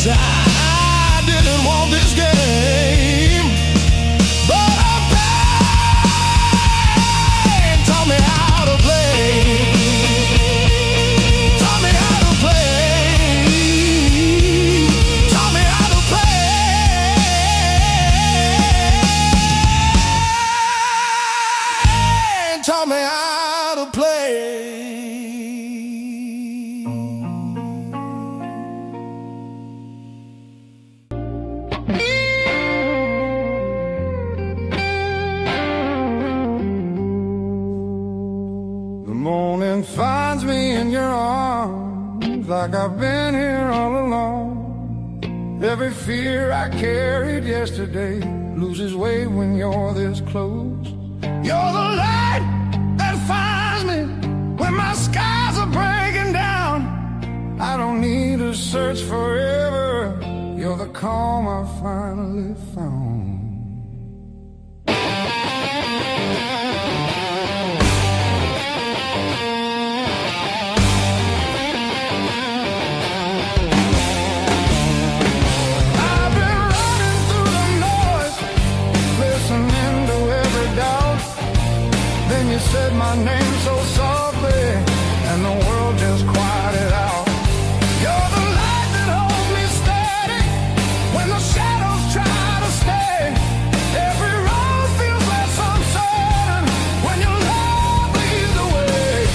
I didn't want this game, but a pain taught me how to play. Taught me how to play. Taught me how to play. Taught me how to play. Finds me in your arms like I've been here all along. Every fear I carried yesterday loses weight when you're this close. You're the light that finds me when my skies are breaking down. I don't need to search forever. You're the calm I finally found. You said my name so softly, and the world just quieted out. You're the light that holds me steady when the shadows try to stay. Every road feels less uncertain when your love leads the way.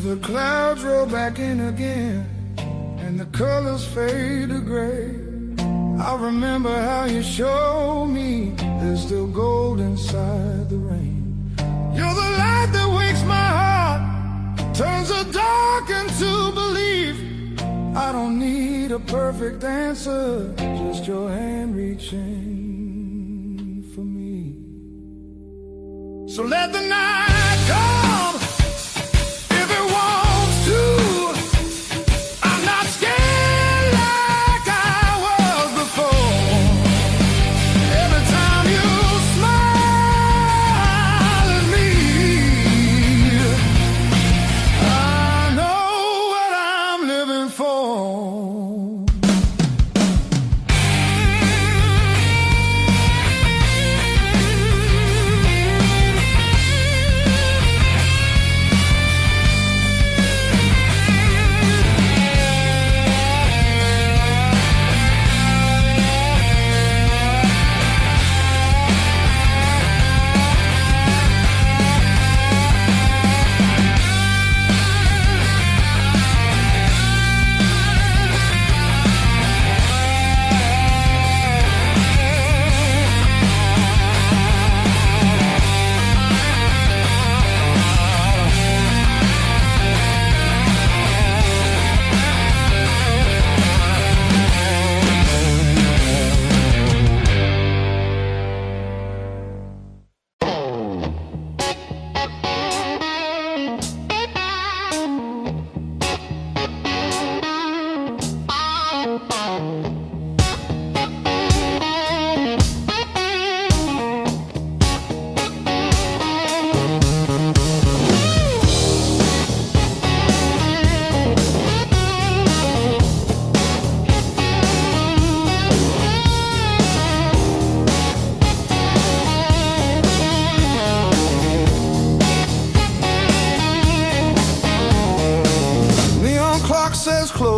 The clouds roll back in again and the colors fade to gray. I remember how you showed me there's still gold inside the rain. You're the light that wakes my heart, turns the dark into belief. I don't need a perfect answer, just your hand reaching for me. So let the night come.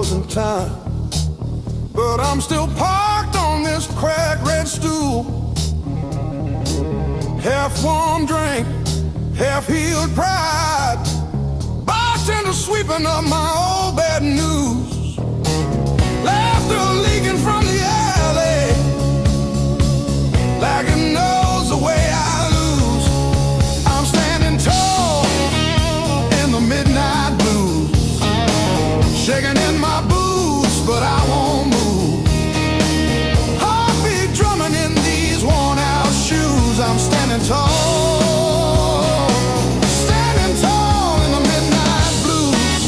frozen time, but I'm still parked on this cracked red stool. Half warm drink, half healed pride, bartender sweeping up my old bad news. Laughter leaking from the alley, like it knows the way I lose. I'm standing tall in the midnight blues, shaking in my boots, but I won't move. Heartbeat drumming in these worn out shoes. I'm standing tall, standing tall in the midnight blues.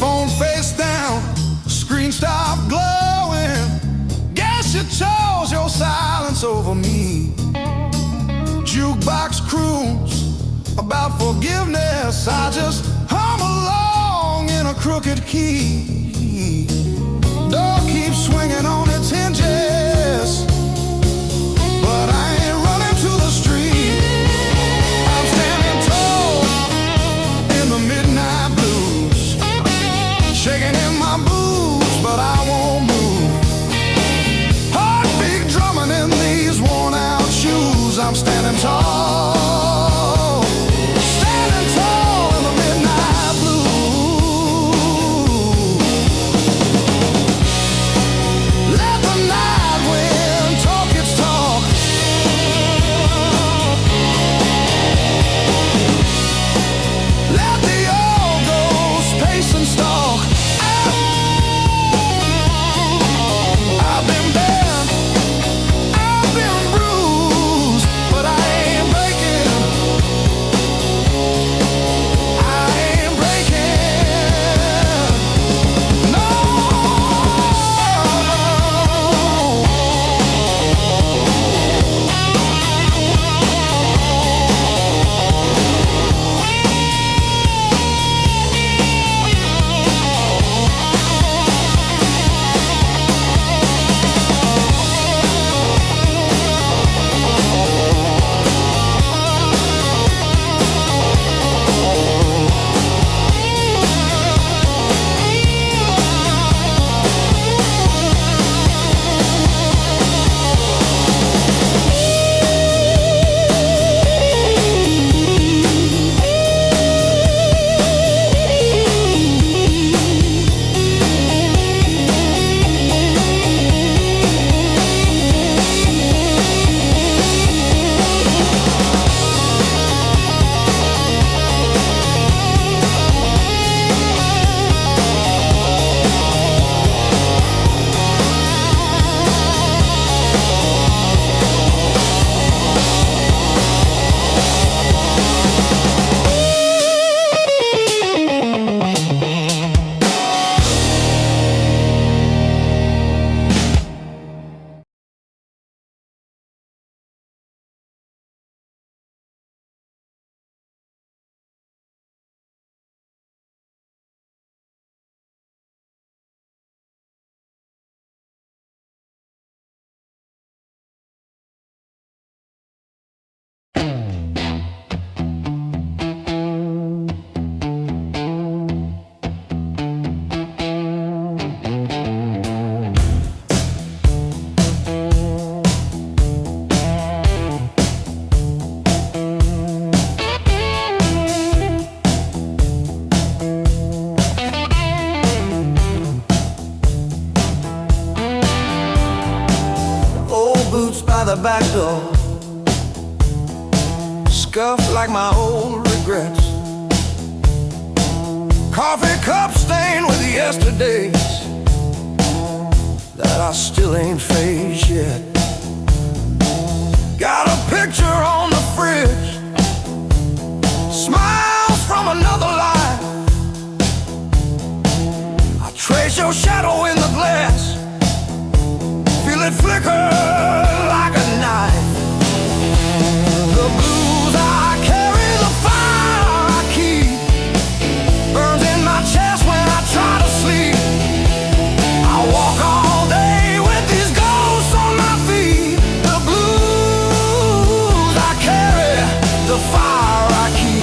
Phone face down, screen stopped glowing. Guess you chose your silence over me. Jukebox croons about forgiveness, I just hum along in a crooked key. Door keeps swinging on its hinges, but I ain't running to the street. I'm standing tall in the midnight blues, shaking in my boots, but I won't move. Heartbeat drumming in these worn out shoes. I'm standing tall, standing tall in the midnight blue. Let the night wind talk its talk. Let the old ghost pace and stalk. I've been bent, I've been bruised, but I ain't breaking. I ain't breaking. No. The back door, scuffed like my old regrets. Coffee cup stained with yesterdays that I still ain't faced yet. Got a picture on the fridge, smiles from another life. I trace your shadow in the glass, feel it flicker like a knife. The blues I carry, the fire I keep, burns in my chest when I try to sleep. I walk all day with these ghosts on my feet. The blues I carry. the fire I keep.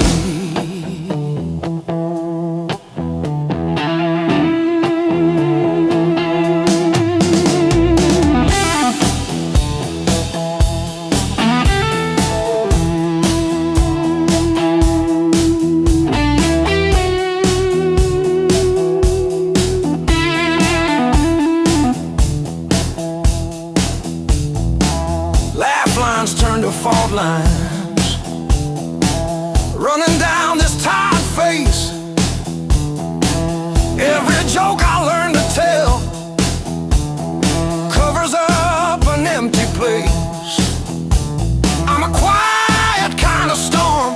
Turn to fault lines, running down this tired face. Every joke I learn to tell covers up an empty place. I'm a quiet kind of storm,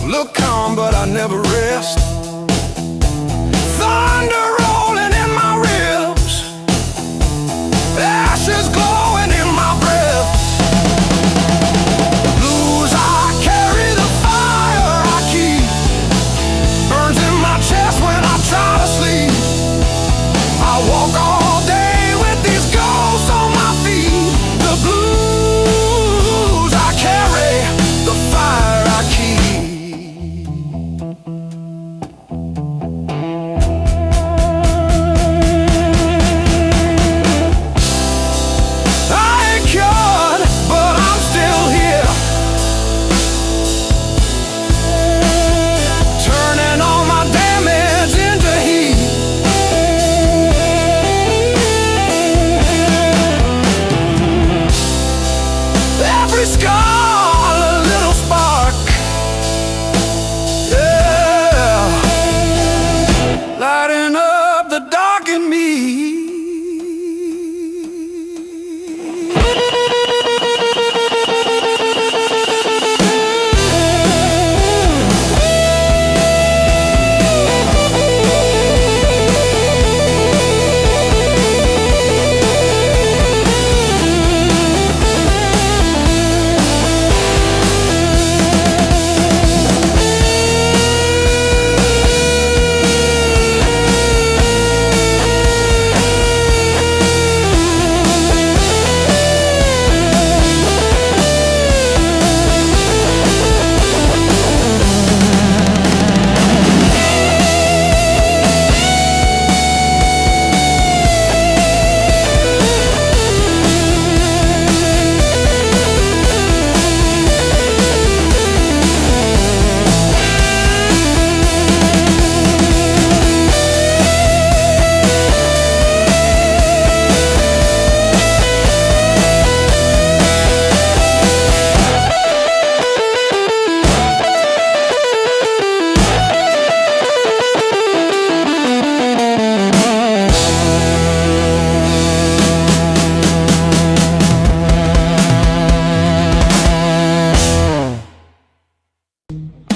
look calm but I never rest. Thunder rolling in my ribs, ashes glowing in my breath. Blues, I carry the fire I keep, burns in my chest when I try to sleep. I walk all day with these ghosts on my feet. The blues, I carry the fire I keep. Lighting up the dark in me.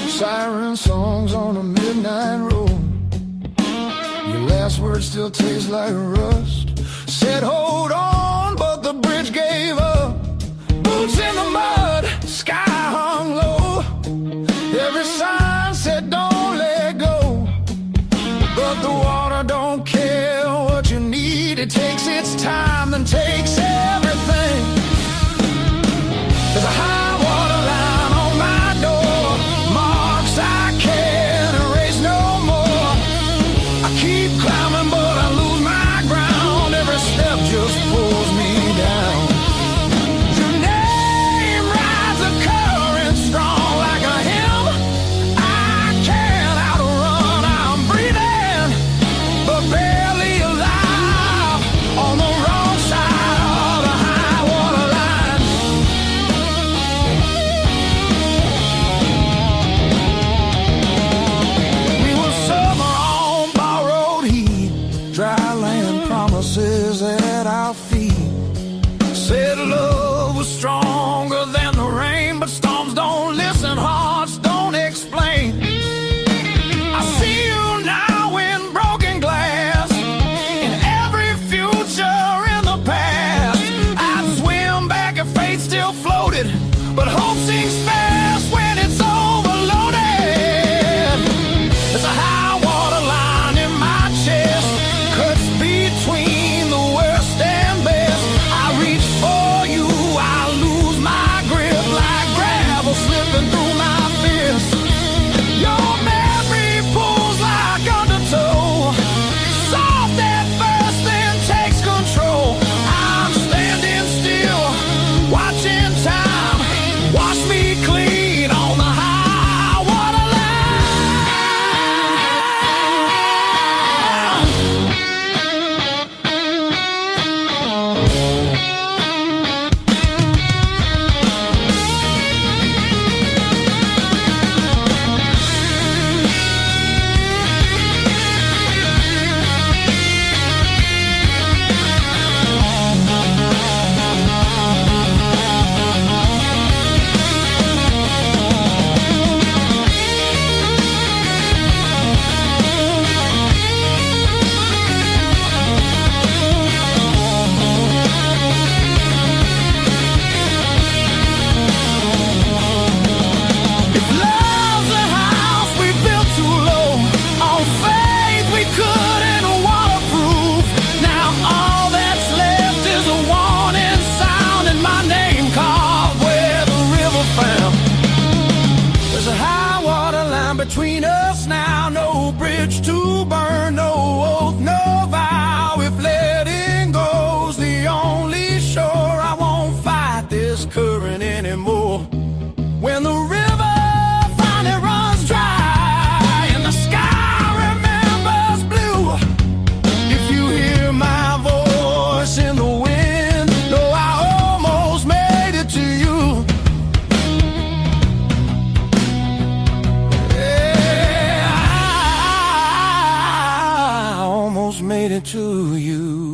Siren songs on a midnight road. Your last words still taste like rust. Said hold on, but the bridge gave up. Boots in the mud, sky hung low. Every sign said don't let go, but the water don't care what you need. It takes its time, then takes everything. There's a high water line on my door, marks I can't erase no more. I keep climbing but I lose my ground. Every step just pulls me down. Your name rides a current strong like a hymn I can't outrun. I'm breathing but barely alive on the wrong side of the high water line. We were summer on borrowed heat, dry land promises at our feet. Said love was stronger than the rain, but storms don't listen, hearts don't explain. I see you now in broken glass, in every future in the past. I'd swim back if fate still floated, but hope sinks fast when it's overloaded. There's a high water line in my chest, cuts between the worst and best. I reach for you, I lose my grip like gravity. If love's a house we built too low, on faith we couldn't waterproof. Now all that's left is a warning sound and my name carved where the river found. There's a high water line between us now, no bridge to burn, no oath, no vow. If letting go's the only shore, I won't fight this current anymore. When the river finally runs dry and the sky remembers blue, if you hear my voice in the wind, know I almost made it to you. Yeah, I almost made it to you.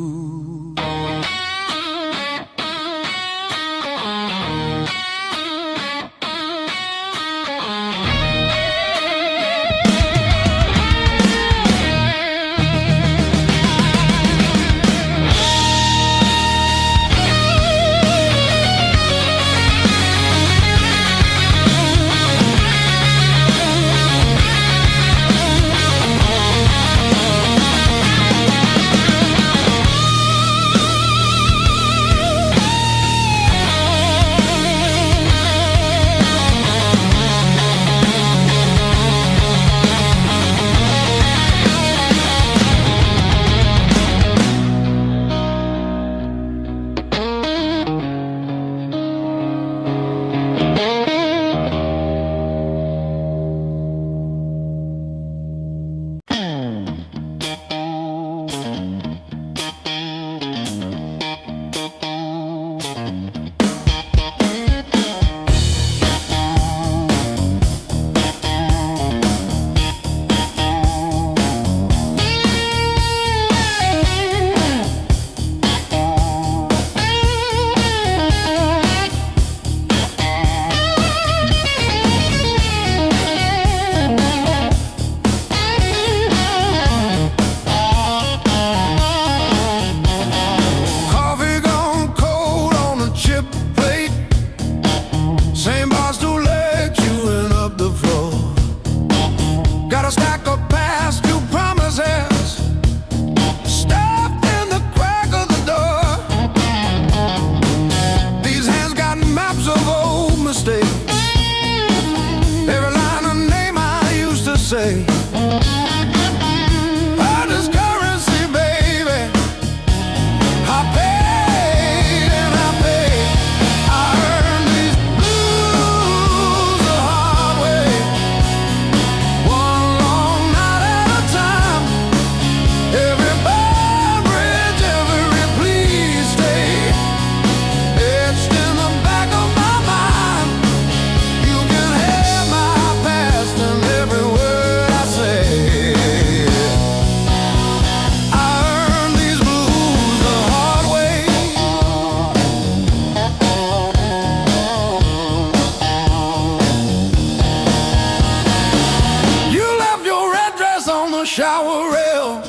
Say, hard as currency, baby. I paid and I paid. I earned these blues the hard way, one long night at a time. Every bar bridge, every please stay, etched in the back of my mind. You can have my past and every word. Shower rail,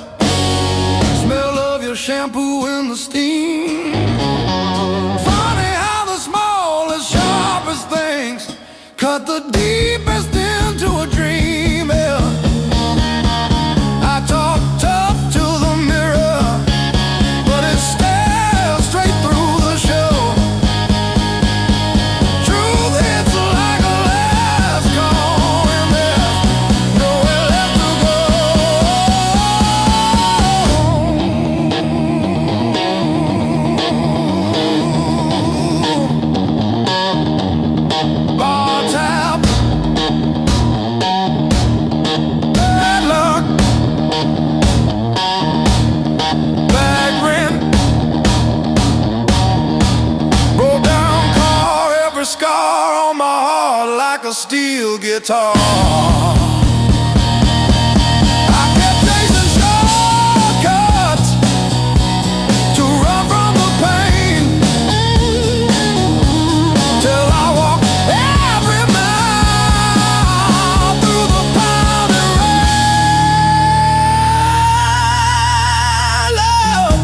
smell of your shampoo in the steam. Funny how the smallest, sharpest things cut the deepest into a dream. Yeah. I talk tough to the mirror, but it stares straight through the show. Truth hits like a last call, and there's nowhere left to go. Scar on my heart like a steel guitar. I kept chasing shortcuts to run from the pain, till I walked every mile through the pounding rain. Love.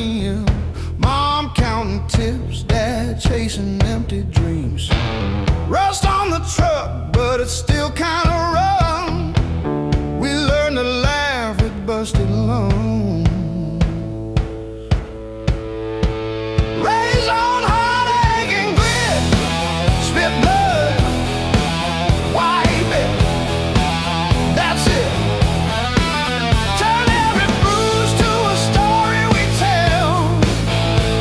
me and Mom counting tips, Dad chasing empty dreams. Rust on the truck, but it's still kinda rough. We learned to laugh at busted lungs. Raised on heartache and grit, spit blood, wipe it, that's it. Turn every bruise to a story we tell.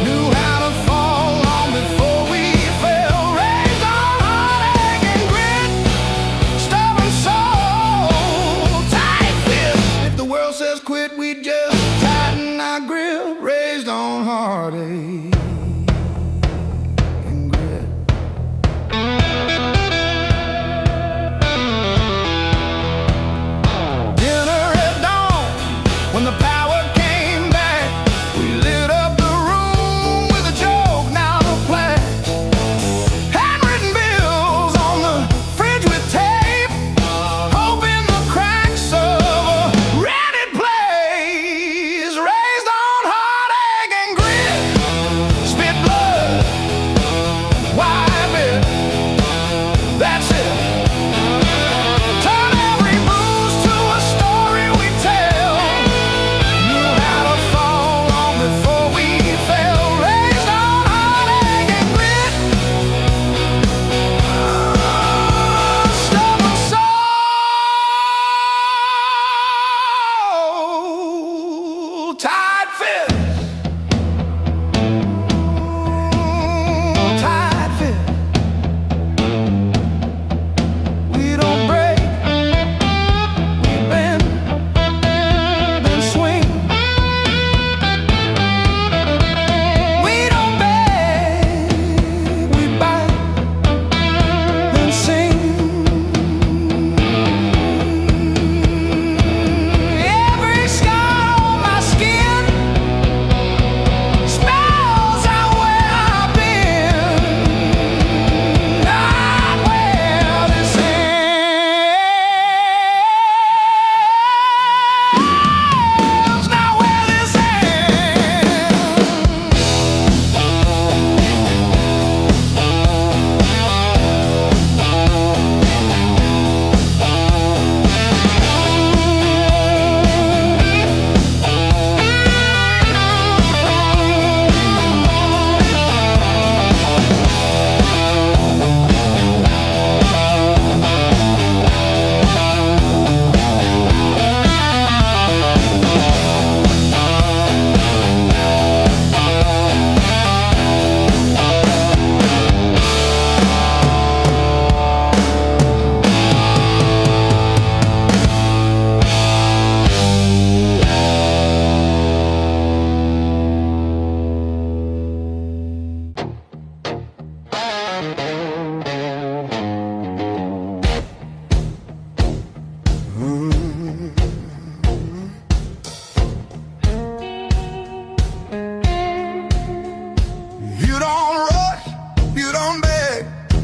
Knew how to fall long before we fell. Raised on heartache and grit, stubborn soul, tight fist. If the world says quit, we just tighten our grip. Raised on heartache. When the power came back, we lit up the room with a joke, now the plaque. Handwritten bills on the fridge with tape, hope in the cracks of a rented place. Raised on heartache and grit, spit blood, wipe it, that's it. Turn every bruise to a story we tell.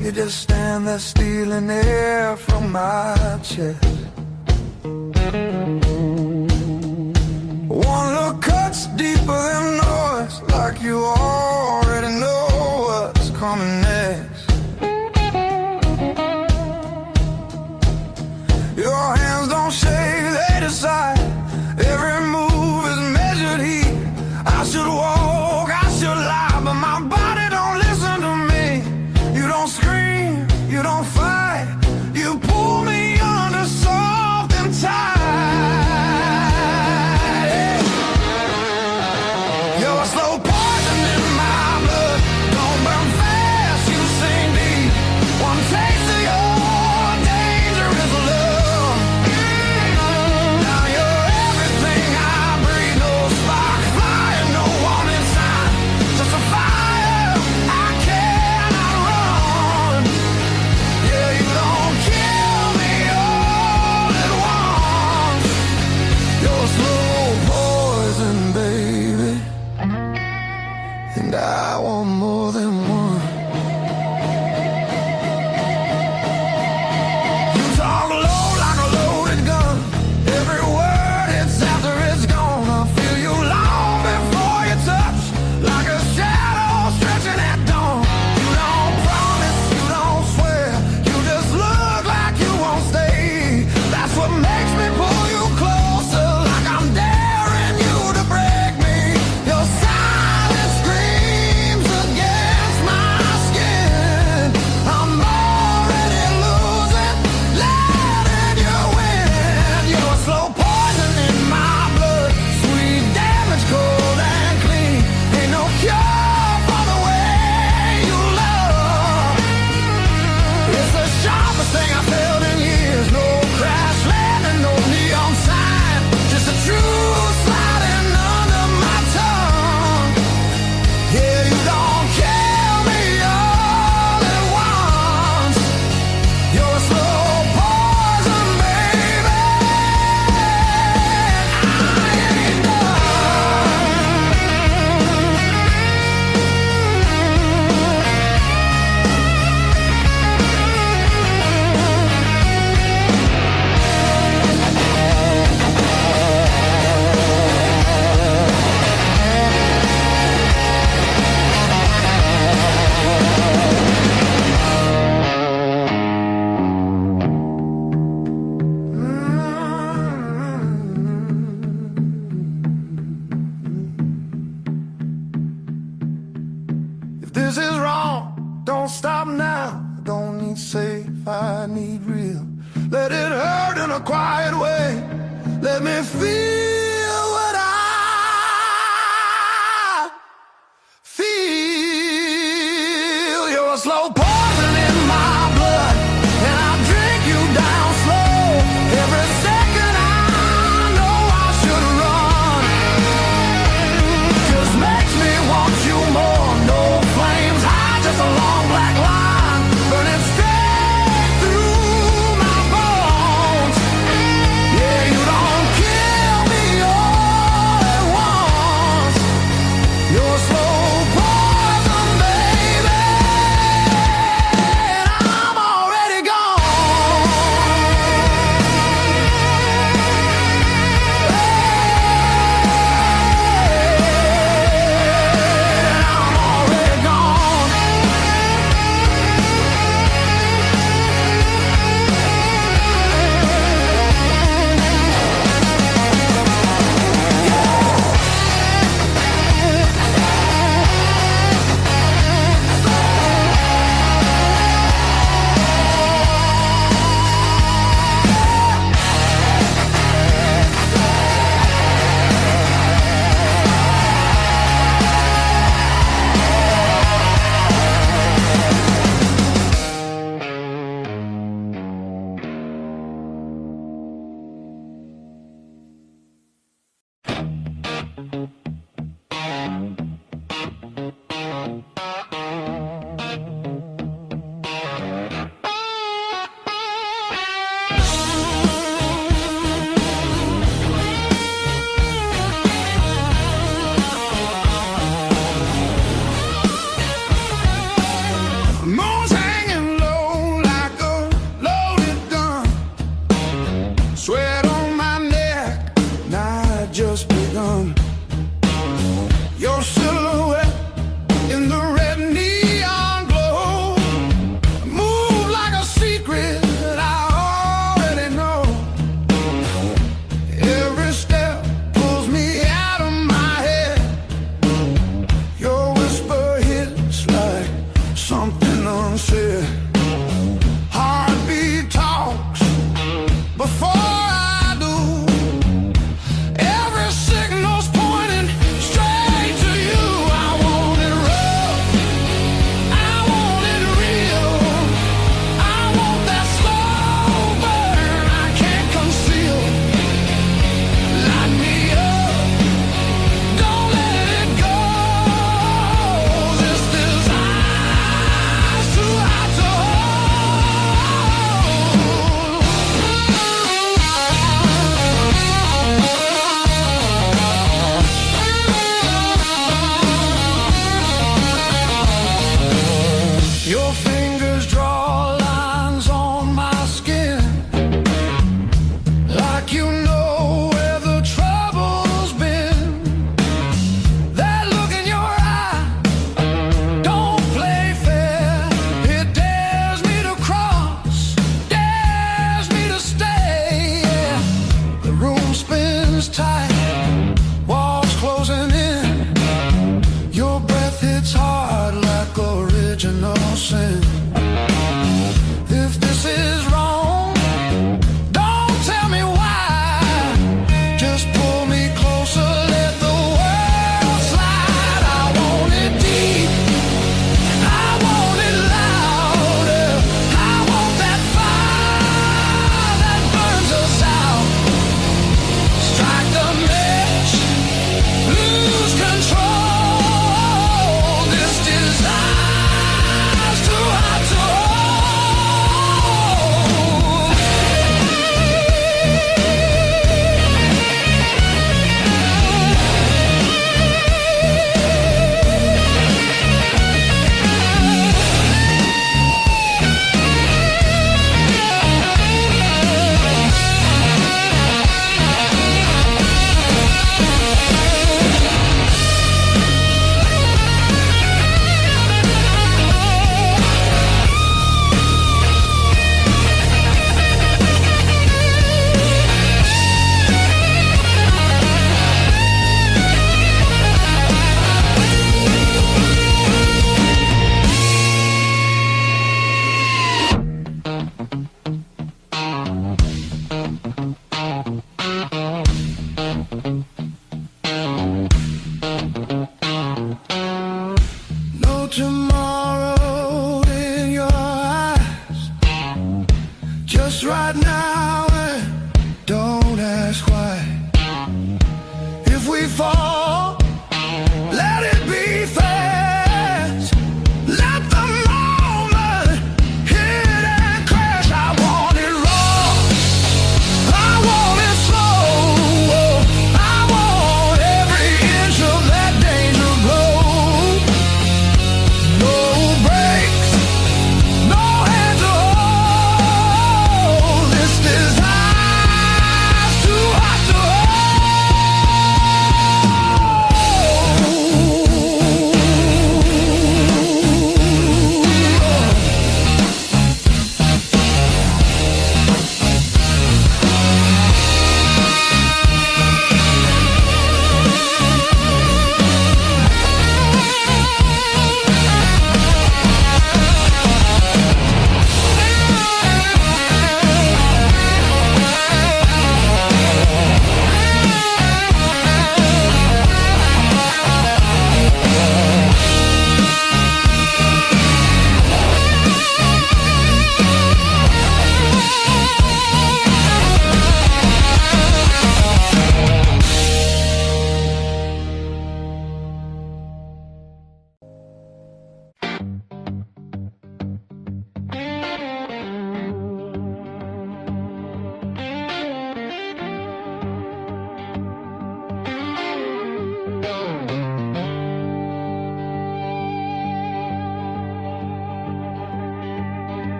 You just stand there stealing air from my chest. One look cuts deeper than noise, like you already know what's coming next. Your hands don't shake, they decide. Every move is measured heat. I should walk, I should lie, but my body don't listen to me. You don't scream, you don't fight, you pull me under soft and tight. You're a slow poison in my blood, don't burn fast, you sing deep. One taste of your dangerous love. Now you're everything I breathe, no spark, fire, no warning sign, just a fire I cannot run. Yeah, you don't kill me all at once. You're slow poison, baby, and I want more than one. You talk low like a loaded gun. Every word hits after it's gone. I feel you long before you touch This is wrong, don't stop now. Don't need safe, I need real. Let it hurt in a quiet way. Let me feel what I feel. You're a slow poison in my blood, and I drink you down slow. Every second I know I should run. Just makes me want you more. No flames high, just a long black line burning straight through my bones. Yeah, you don't kill me all at once. You're slow poison, baby, and I'm already gone. I'm already gone. Moon's hanging low like a loaded gun. Sweat on my neck, night just begun. Your silhouette in the red neon glow. Move like a secret that I already know. Every step pulls me out of my head. Your whisper hits like something unsaid. Heartbeat talks before I do. Every signal's pointing straight to you. I want it rough, I want it real. I want that slow burn I can't conceal. Light me up, don't let it go. This desire's too hot to hold. Your fingers draw lines on my skin, like you know where the trouble's been. That look in your eye don't play fair. It dares me to cross, dares me to stay. Yeah. The room spins tight, walls closing in. Your breath hits hard like original sin. If this is wrong, don't tell me why. Just pull me closer, let the world slide. I want it deep, I want it louder. I want that fire that burns us out. Strike the match, lose control. This desire's too hot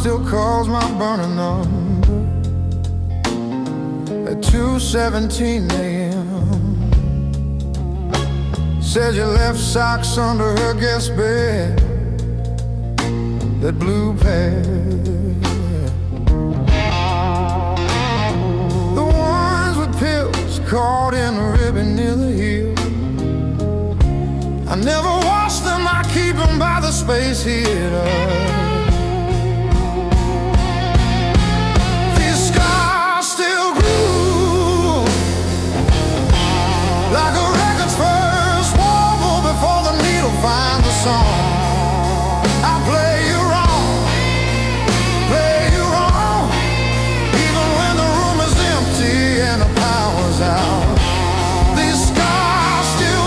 still calls my burning number at 2:17 a.m. Says you left socks under her guest bed, that blue pair. The ones with pills caught in a ribbon near the heel. I never wash them, I keep them by the space heater. These scars still groove like a record's first warble before the needle finds the song. I play you wrong, play you wrong, even when the room is empty and the power's out. These scars still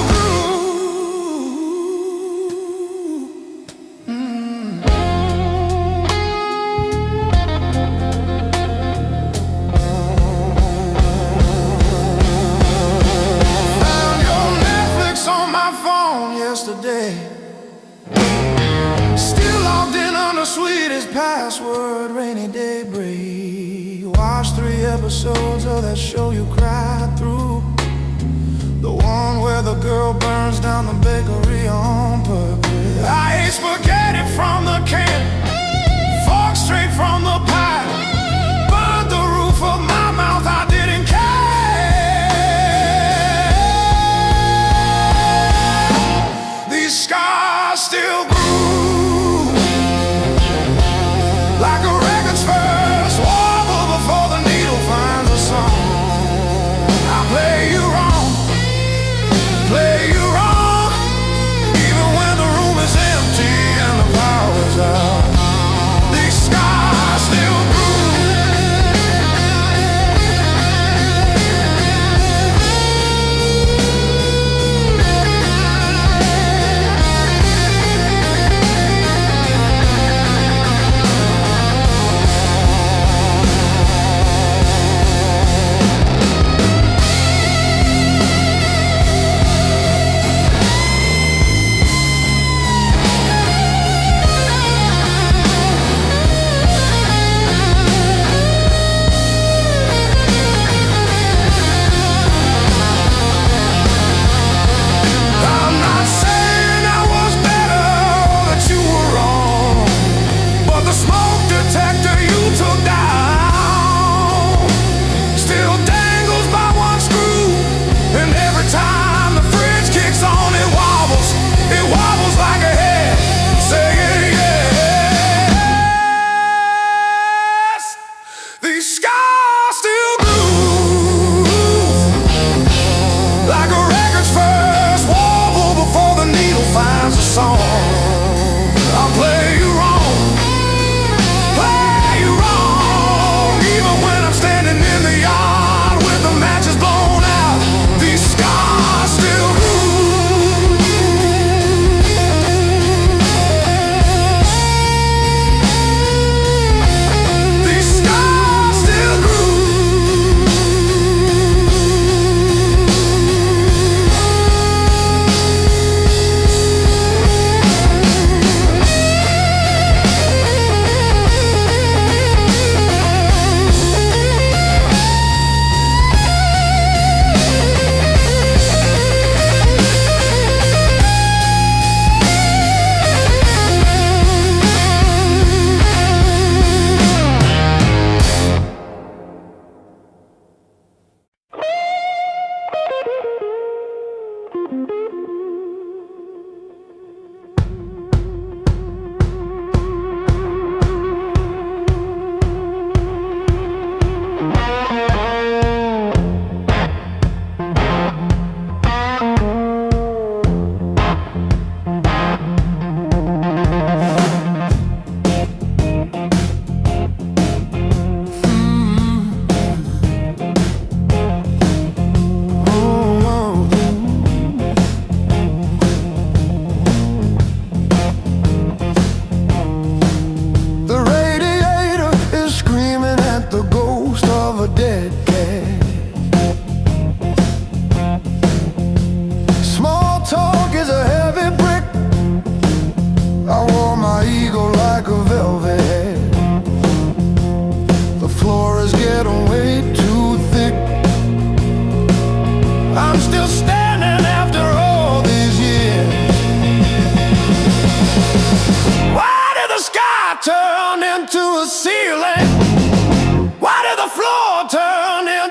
yesterday, still logged in on the sweetest password, rainy day break. Watched 3 episodes of that show you cried through, the one where the girl burns down the bakery on purpose. I ate spaghetti from the can, fork straight from the pie, burned the roof of my mouth, I didn't care. Scars still groove like a record's first warble before the needle finds a song. I play you wrong, play you wrong, even when the room is empty and the power's out. These scars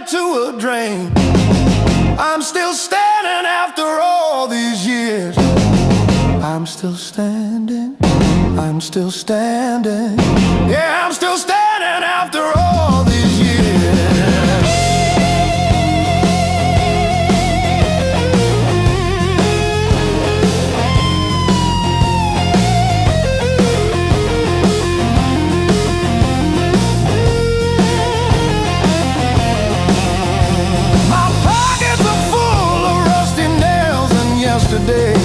into a drain. I'm still standing after all these years. I'm still standing, I'm still standing. Yeah, I'm still standing after all these years. My pockets are full of rusty nails and yesterday.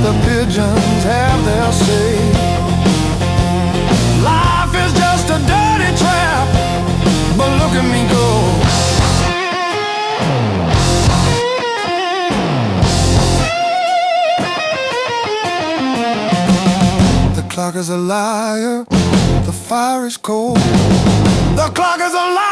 The pigeons have their say. Life is just a dirty trap, but look at me go. The clock is a liar, the fire is cold. The clock is a liar.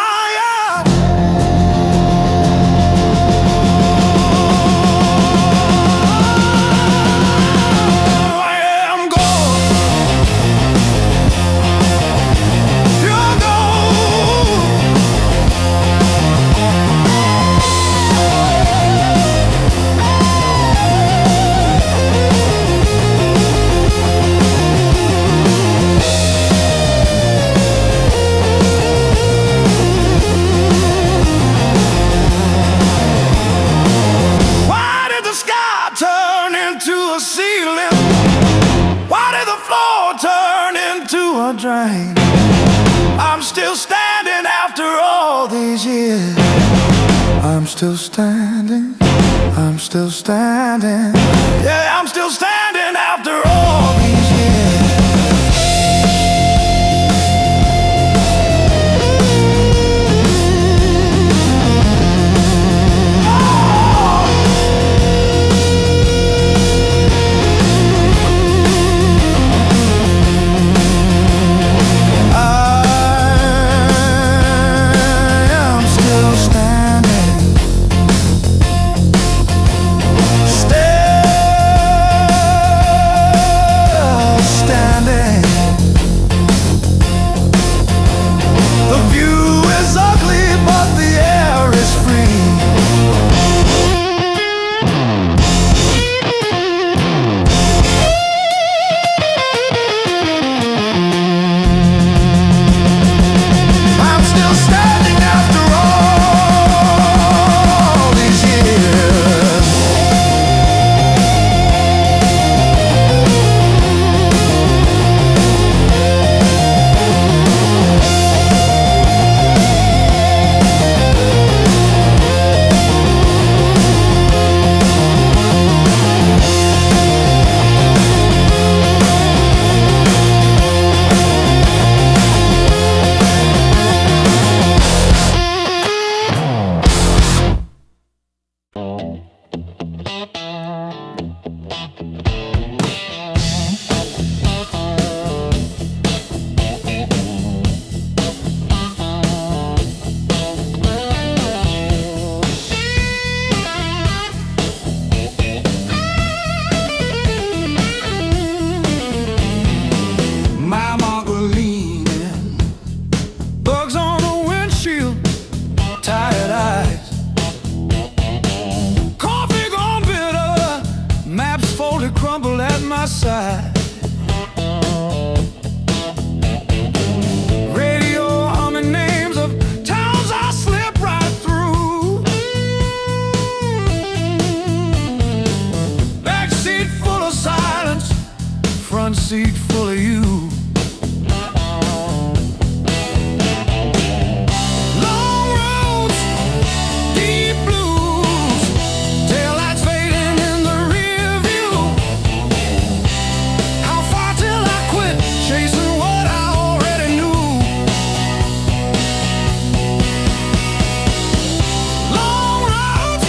Drain. I'm still standing after all these years. I'm still standing, I'm still standing. Yeah, I'm still standing after all these years. Seat full of you. Long roads, deep blues, taillights fading in the rear view. How far till I quit chasing what I already knew? Long roads,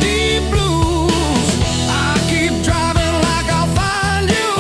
deep blues, I keep driving like I'll find you.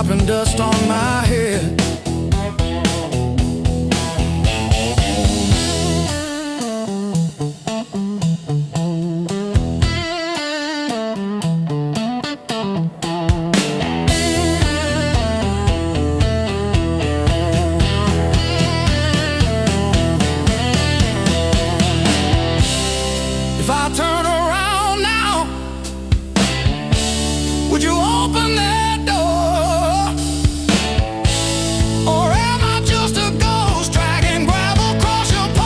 dropping dust on my head. If I turn around now, would you open that door? Or am I just a ghost dragging gravel across your porch?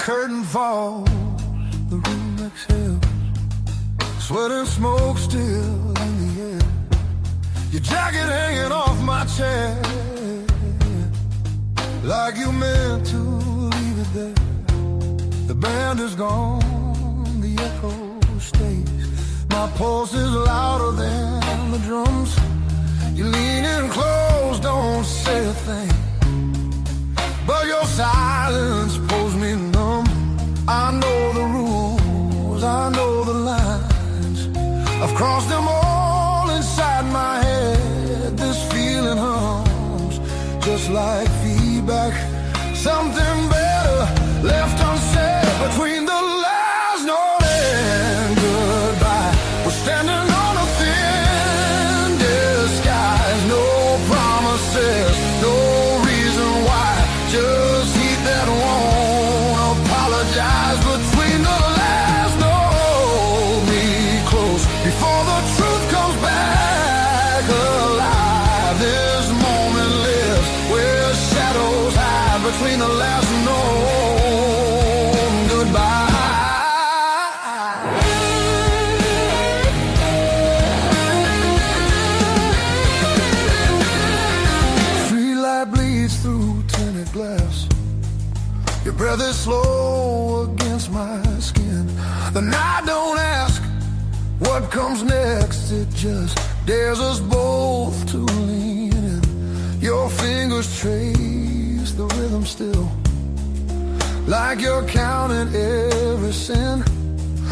Curtain falls, the room exhales, sweat and smoke still in the air. Your jacket hanging off my chair, like you meant to leave it there. The band is gone, the echo stays. My pulse is louder than the drums. You lean in close, don't say a thing, but your silence pulls me numb. I know the rules, I know the lines. I've crossed them all inside my head. This feeling hums, just like feedback. Something better left unsaid between the last note and goodbye. We're standing on a thin disguise. No promises, no reason why. Just heat that won't apologize. Between the last note, me close before the truth comes back alive. This moment lives where shadows hide. Between the last note and goodbye. Free light bleeds through tinted glass. Your breath is slow against my skin. The night don't ask what comes next. It just dares us both to lean in. Your fingers trace the rhythm still, like you're counting every sin.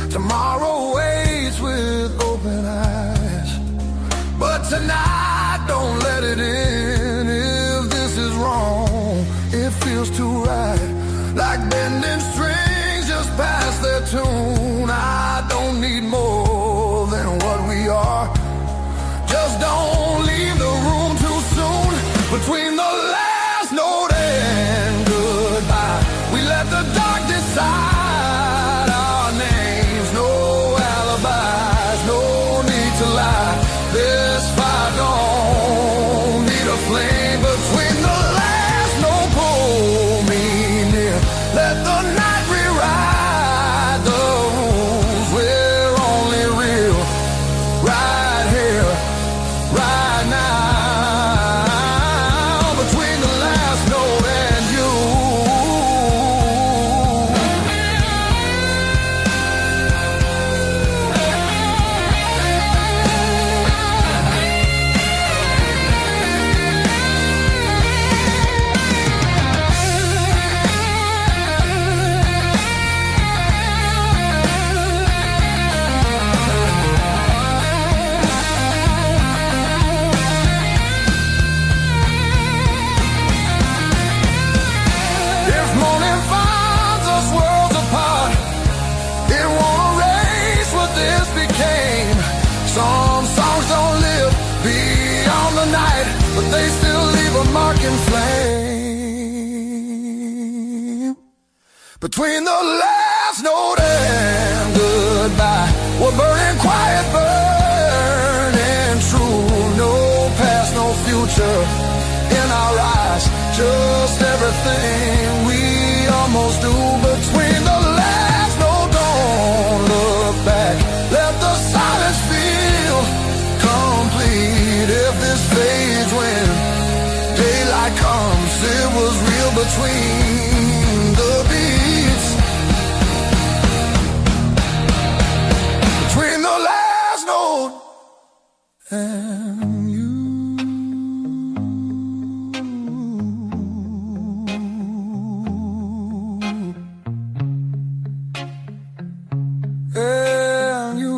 Tomorrow waits with open eyes, but tonight don't let it in. If this is wrong, it feels too right, like bending strings just past their tune. I don't need more than what we are. Just don't leave the room too soon. Between the last note and goodbye, we let the dark decide our names. No alibis, no need to lie. This fire don't need a flame. Between the last note, pull me near. Let the night rewrite the rules. We're only real right here, right now. Some songs don't live beyond the night, but they still leave a mark in flame. Between the last note and goodbye, we're burning quiet, burning true. No past, no future in our eyes, just everything we almost do. Between the last note, don't look back, let the silence feel complete. If this fades when daylight comes, it was real between the beats. Between the last note and you. And you.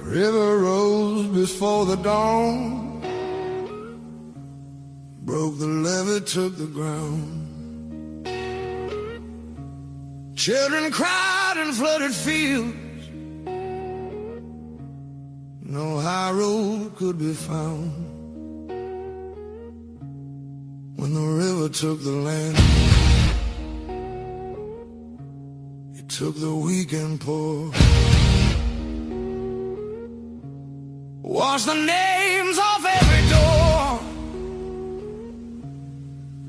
River rose before the dawn, broke the levee, took the ground. Children cried in flooded fields, no high road could be found. When the river took the land, it took the weak and poor. Wash the names off every door,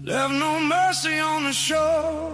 left no mercy on the shore.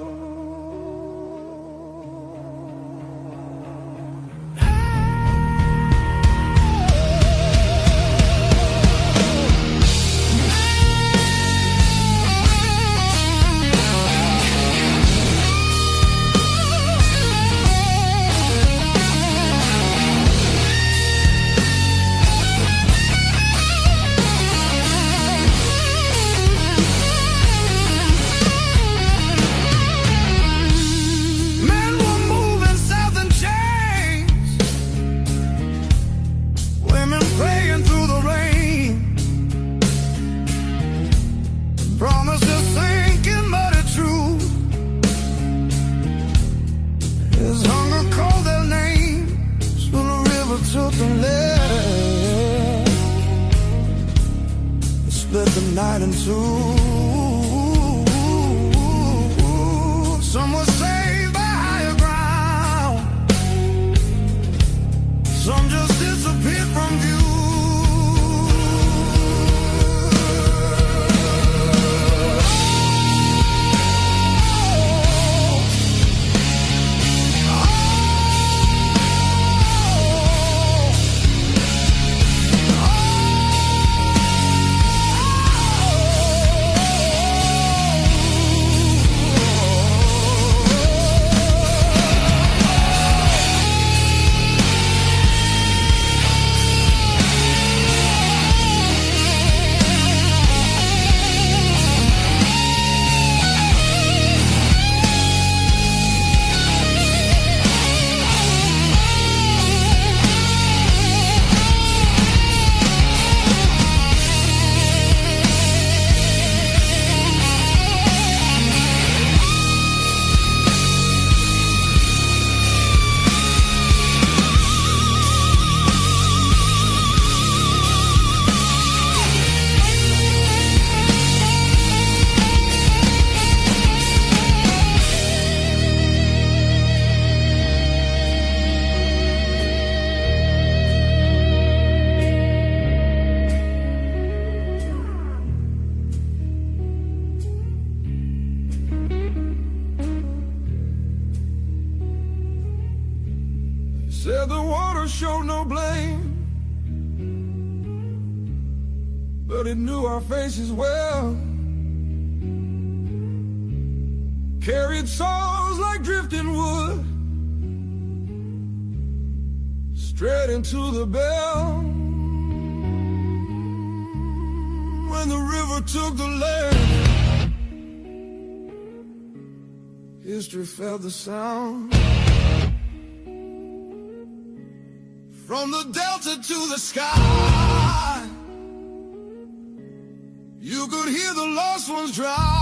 Split the night in two. Some were saved by higher ground, some just disappeared from view. Said the water showed no blame, but it knew our faces well. Carried souls like drifting wood, straight into the bell. When the river took the land, history felt the sound. From the delta to the sky, you could hear the lost ones drown.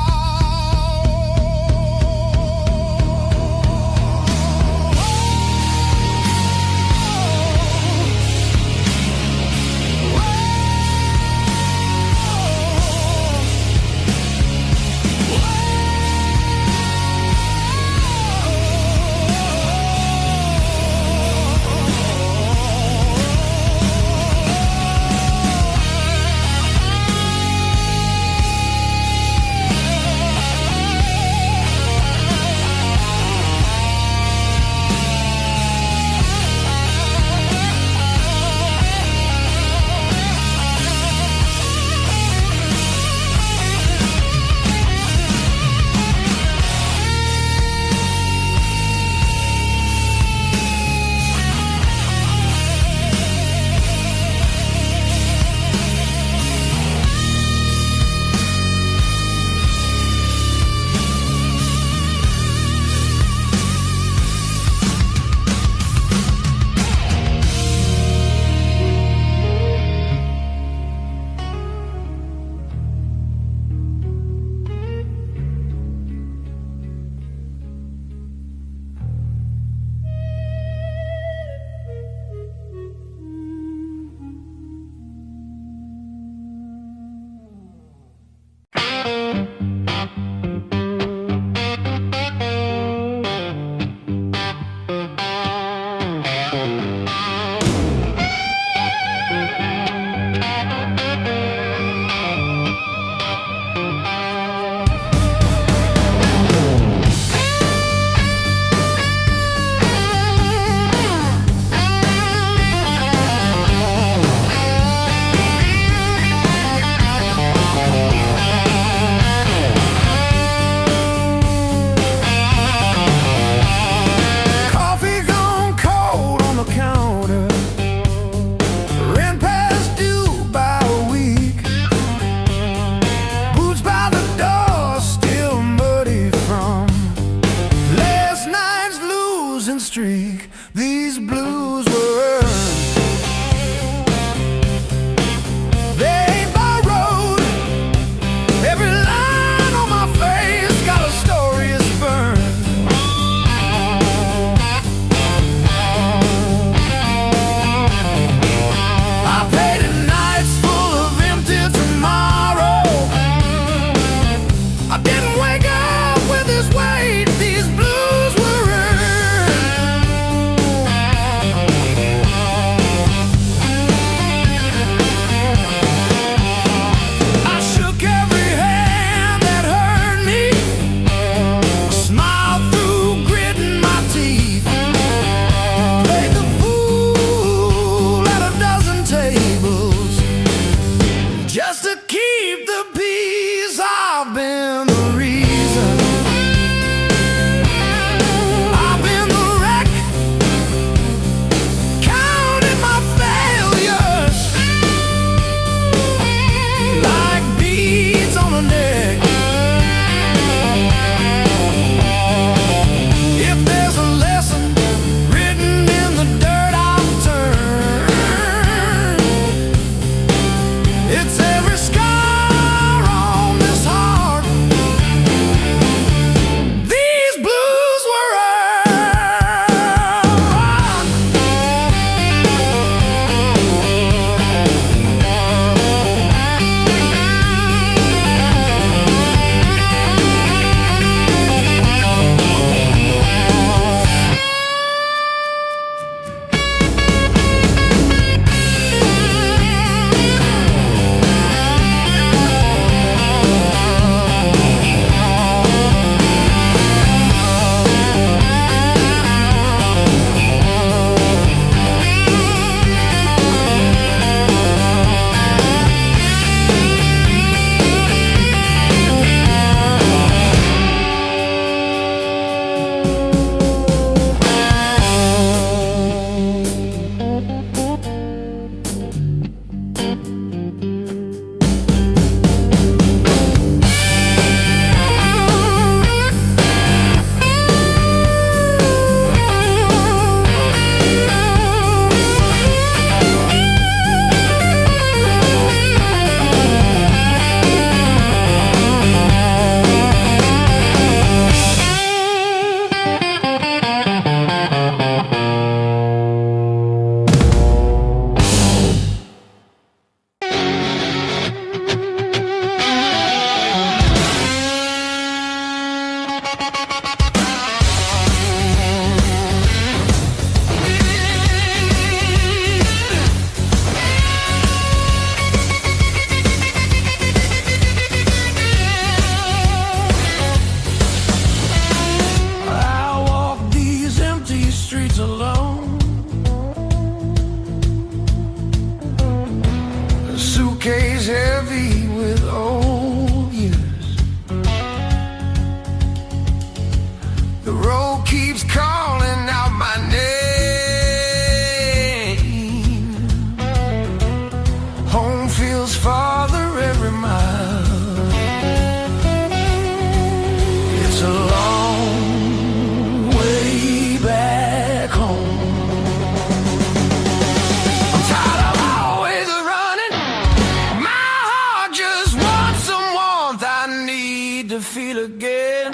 Streak. These blues were earned, they ain't borrowed. Every line on my face got a story it's burned. I painted nights full of empty tomorrow. I didn't wake up with this weight. These blues were earned. keeps calling out my name. Home feels farther every mile. It's a long way back home. I'm tired of always running. My heart just wants some warmth. I need to feel again.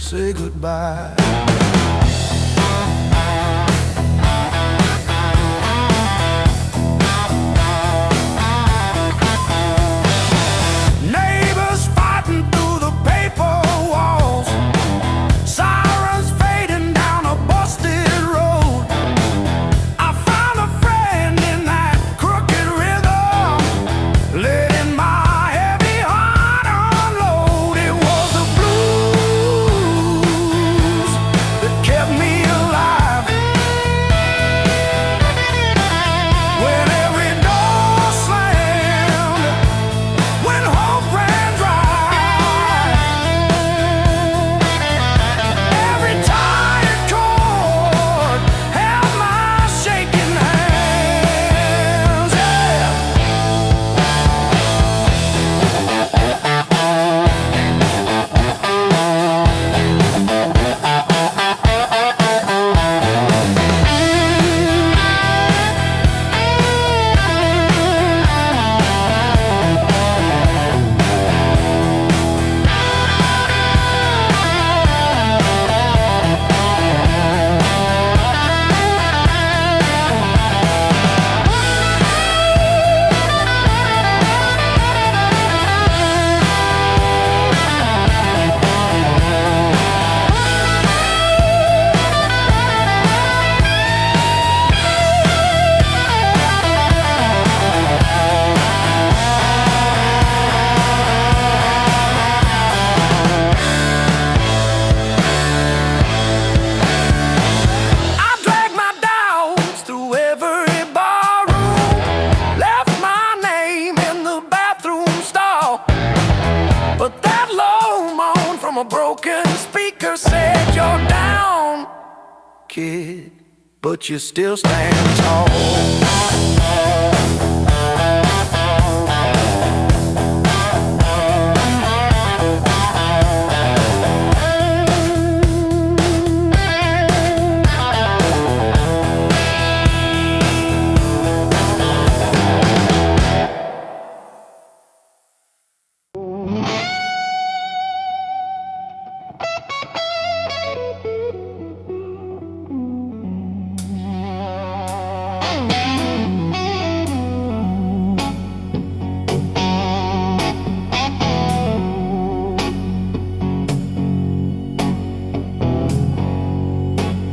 say goodbye. Neighbors fighting through the paper walls, sirens fading down a busted road. I found a friend in that crooked rhythm, letting my heavy heart unload. It was the blues that kept me alive. When every door slammed, when hope ran dry, every tired chord held my shaking hands. Yeah. I dragged my doubts through every barroom, left my name in the bathroom stall. But that low moan from a broken speaker said, "You're down, kid, but you still stand tall."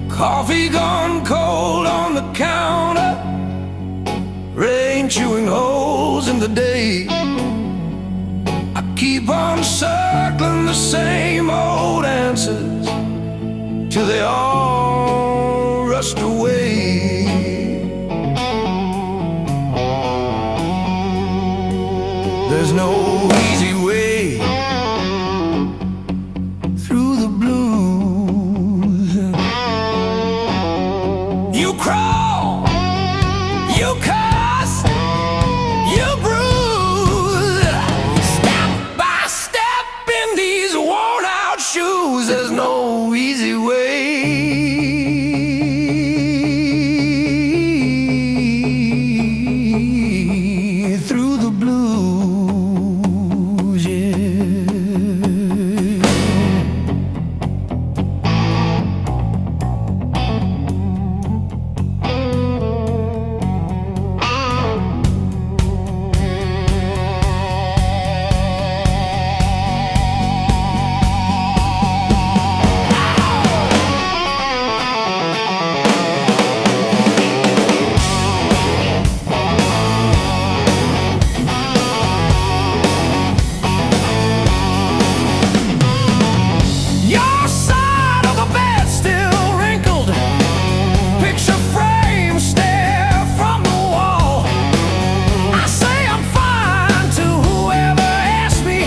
Coffee gone cold on the counter, rain chewing holes in the day. I keep on circling the same old answers till they all rushed away. There's no easy way through the blues. You crawl, you cuss, you bruise, step by step in these worn out shoes. There's no easy way through the blues, yeah. Your side of the bed still wrinkled, picture frame stare from the wall. I say I'm fine to whoever asks me,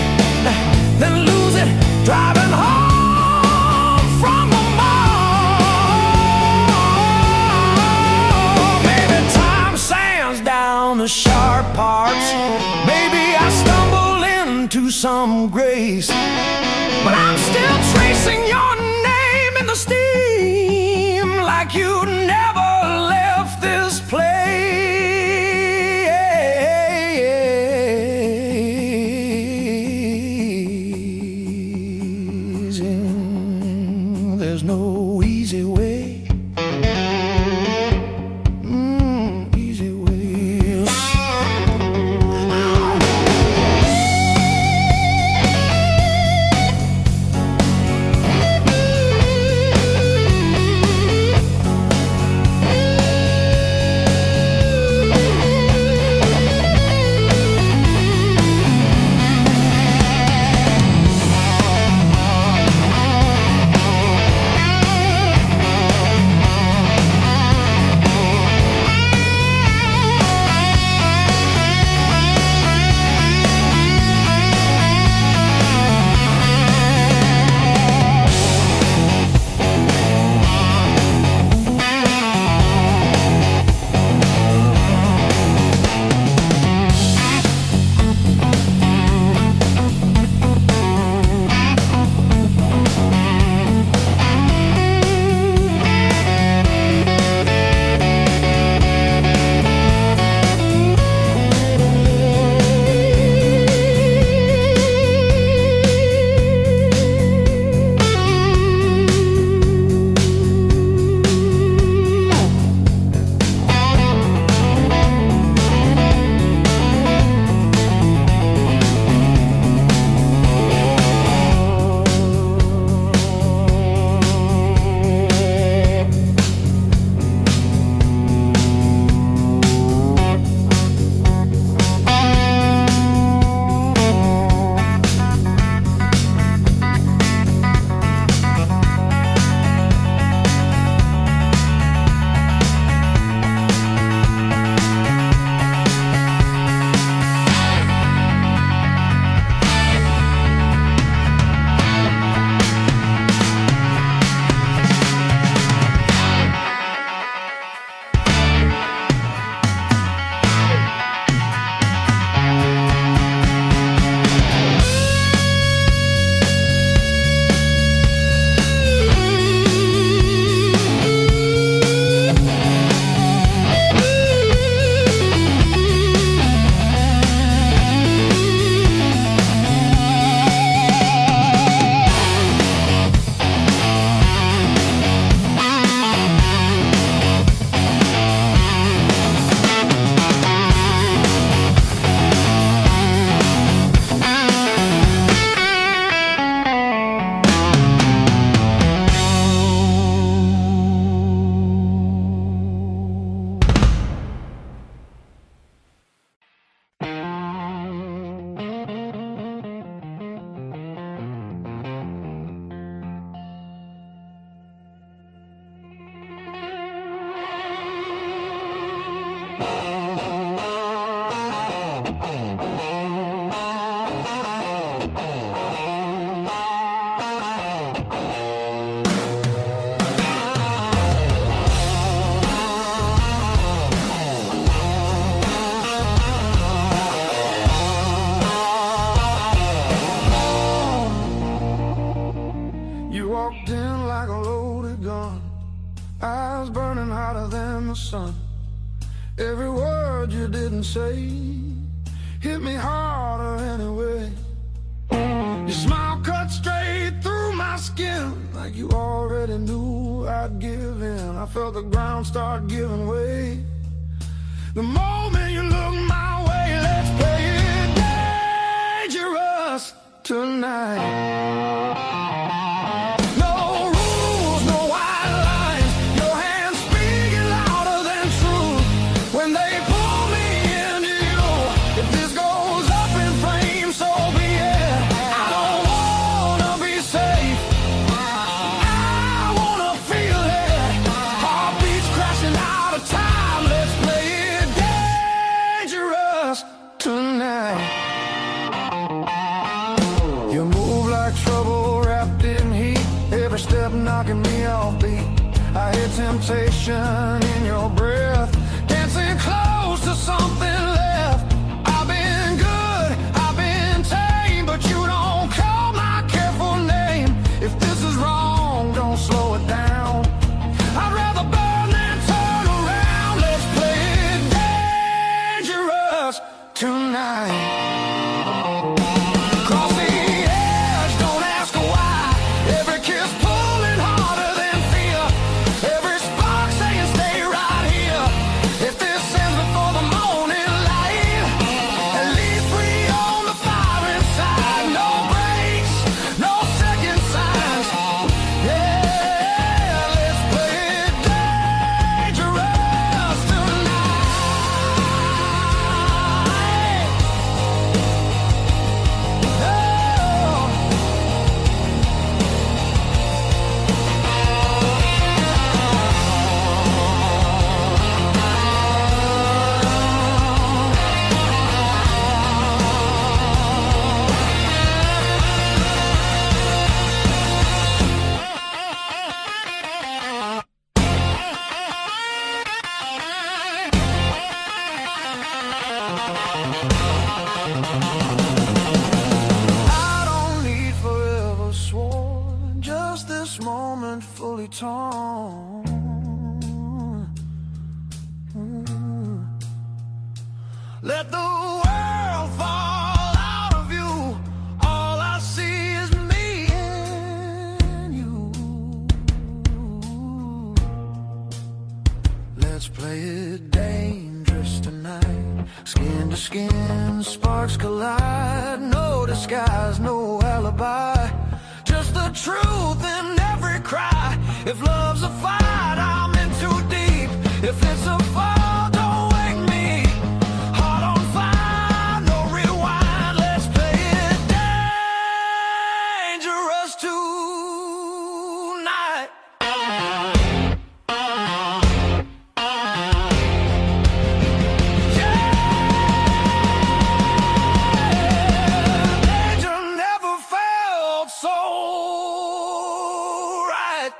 then lose it driving home from the mall. Maybe time sands down the sharp parts, maybe I stumble into some grace, but I'm still tracing your name in the steam like you never left this place. Every word you didn't say hit me harder anyway. Your smile cut straight through my skin, like you already knew I'd give in. I felt the ground start giving way. The moment you look my way, let's play it dangerous tonight. No rules, no white lines, your hands speaking louder than truth. When they pull me into you, if this goes up in flames, so be it. I don't wanna be safe, I wanna feel it. Heartbeats crashing out of time, let's play it dangerous tonight. You move like trouble wrapped in heat, every step knocking me off beat. I hear temptation in your breath, dancing close to something left. I've been good, I've been tame, but you don't call my careful name. If this is wrong, don't slow it down. I'd rather burn than turn around. Let's play it dangerous tonight. Cross the edge, don't ask why. Every kiss pulling harder than fear. Every spark saying stay right here. If this ends before the morning light, at least we own the fire inside. No breaks, no second signs. Yeah, let's play it dangerous tonight. I don't need forever sworn, just this moment fully torn. Let the world fall out of you. All I see is me and you. Let's play it dangerous tonight. Skin to skin, sparks collide. No disguise, no alibi. Just the truth in every cry. If love's a fight, I'm in too deep. If it's a fall, don't wake me. Heart on fire, no rewind. Let's play it dangerous tonight. Danger never felt so right.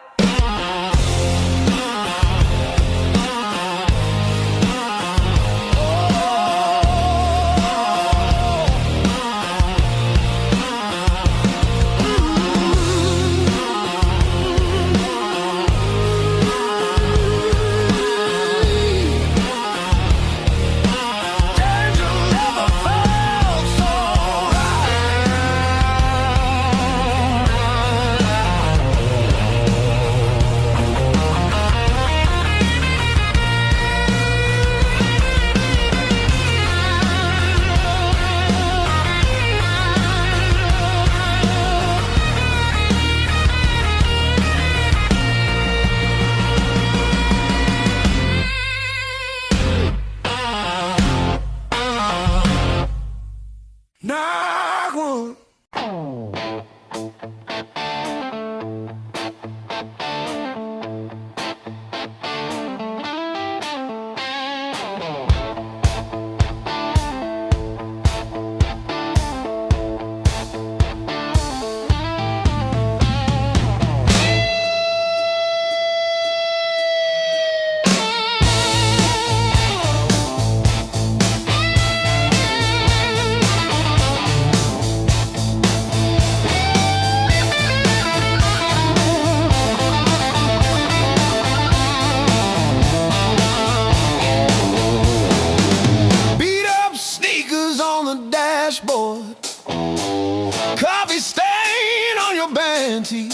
guarantee.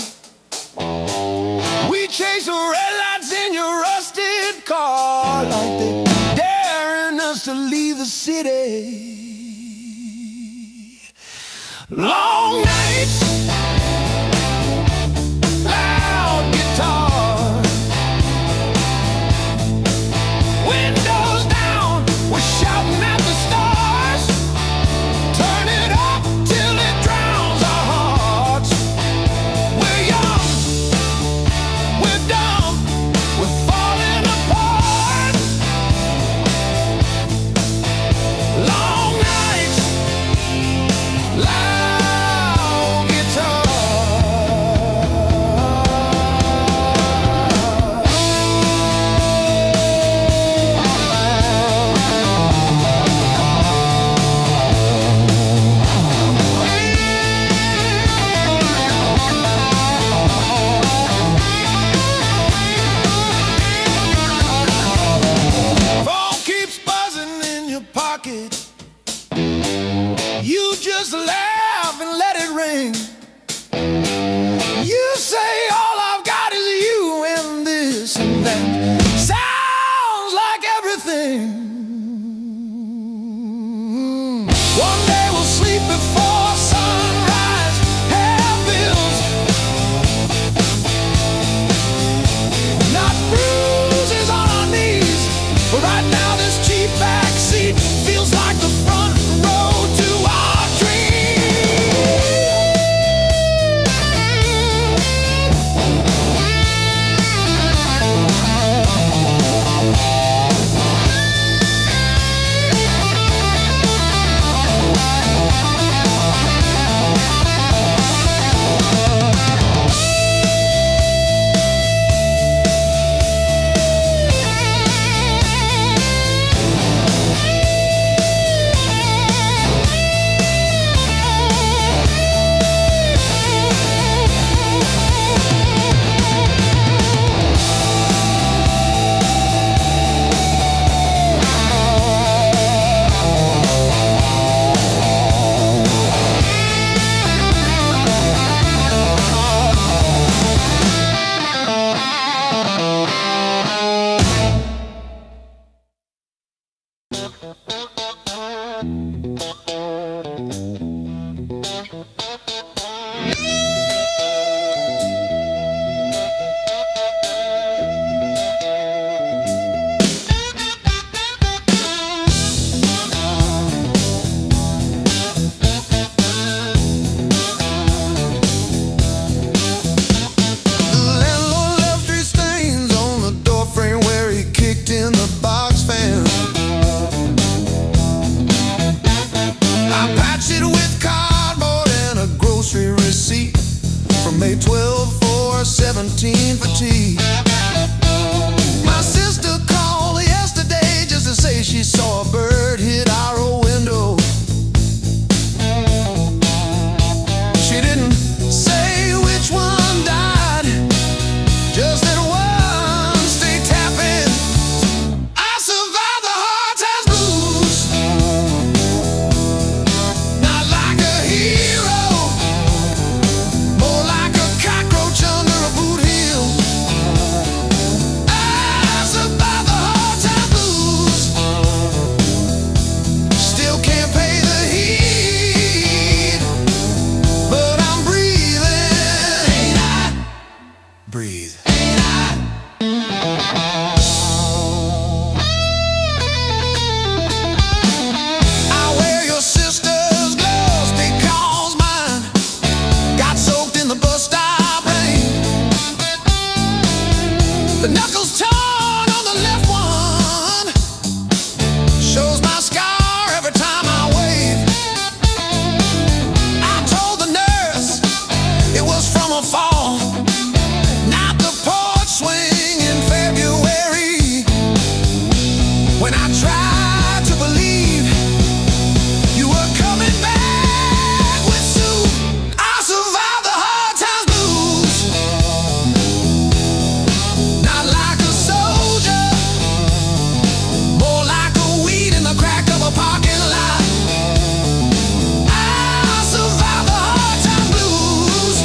We chase the red lights in your rusted car like they daring us to leave the city. Long nights, loud guitar, windows down, we're shouting at the stars. Turn it up till it drowns our hearts. We're young, we're dumb, we're falling apart. Long nights, loud guitar. Phone keeps buzzing in your pocket. You just laugh and let it ring. You say all I've got is you and this and that. Sounds like everything. One day we'll sleep before sunrise. Have bills, not bruises on our knees. But right now this cheap backseat feels like the front row to our dreams. May 12 for 17 for tea. My sister called yesterday just to say she saw a bird hit our old window. She didn't say which one died, just that one stayed tapping. I survived the hard times blues, not like a hero, more like a cockroach under a boot heel. I survived the hard times blues, still can't pay the heat, but I'm breathing. Ain't I? Breathe. I wear your sister's gloves because mine got soaked in the bus stop rain. The knuckles torn on the left one shows my scar every time I wave. I told the nurse it was from a fall, not the porch swing in February. When I tried to believe you were coming back with soup, I survived the hard times blues, not like a soldier, more like a weed in the crack of a parking lot. I survived the hard times blues,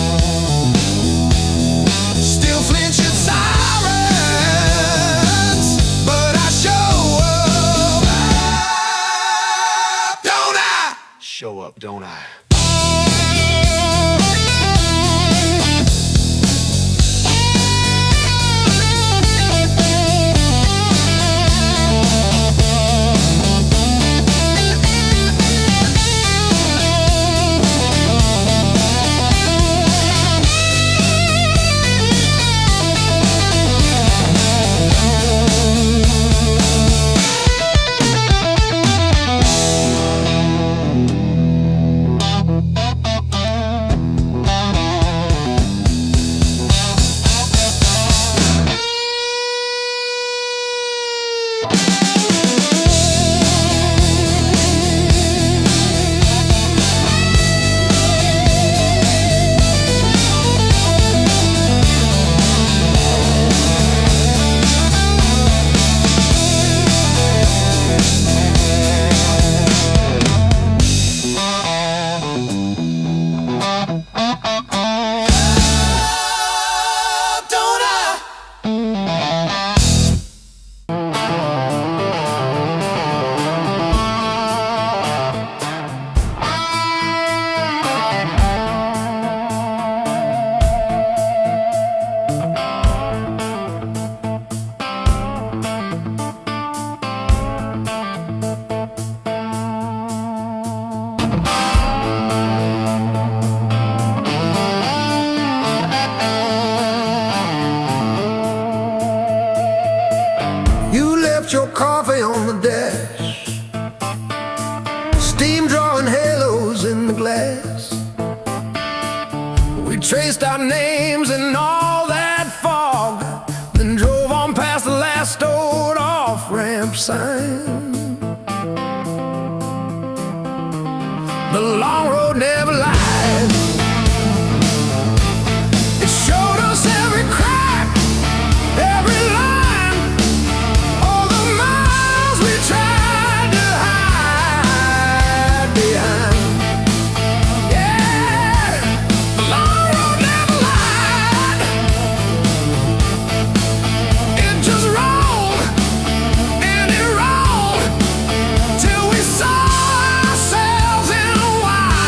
up, don't I? Your coffee on the dash, steam drawing halos in the glass. We traced our names in all that fog, then drove on past the last old off-ramp sign. The long road never lied. It showed us every crack, every line. Till we saw ourselves in a while.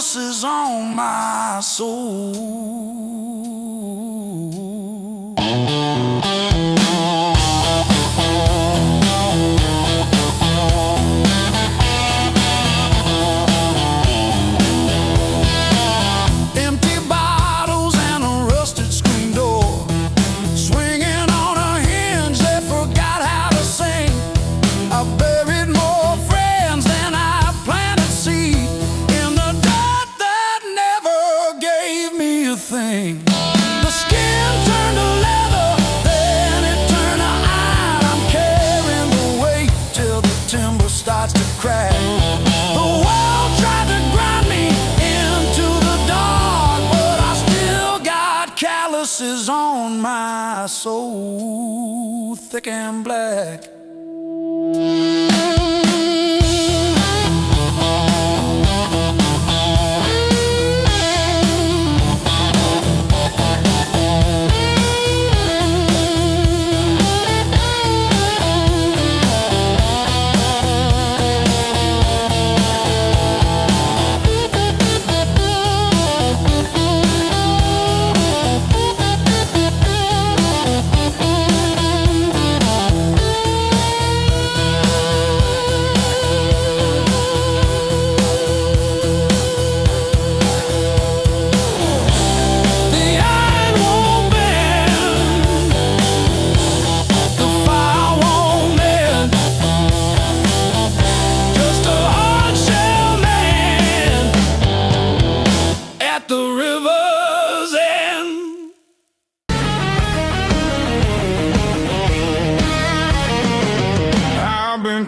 calluses on my soul. The skin turned to leather, then it turned to iron. I'm carrying the weight till the timber starts to crack. The world tried to grind me into the dark, but I still got calluses on my soul, thick and black.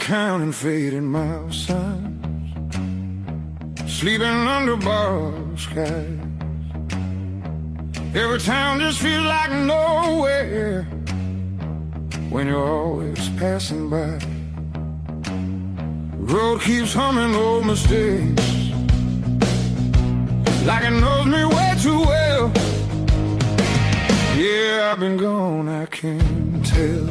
Counting fading mile signs, sleeping under borrowed skies. Every town just feels like nowhere when you're always passing by. The road keeps humming old mistakes like it knows me way too well. Yeah, I've been gone, I can't tell.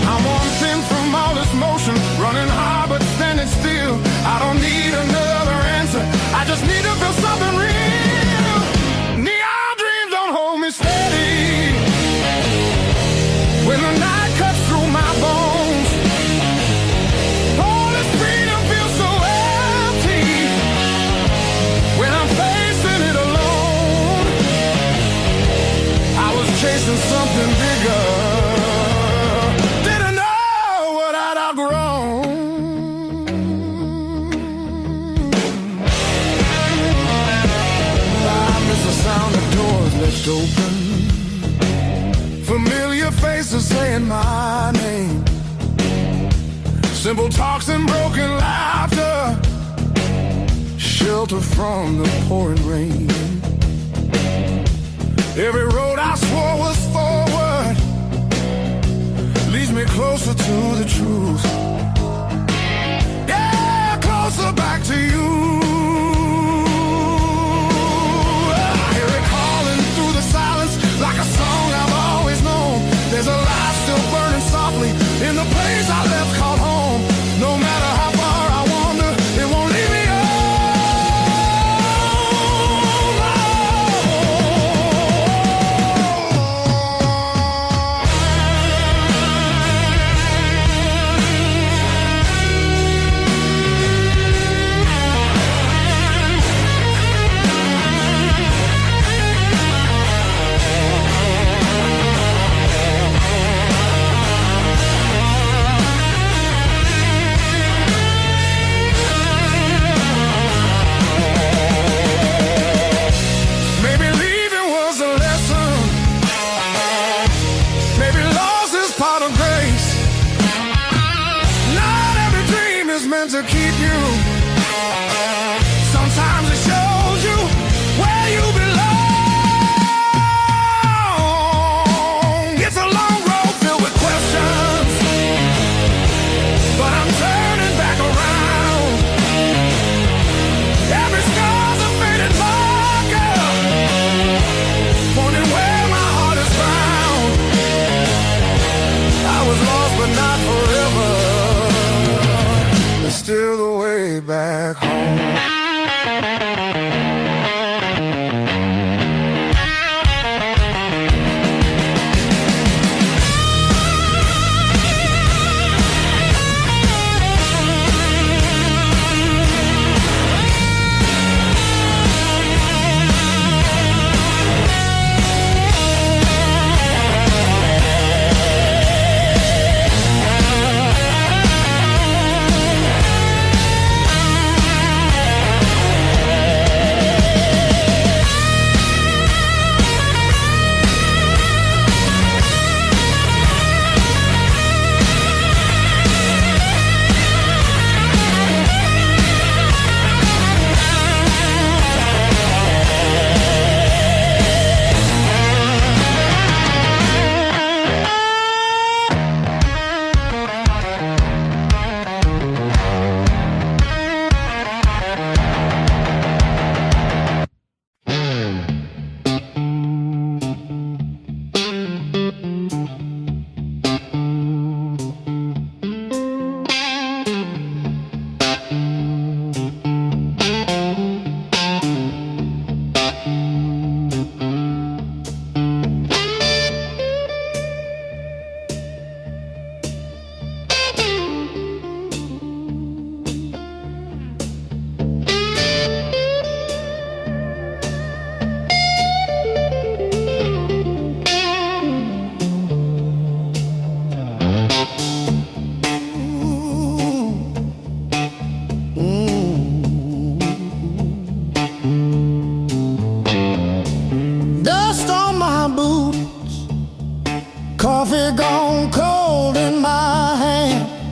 I'm one thing from all this motion, running hard but standing still. I don't need another answer, I just need to feel something real. Neon dreams don't hold me steady when the night cuts through my bones. All this freedom feels so empty when I'm facing it alone. I was chasing something bigger, open, familiar faces saying my name, simple talks and broken laughter, shelter from the pouring rain. Every road I swore was forward leads me closer to the truth. Yeah, closer back to you. Like a song I've always known, there's a light still burning softly in the place I left called home. No matter how far I wander, it won't leave me to keep you. Sometimes it shows you where you belong. It's a long road filled with questions, but I'm turning back around. Every scar's a faded marker, pointing where my heart is found. I was lost but not forever. still the way back home. Coffee gone cold in my hand.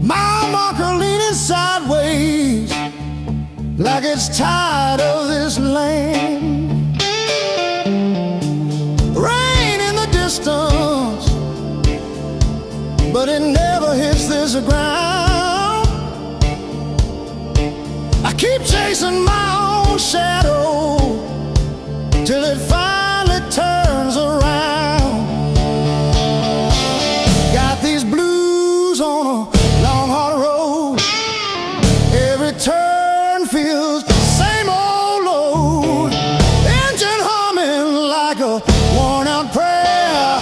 My marker leaning sideways like it's tired of this land. Rain in the distance, but it never hits this ground. I keep chasing my own shadow till it finally turns around. Got these blues on a long hard road. Every turn feels the same old load. Engine humming like a worn out prayer.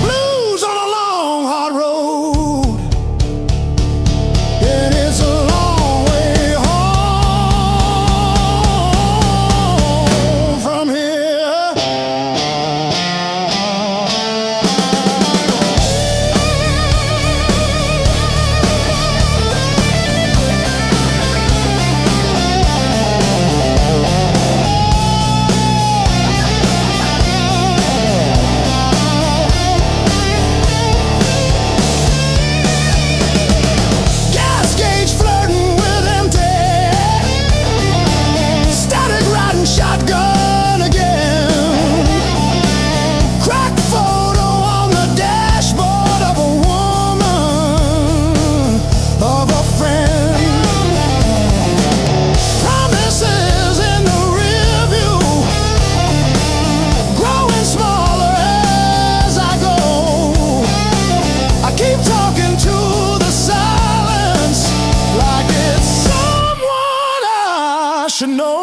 Blues on a long hard road. And it's a long way home from here. Gas gauge flirting with empty. Static riding shotgun again. Crack photo on the dashboard of a woman, of a friend. Promises in the rear view, growing smaller as I go. I keep talking to the silence like it's someone I should know.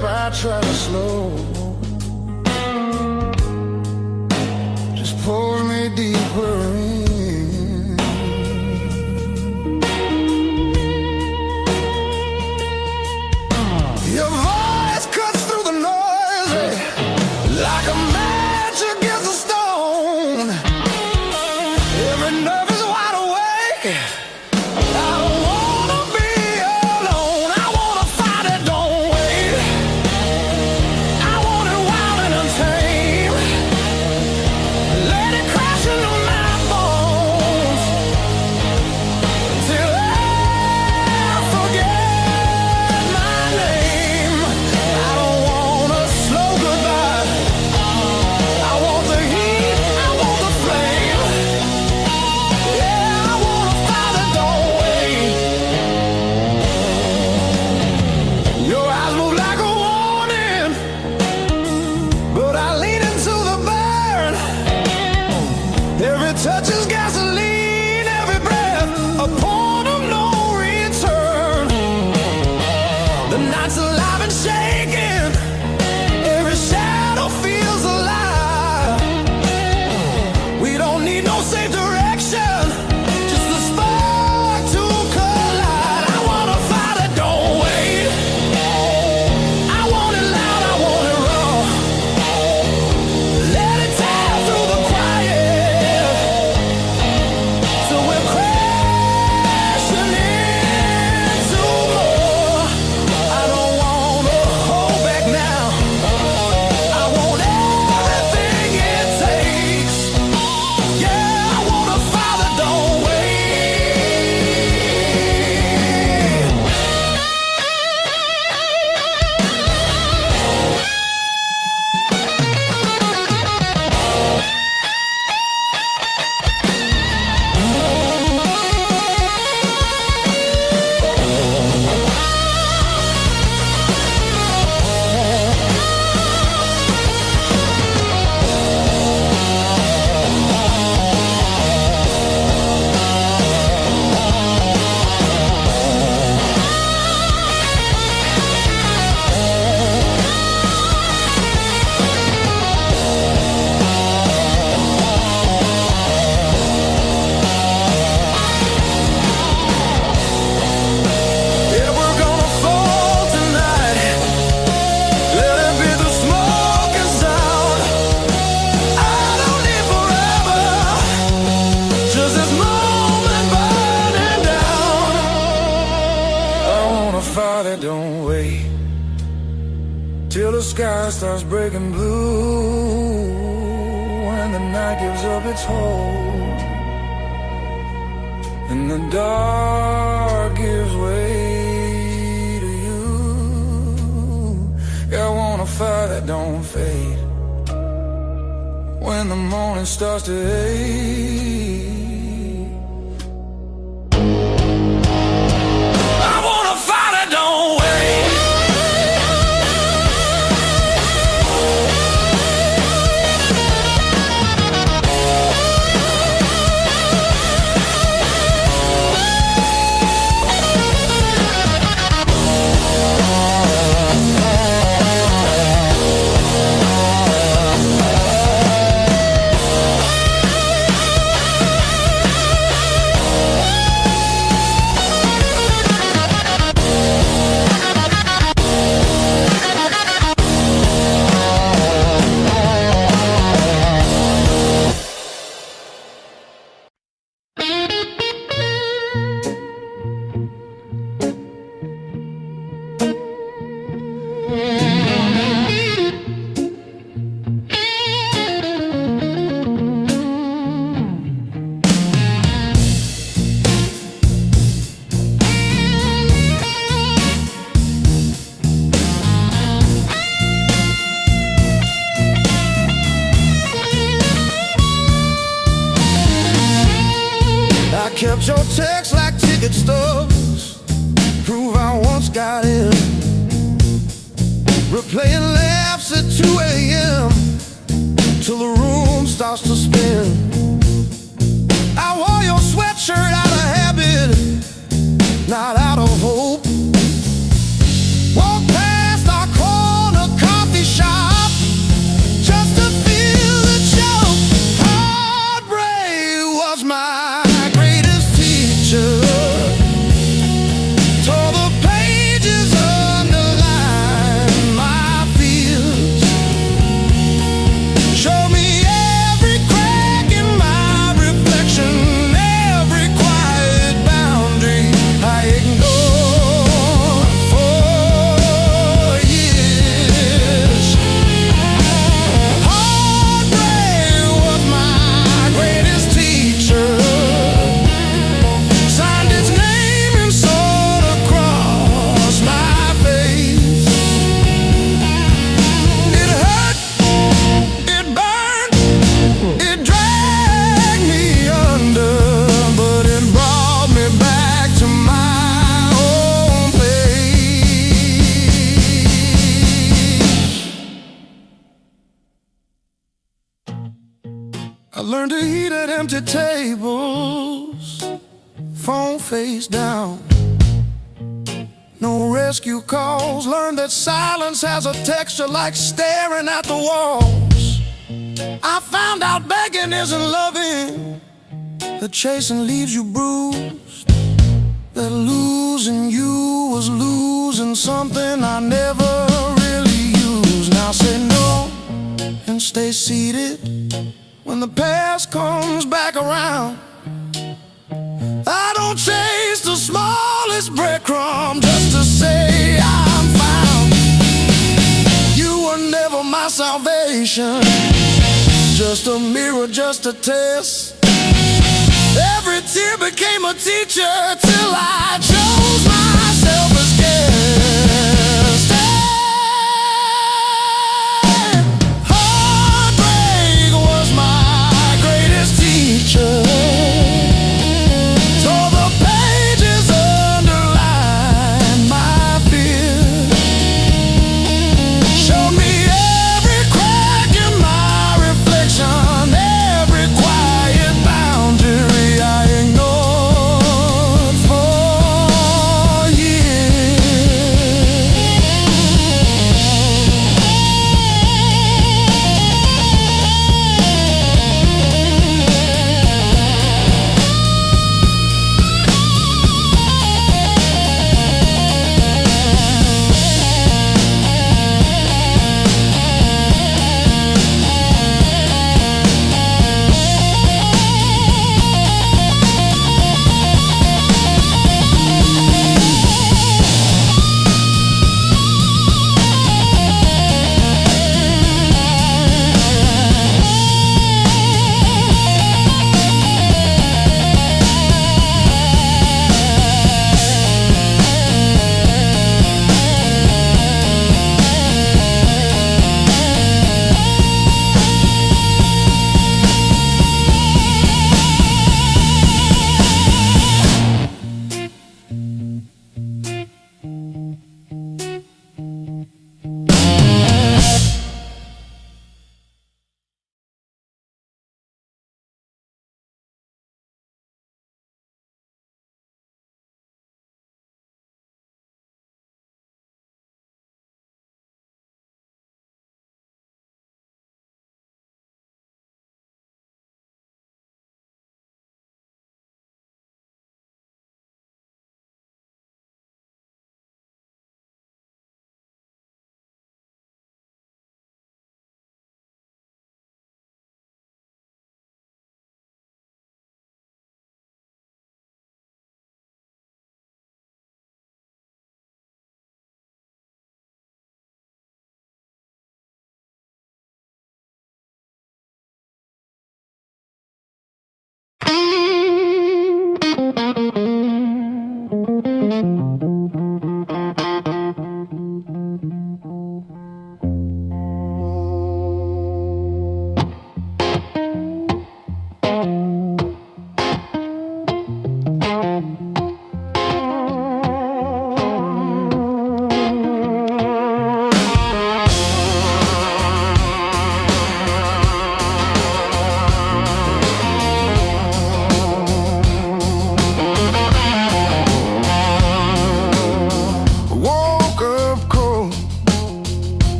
I try to slow, just pulls me deeper in. Your voice cuts through the noise like a match against a stone. Every nerve is wide awake. I don't wanna be alone. I wanna fight it, don't wait. I want it wild and untamed. Let it crash into my bones till I forget my name. I don't want a slow goodbye. I want the heat, I want the flame. Yeah, I wanna fight it, don't wait. Your eyes move like a warning, but I lean into the burn. Every touch is gasoline, every breath a point of no return. The night's alive and shaking, every shadow feels alive. We don't need no safe direction, just a spark to collide. I wanna fight it, don't wait. I want it loud, I want it raw. Let it tear through the quiet till we're crashing into more. I don't wanna hold back now. I want everything it takes. Yeah, I wanna fight it, don't wait. Yeah, we're gonna fall tonight. Let it be the smoke and sound. I don't need forever, just this moment burning down. I wanna fight it, don't wait till the sky starts breaking blue and the night gives up its hold and the dark gives way to you. Yeah, I wanna fight it, don't fade when the morning starts to ache. I wanna fight it, don't wait. Kept your text like ticket stubs, prove I once got in. Replaying laughs at 2 a.m. till the room starts to spin. I wore your sweatshirt out of habit, not out of hope. Walk past our car I learned to eat at empty tables, phone face down. No rescue calls. Learned that silence has a texture like staring at the walls. I found out begging isn't loving, that chasing leaves you bruised, that losing you was losing something I never really used. Now say no and stay seated when the past comes back around. I don't chase the smallest breadcrumb just to say I'm found. You were never my salvation, just a mirror, just a test. Every tear became a teacher till I chose myself as guest. Heartbreak was my greatest teacher.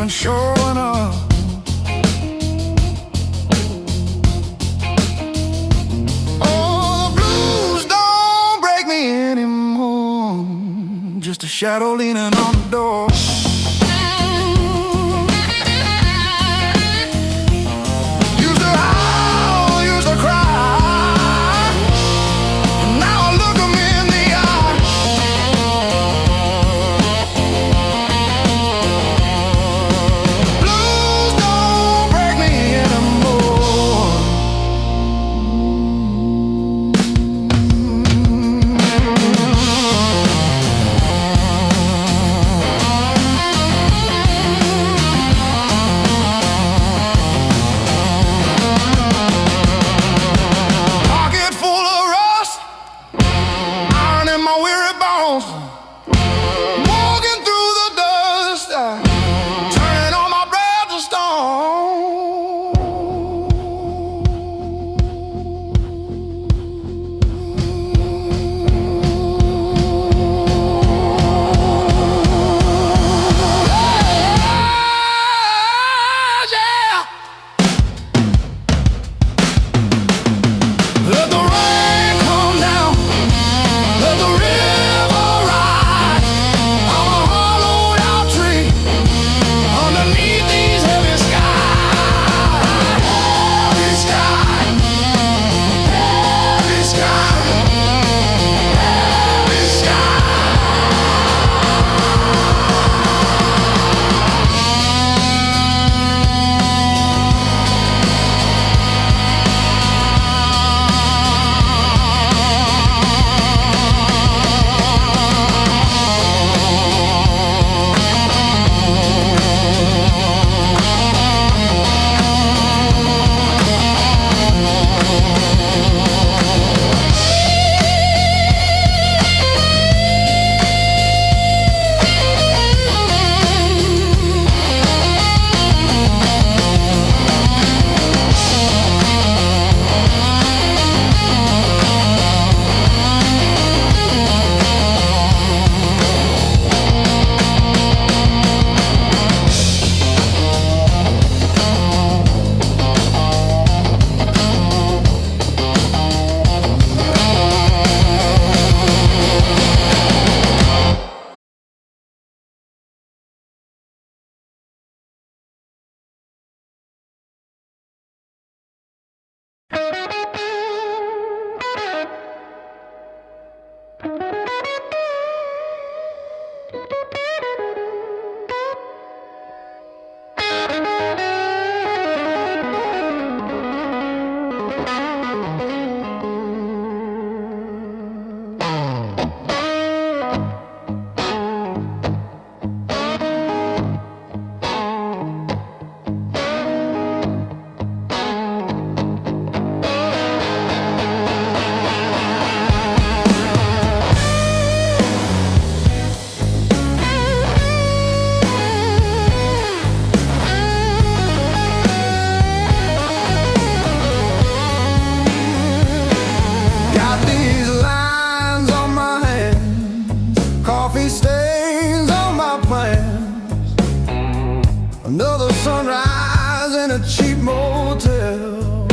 Showing up. Oh, the blues don't break me anymore, just a shadow leaning on the door. Used to howl, used to cry, and now I look 'em in the eye. $5 in a cheap motel.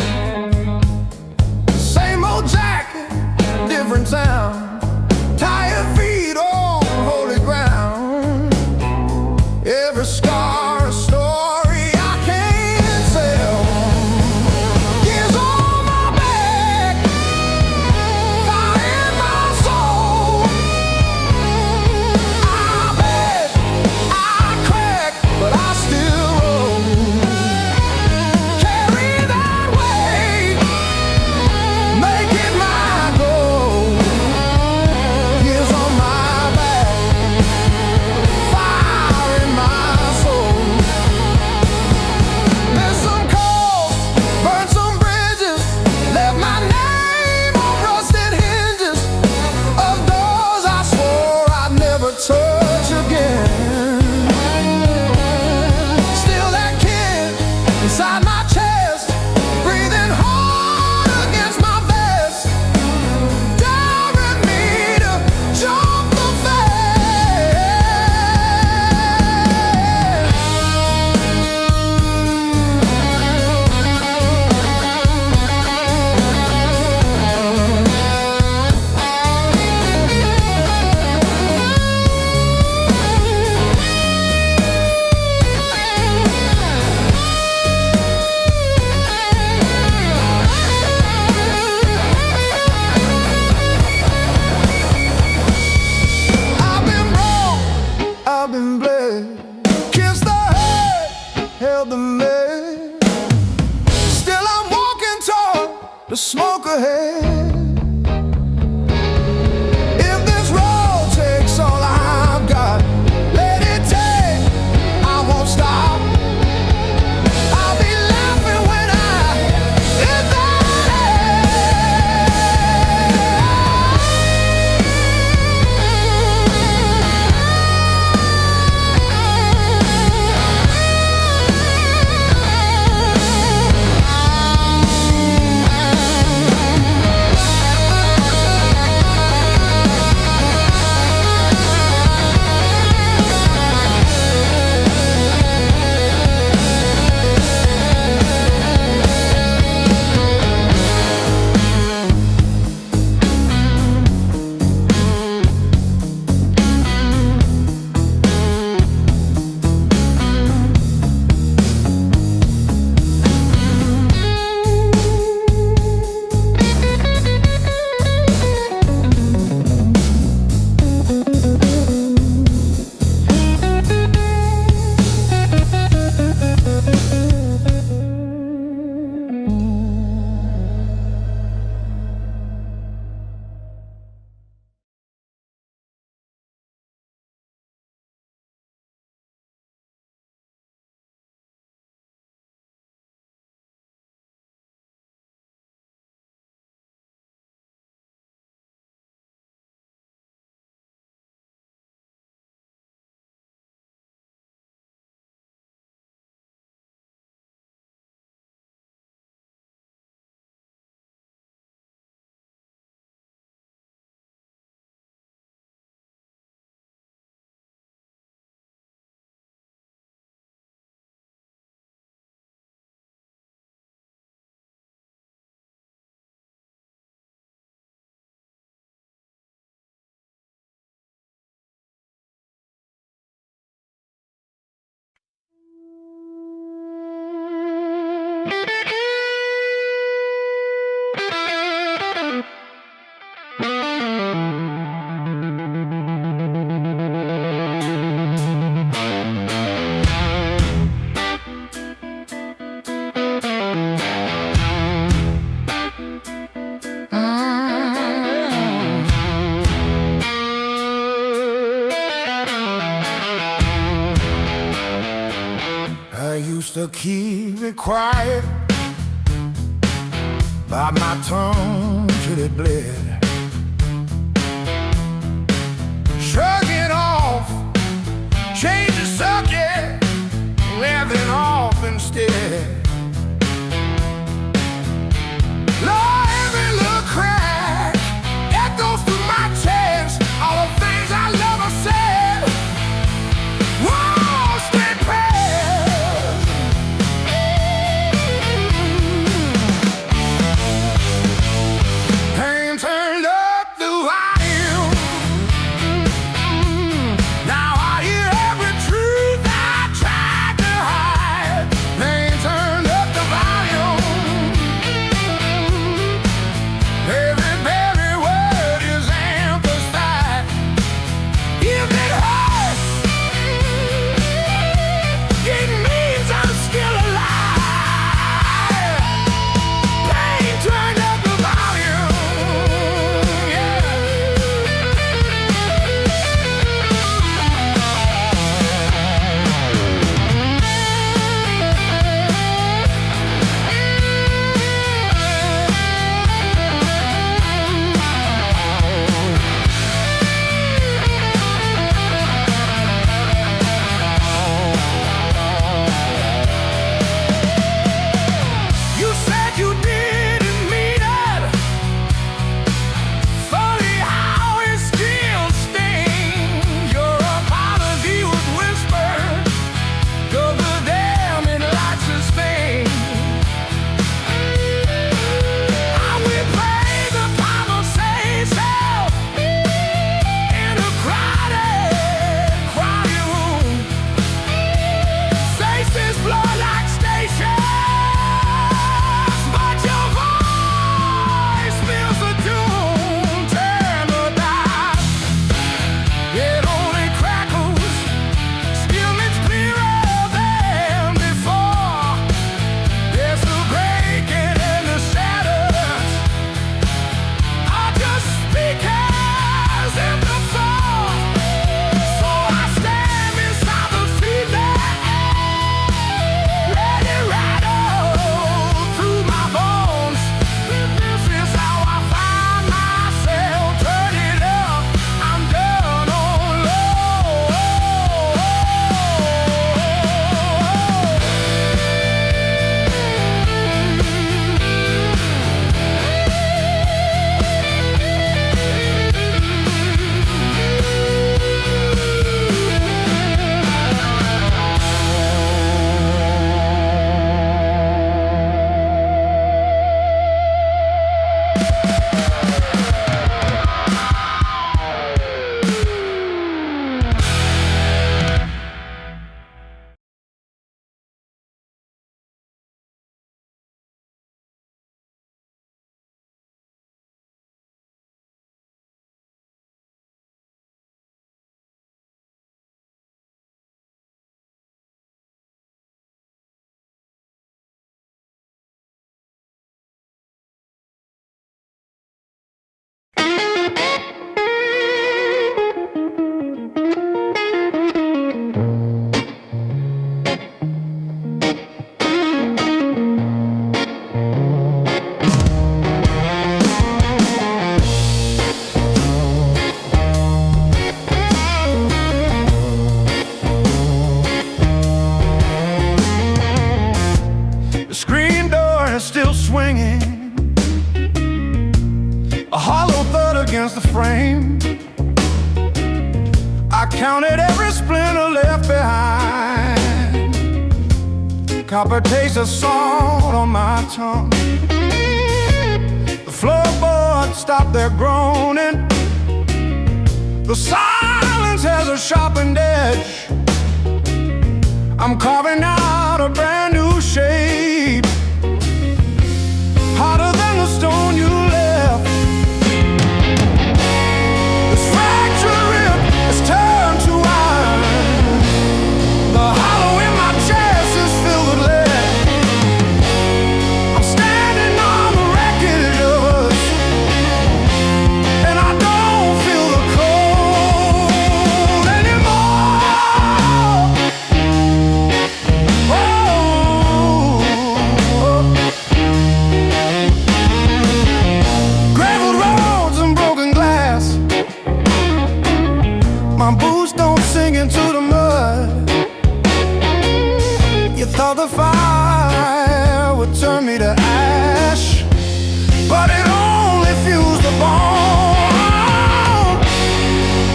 Same old jacket, different town. Tired feet on holy ground. Every scar a story I can't tell. Years on my back, fire in my soul. I bet I crack, but I still roll. Carry that weight, make it my goal. Years on my back, fire in my soul. Missed some calls, burned some bridges, left my name on rusted hinges of doors I swore I'd never touch again. Still that kid inside my chest, breathing hard against my vest, daring me to jump the fence. I've been broke, I've been bled, kissed the head, held the lead. Still I'm walking toward the smoke ahead. If this road takes all I've got, let it take, I won't stop. I'll be laughing when I hit that used to keep it quiet, bite my tongue till it bled. Shrug it off, change the subject, laughing off instead. Lord, every little crack echoes through my chest, all the things I love her said. Whoa, stay past. swinging, a hollow thud against the frame. I counted every splinter left behind, copper taste of salt on my tongue. The floorboards stopped their groaning. The silence has a sharpened edge. I'm carving out a brand new shape, harder than the stone you left. This fractured rib has turned to iron. The hollow in my chest is filled with lead. I'm standing on the wreckage of us, and I don't feel the cold anymore. Gravel roads and broken glass, my boots don't sink into the mud. You thought the fire would turn me to ash, but it only fused the bone.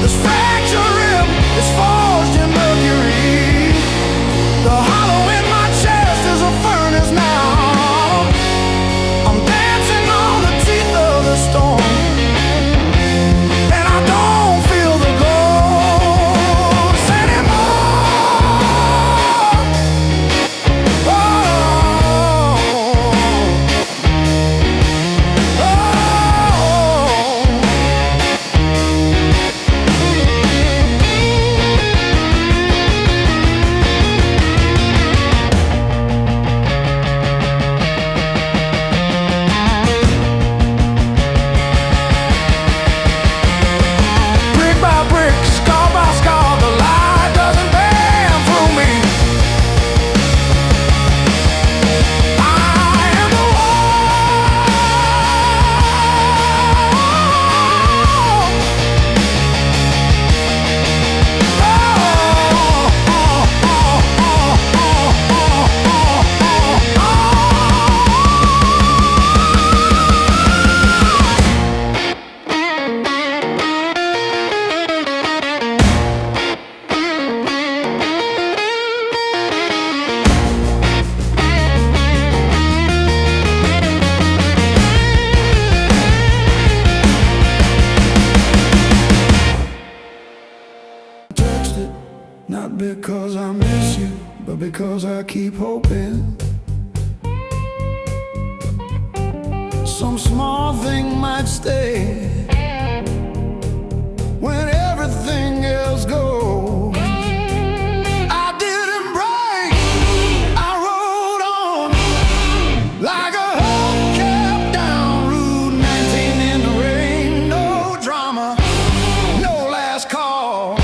This fractured rib is forged in mercury. The hollow in my chest is a furnace now. I'm dancing on the teeth of the storm, and I don't feel the ghost anymore. Oh, brick by brick, scar by scar, the light doesn't bend through me. I am the text it, not because I miss you, but because I keep hoping some small thing might stay when everything else goes. I didn't break, I rode on like a hubcap down Route 19 in the rain. No drama, no last call,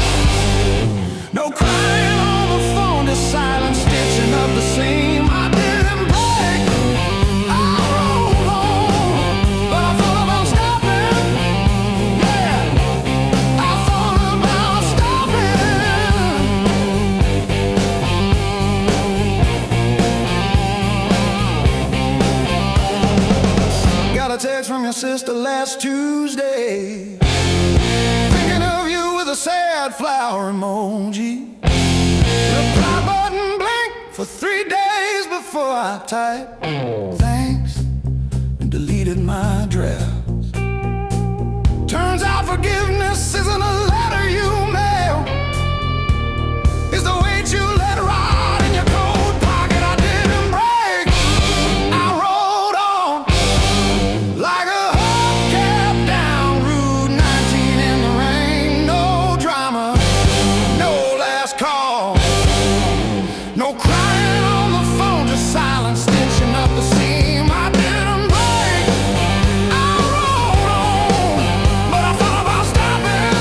no crying on the phone, just silent stitching up the seam. I didn't break, I rode on, but I thought about stopping. Yeah, I thought about stopping. Got a text from your sister last Tuesday, thinking of you with a sad flower emoji. Reply button blinked for 3 days before I typed thanks and deleted my drafts. Turns out forgiveness isn't a letter you mail, it's the weight you let ride in your coat pocket. I didn't break, I rode on like a hubcap down Route 19 in the rain. No drama, no last call, no crying on the phone, just silent stitching up the seam. I didn't break, I rode on, but I thought about stopping.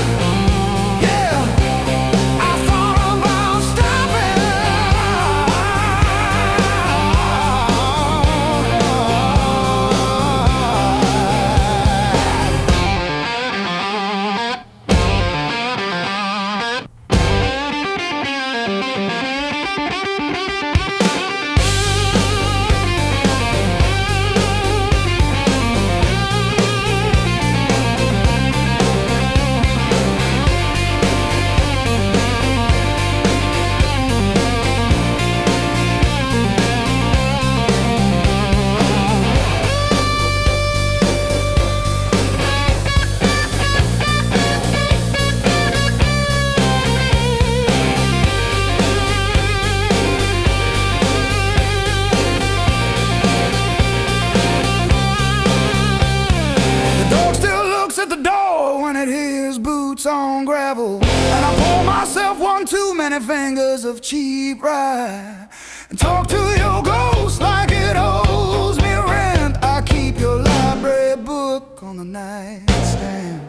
boots on gravel, and I pour myself one too many fingers of cheap rye, and talk to your ghost like it owes me rent. I keep your library book on the nightstand.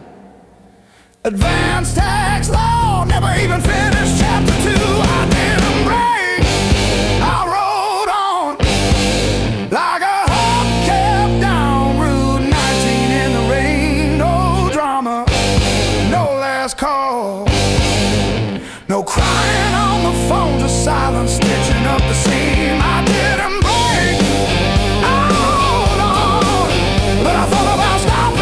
Advanced tax law, never even finished chapter 2. I didn't break, I rode on like a hubcap down Route 19 in the rain. No drama, no last call, no crying on the phone, just silence stitching up the seam. I didn't break, I rode on, but I thought about stopping.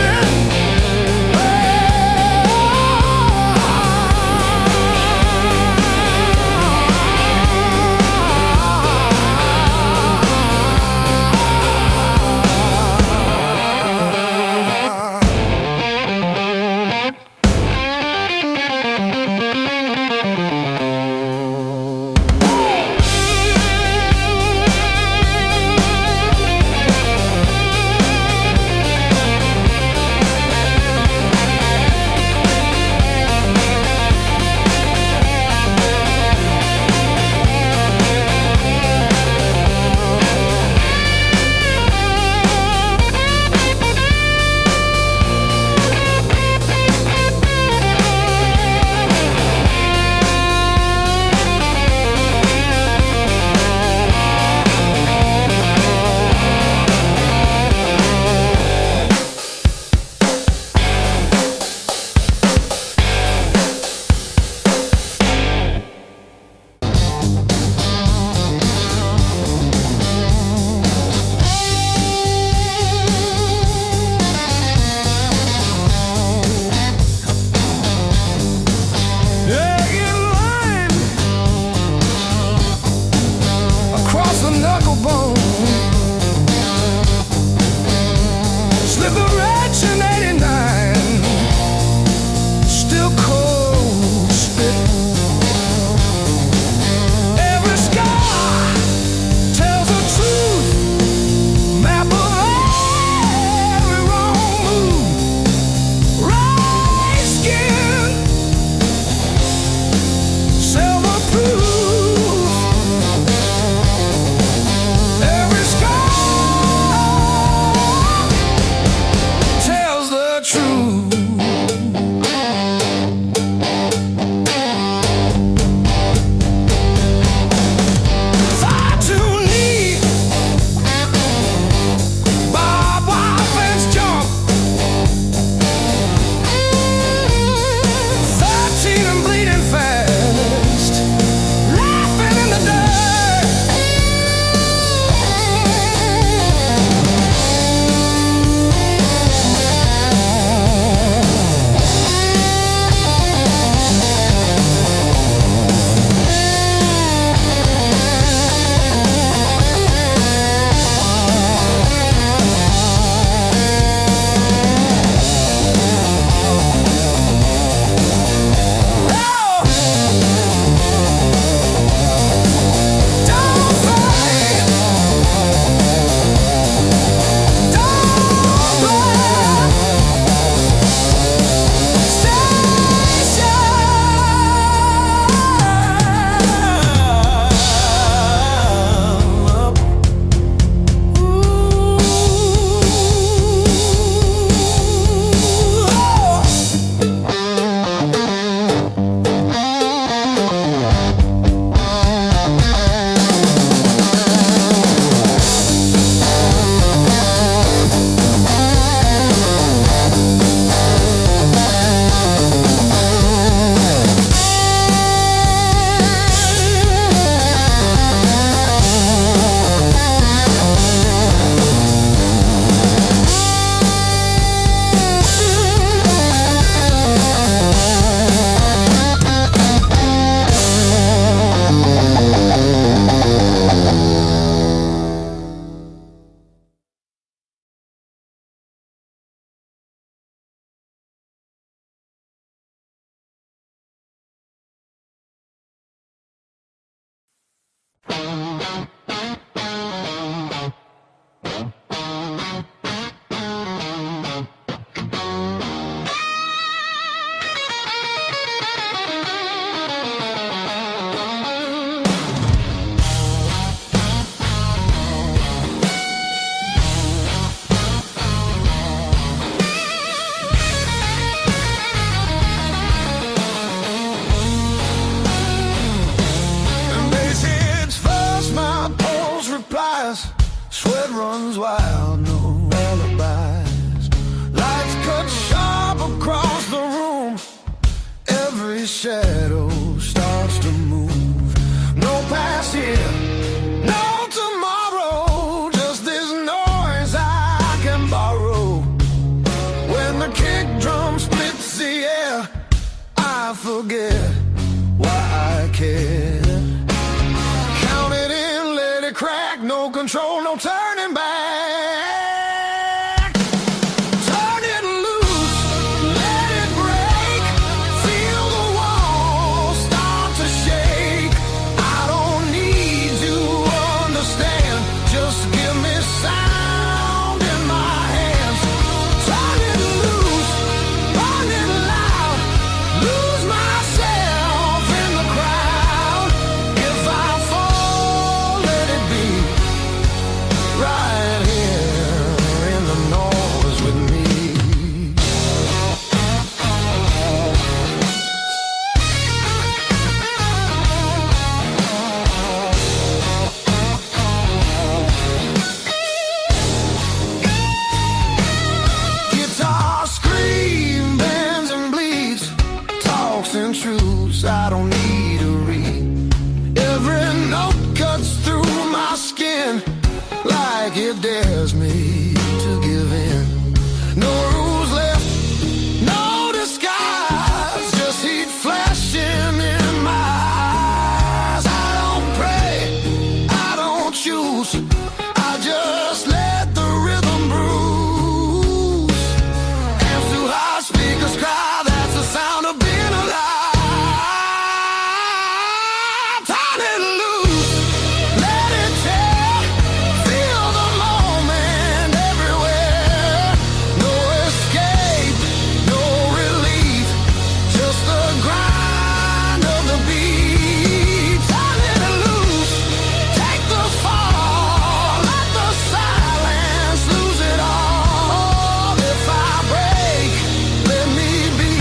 Sweat runs wild, no alibis. Lights cut sharp across the room. Every shadow starts to move. No past here, no tomorrow. Just this noise I can borrow. When the kick drum splits the air, I forget why I care. Count it in, let it crack. No control, no turning back. Turn it loose, let it break. Feel the walls start to shake. I don't need to understand. Just give me sound in my hands. Turn it loose, burn it loud. Lose myself in the crowd. If I fall, let it be right here in the noise with me. Guitar scream, bends and bleeds, talks and truths I don't need to read. Every note cuts through my skin like it dares me to give in. No rules left, no disguise, just heat flashing in my eyes. I don't pray, I don't choose, I just let the rhythm bruise. Amps too high, speakers cry, that's the sound of being alive. Turn it loose, let it tear. Feel the moment everywhere. No escape, no relief, just the grind of the beat. Turn it loose, take the fall, let the silence lose it all. If I break, let me be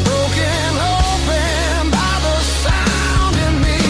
broken open by the sound in me.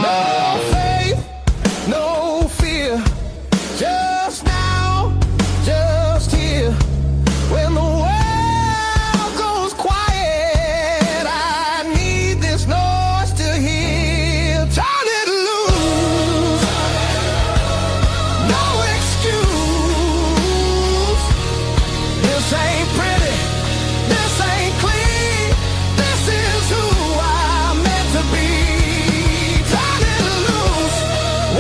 No faith, no fear, just now, just here. When the world goes quiet, I need this noise to hear. Turn it loose, no excuse. This ain't pretty, this ain't clean. This is who I'm meant to be. Turn it loose,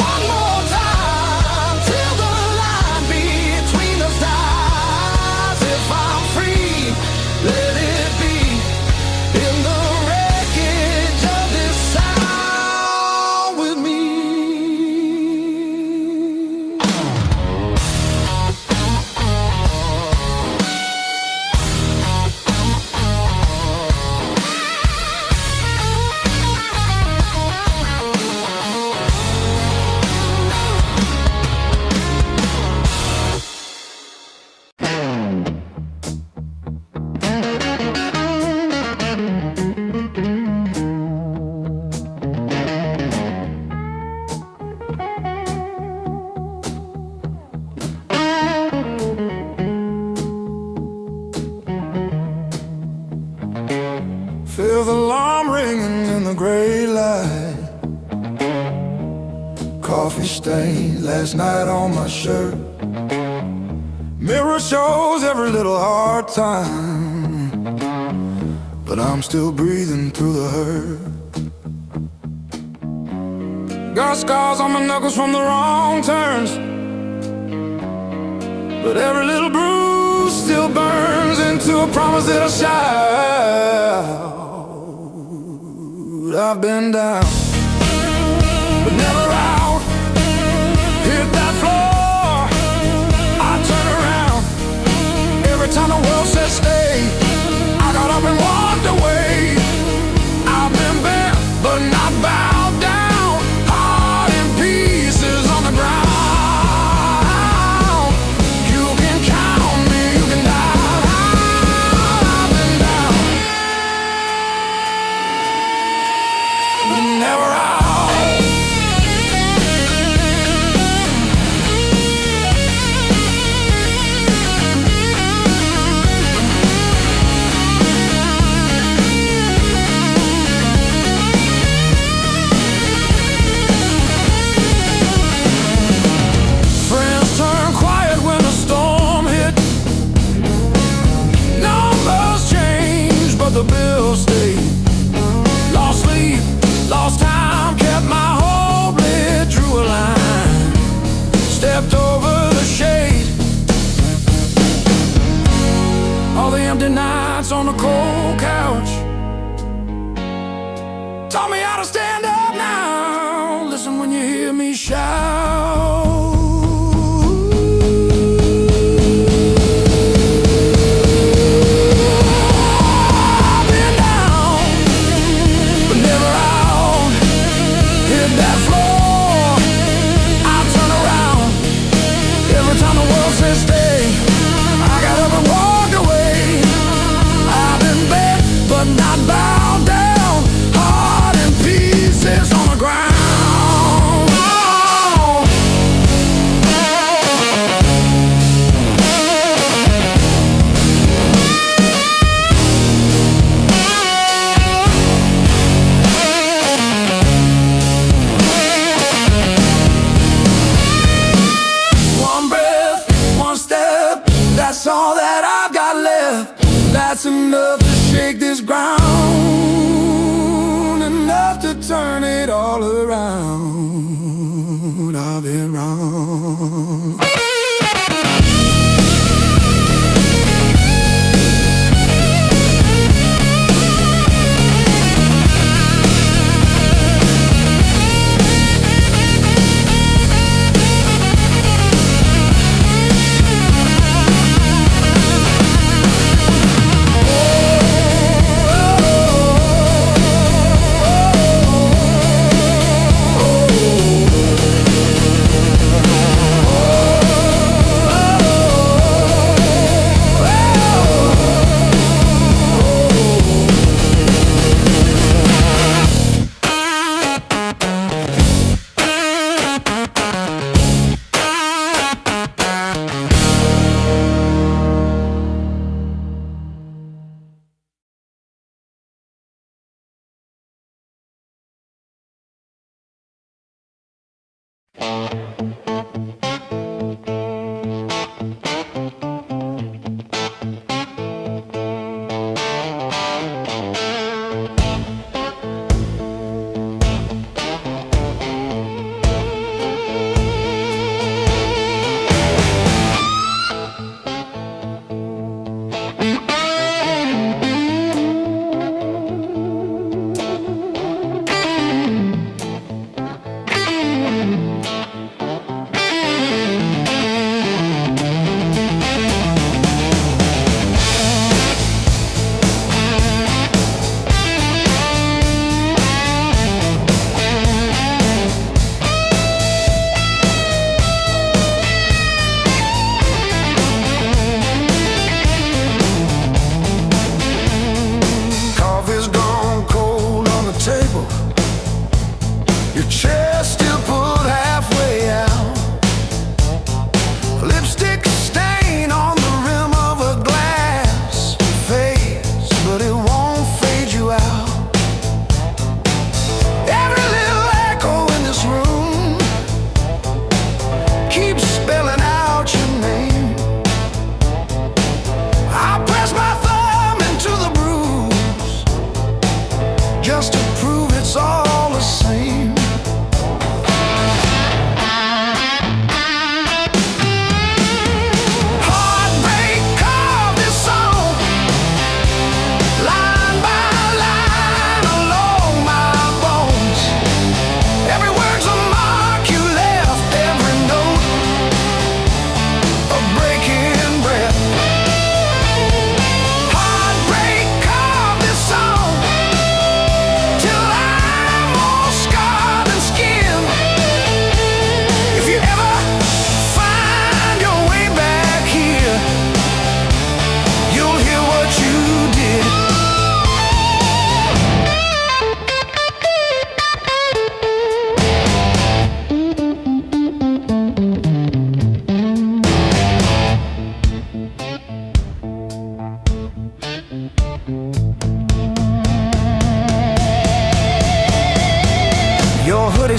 one more time, till the line between us dies. If I'm free, let it be in the wreckage of this sound with me. Feel the alarm ringing in the gray light. Coffee stain last night on my shirt. Mirror shows every little hard time, but I'm still breathing through the hurt. Got scars on my knuckles from the wrong turns. but every little bruise still burns into a promise that I'll shout. I've been down, but never out. Hit that floor, I turn around. Every time the world says stay, I got up and walked away. I've been bent, but not bowed down. Heart in pieces on the ground. You can count me, you can die. I've been down, but never out. The bills stayed. Lost sleep, lost time, kept my hope lit, drew a line, stepped over the shade. All the empty nights on the cold couch taught me how to stand up now. Listen when you hear me shout. That's all that I've got left. That's enough to shake this ground, enough to turn it all around. I've been wrong. Oh,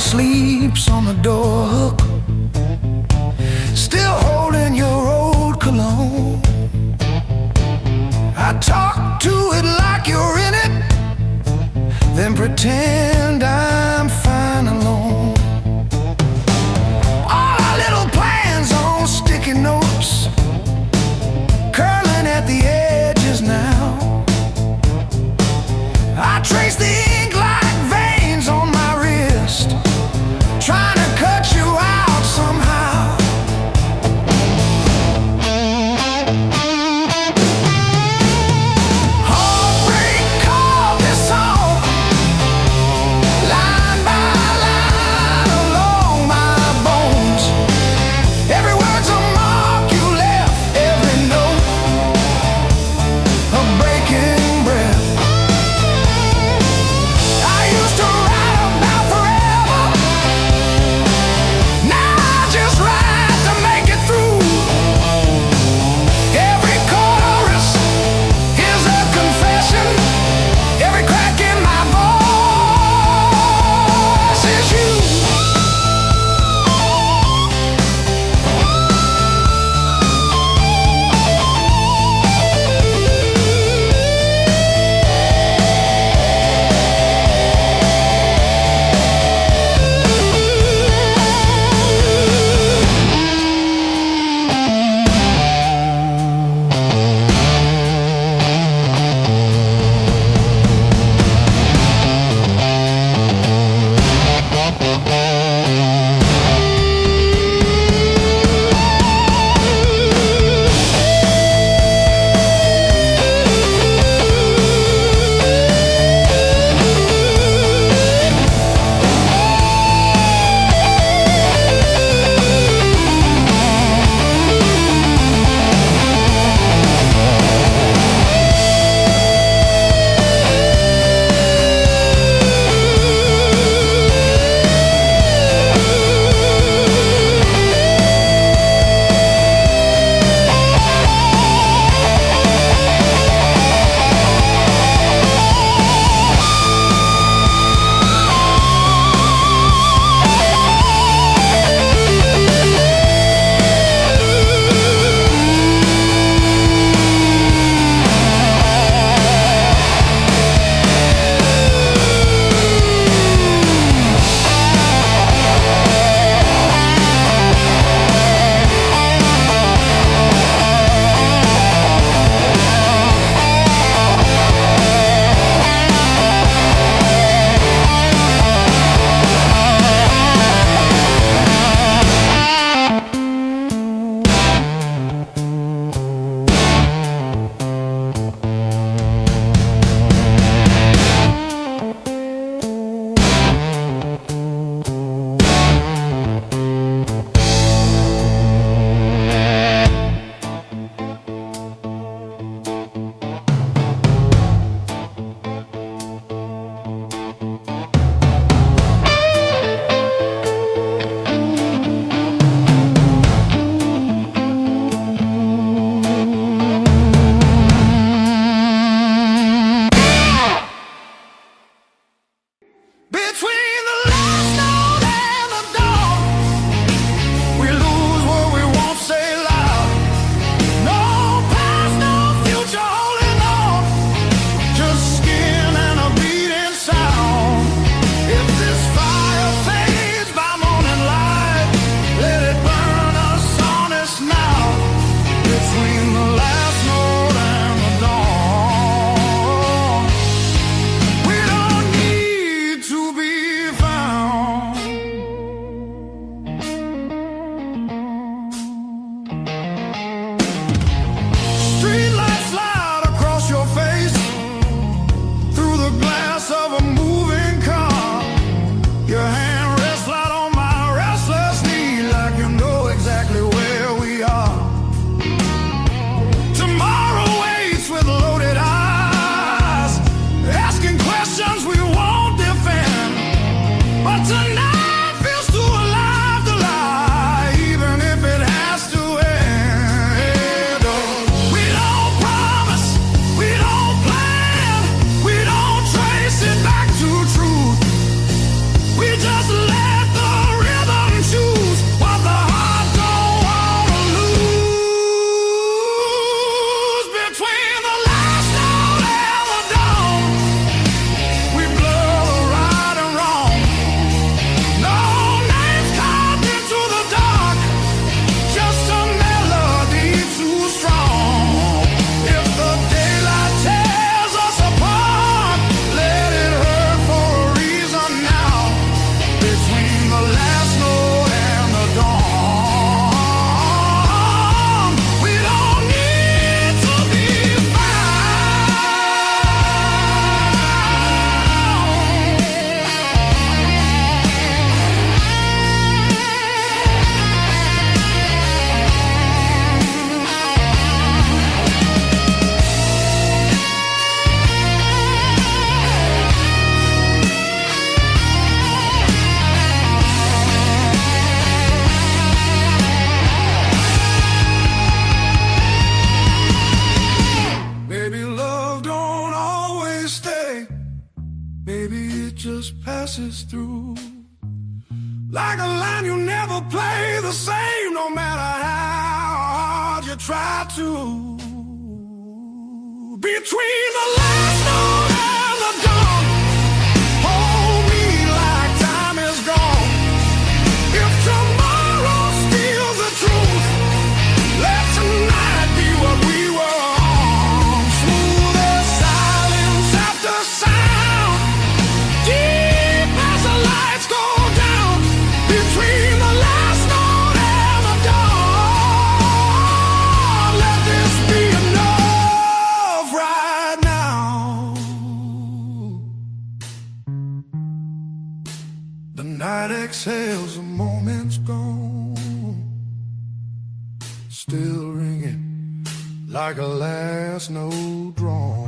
sleeps on the door hook, still holding your old cologne. I talk to it like you're in it, then pretend I'm fine alone. All our little plans on sticky notes, curling at the edges now. I trace the ink like veins on my wrist, trying to cut you out somehow. Heartbreak called this song, passes through. Like a line you never play the same, no matter how hard you try to. Between the last note and the dawn, hold me like time is gone. If tomorrow steals the truth, let tonight be what we were on. Smooth as silence after sound, deep as the lights go down. Between the last note and the dawn, let this be enough right now. The night exhales, the moment's gone, still ringing like a last note drawn.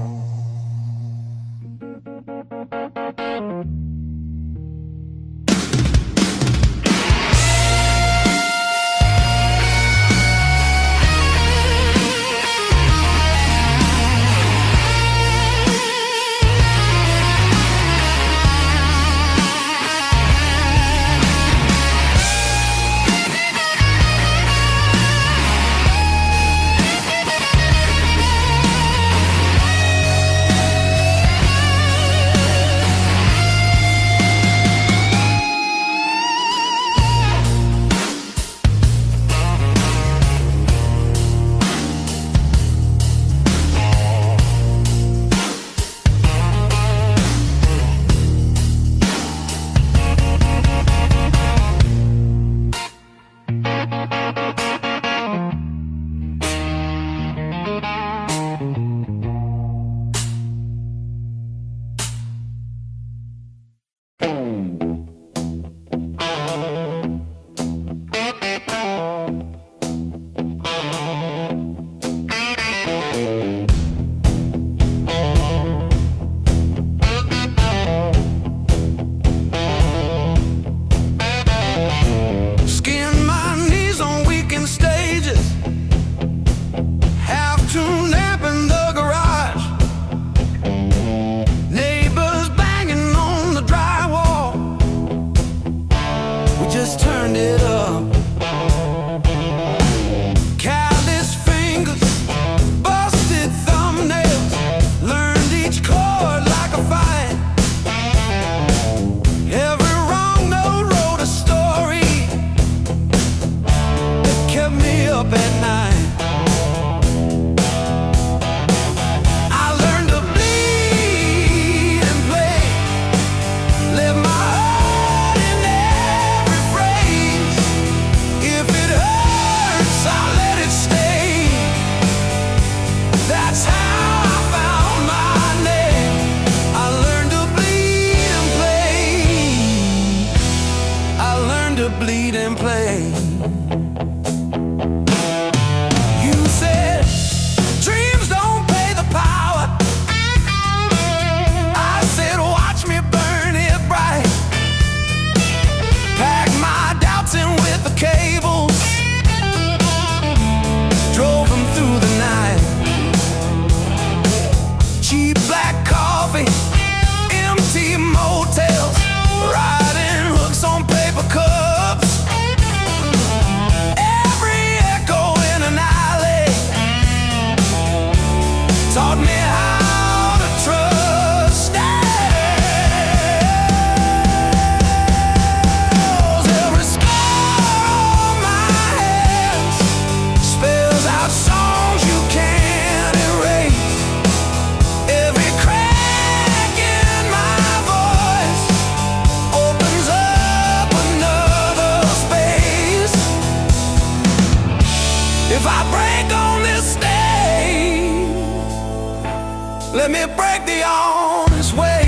Let me break the honest way.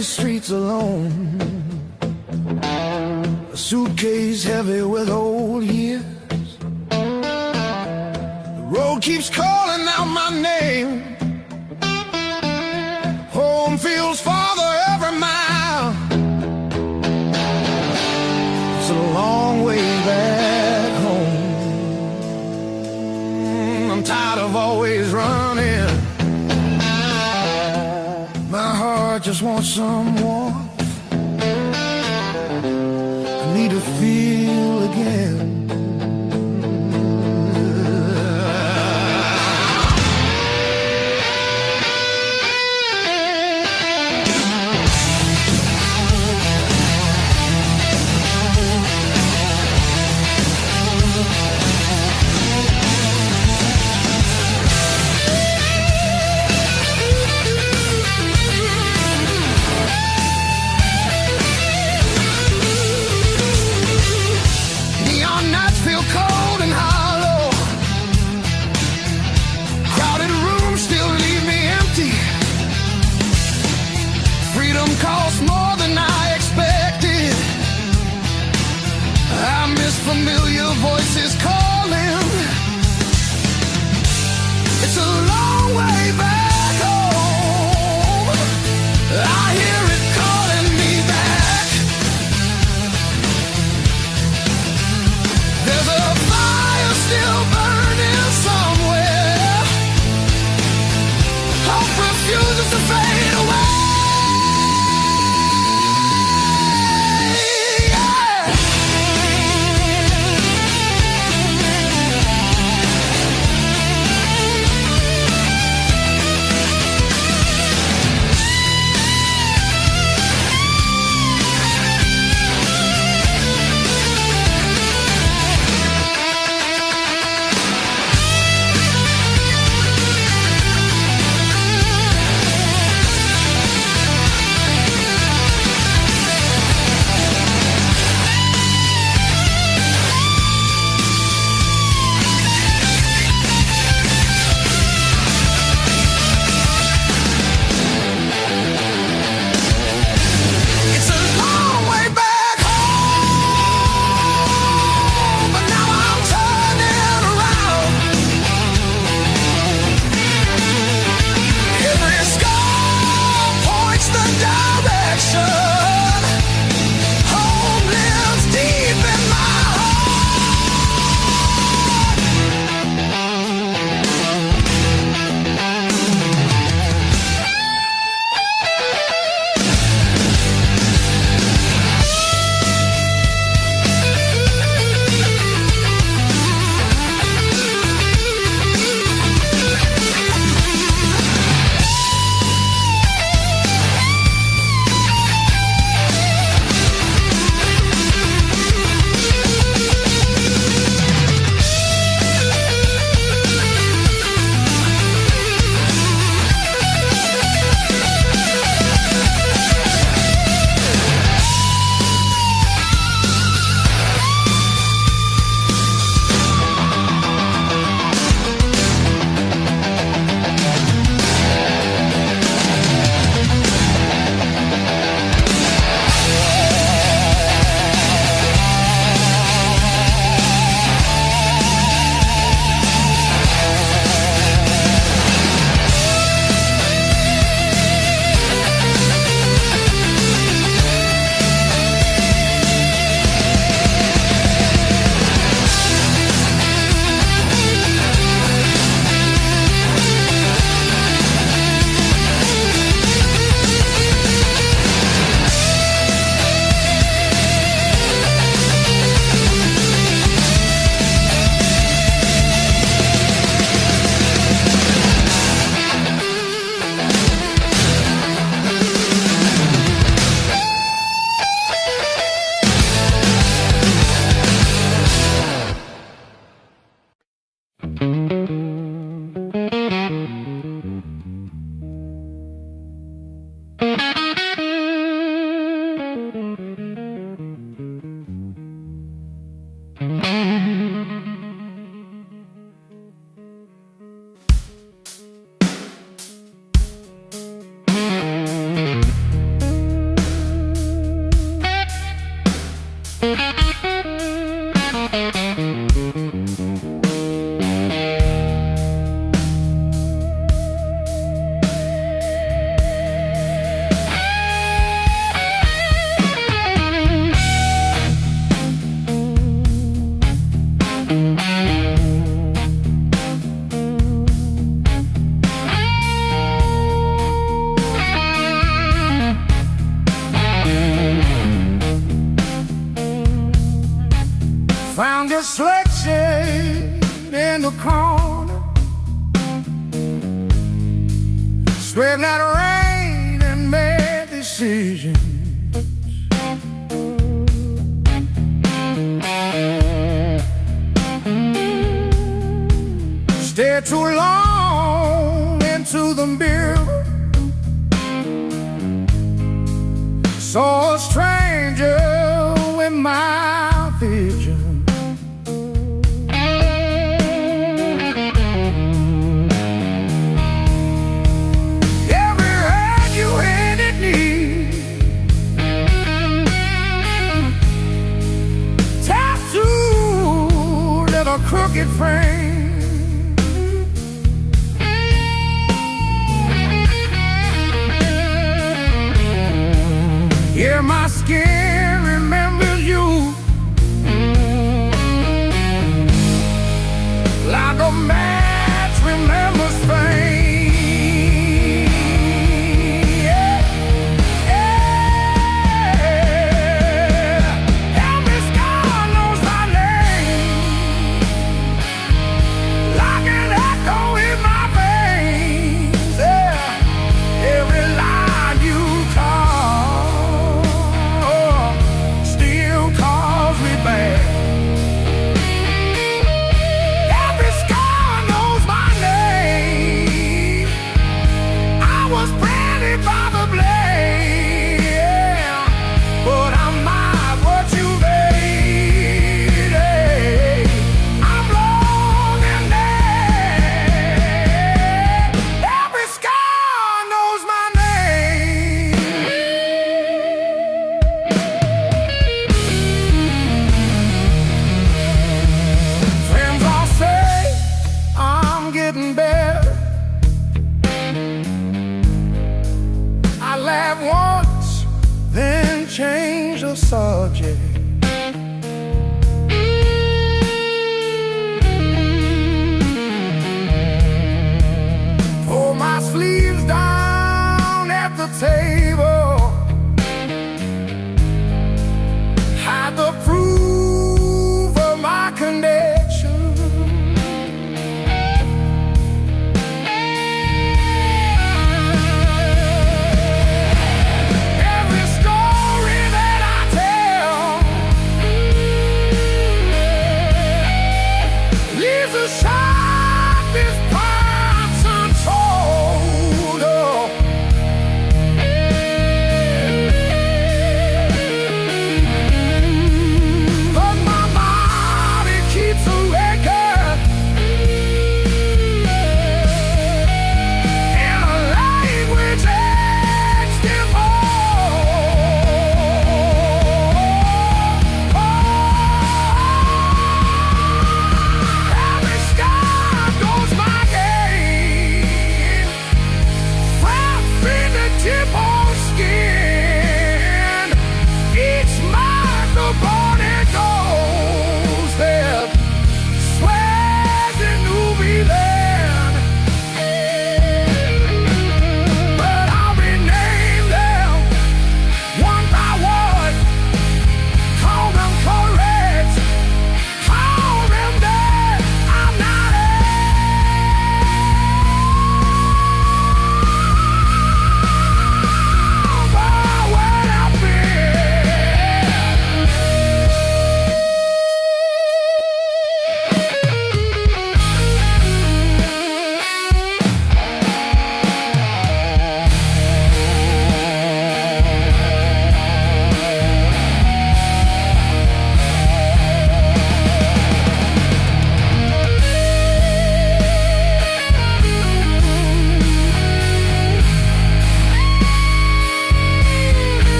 these streets alone, a suitcase heavy with old years. The road keeps calling out my name. Home feels farther every mile. It's a long way back home. I'm tired of always running. My heart just wants some warmth. I need to feel again. corner, sweating out rain and bad decisions. Stayed too long into the mirror, saw a stranger with my vision. Every hand you handed me, tattooed in a crooked frame. Hear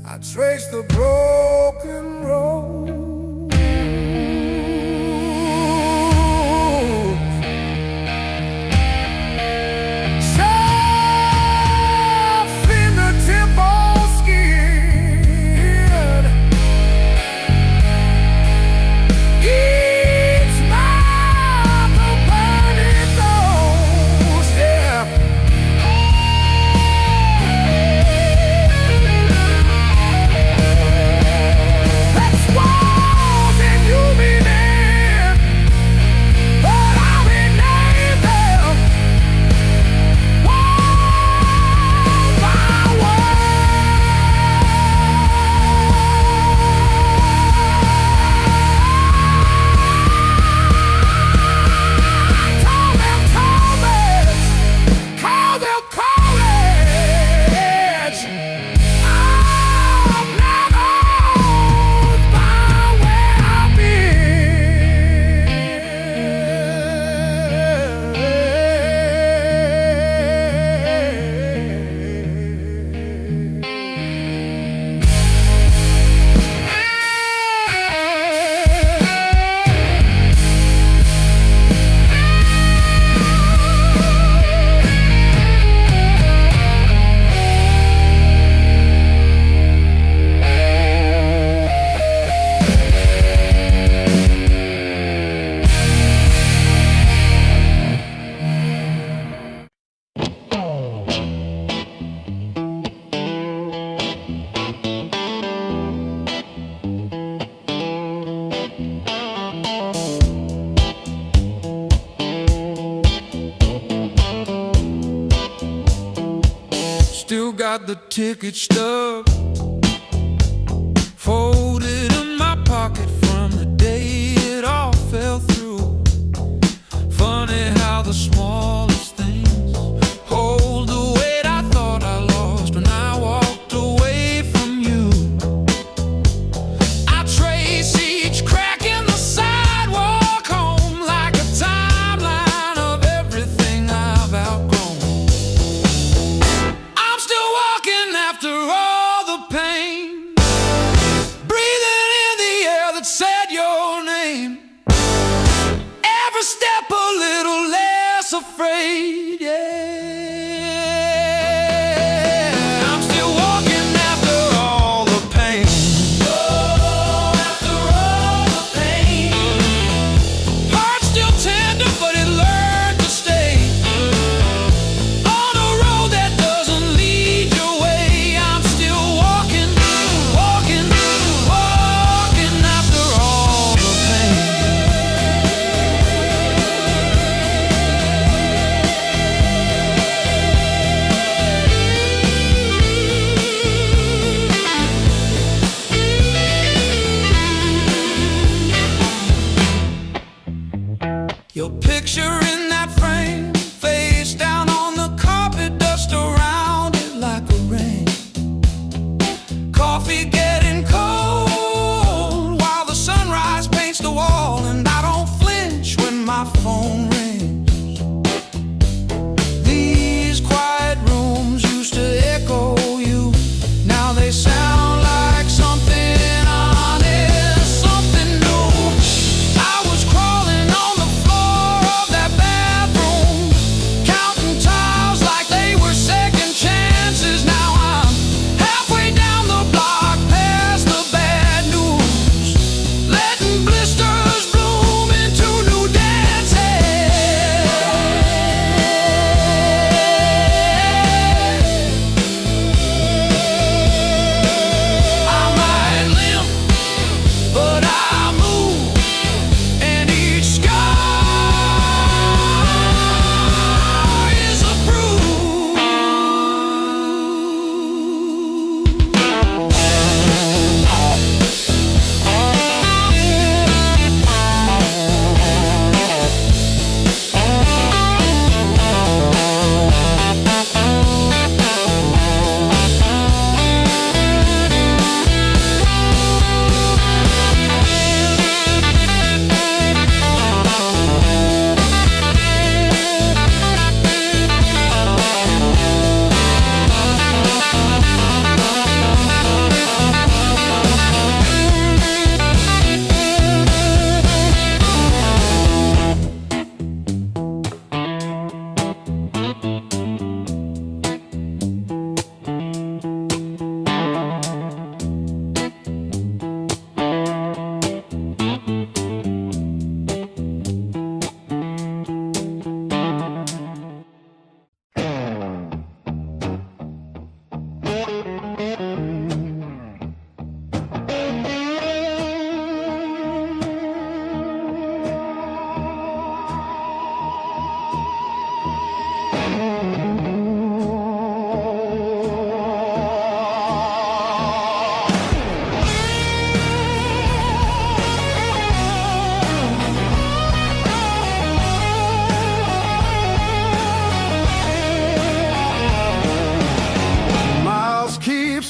I trace the broken road. Still got the ticket stub folded in my pocket from the day it all fell through. Funny how the smallest things hold the weight I thought I lost when I walked away from you. I trace each crack in the sidewalk home like a timeline of everything I've outgrown. After all the pain, breathing in the air that said your name, every step a little less afraid, yeah. I'm still walking after all the pain. Oh, after all the pain. Heart's still tender, but it learned to stay on a road that doesn't lead your way. Your picture in that frame, face down on the carpet, dust around it like a rain. Coffee getting cold while the sunrise paints the wall, and I don't flinch when my phone rings. These quiet rooms used to echo you, now they sound like something honest, something new. I was crawling on the floor of that bathroom, counting tiles like they were second chances. Now I'm halfway down the block.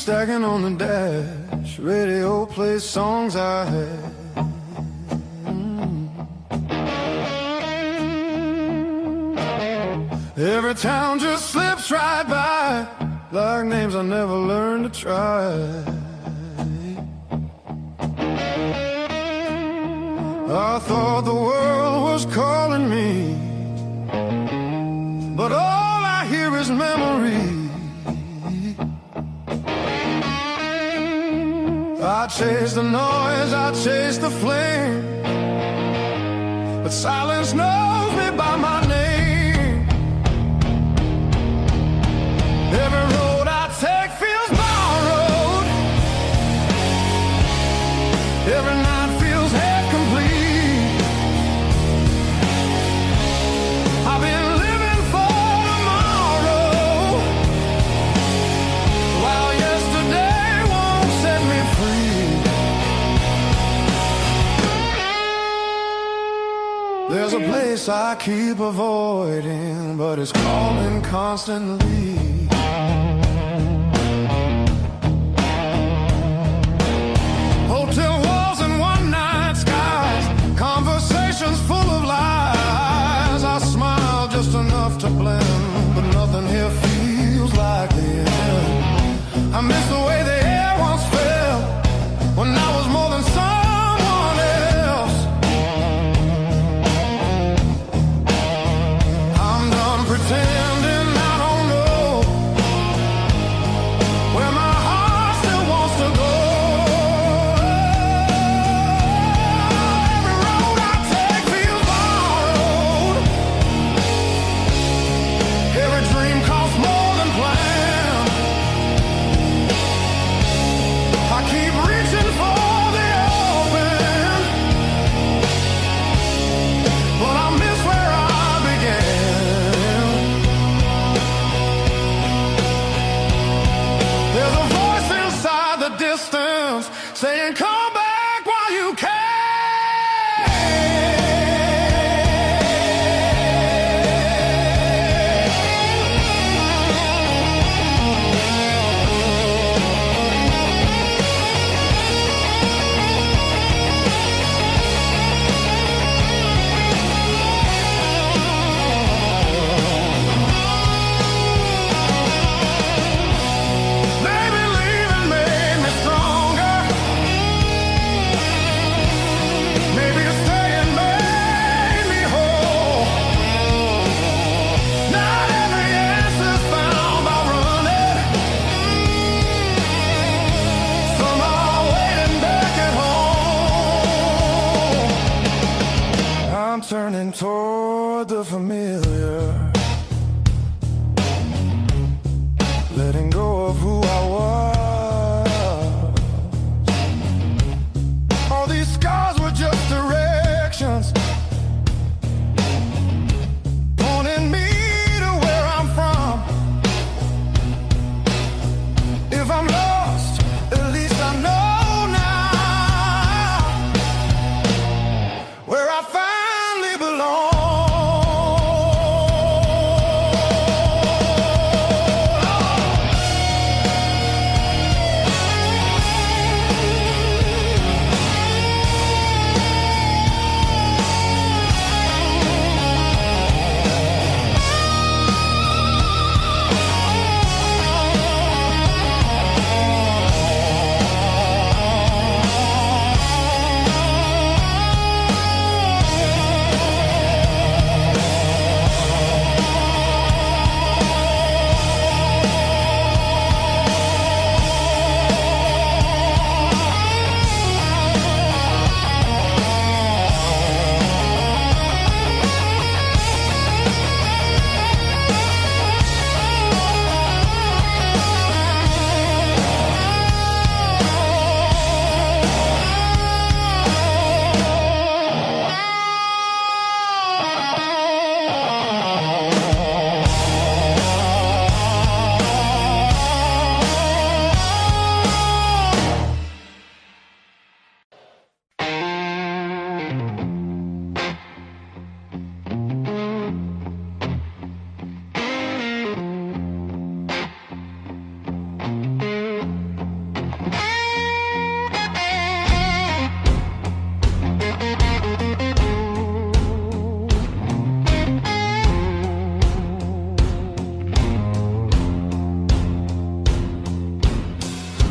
stacking on the dash. Radio plays songs I had. Every town just slips right by, like names I never learned to try. I thought the world was calling me, but all I hear is memory. I chase the noise, I chase the flame, but silence knows me by my name. Every road I take feels borrowed. Every night feels half complete. I've been living for tomorrow, while yesterday won't set me free. There's a place I keep avoiding, but it's calling constantly. Hotel walls and one-night skies, conversations full of lies. I smile just enough to blend, but nothing here feels like the end. I miss the way the air once felt, when I was more than someone else. I'm done pretending I don't know where my heart still wants to go. Every road I take feels borrowed. Every dream costs more than planned. I keep reaching for the open, but I miss where I began. There's a voice inside the distance saying, come back while you can. Maybe leaving made me stronger.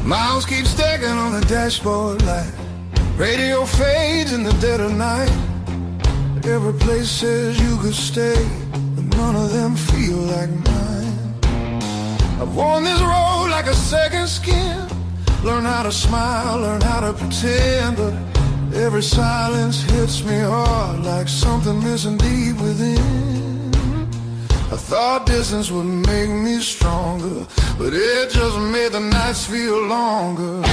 Miles keep stacking on the dashboard light. Radio fades in the dead of night. Every place says you could stay, but none of them feel like mine. I've worn this road like a second skin. Learn how to smile, learn how to pretend, but every silence hits me hard like something missing deep within. I thought distance would make me stronger, but it just made the nights feel longer.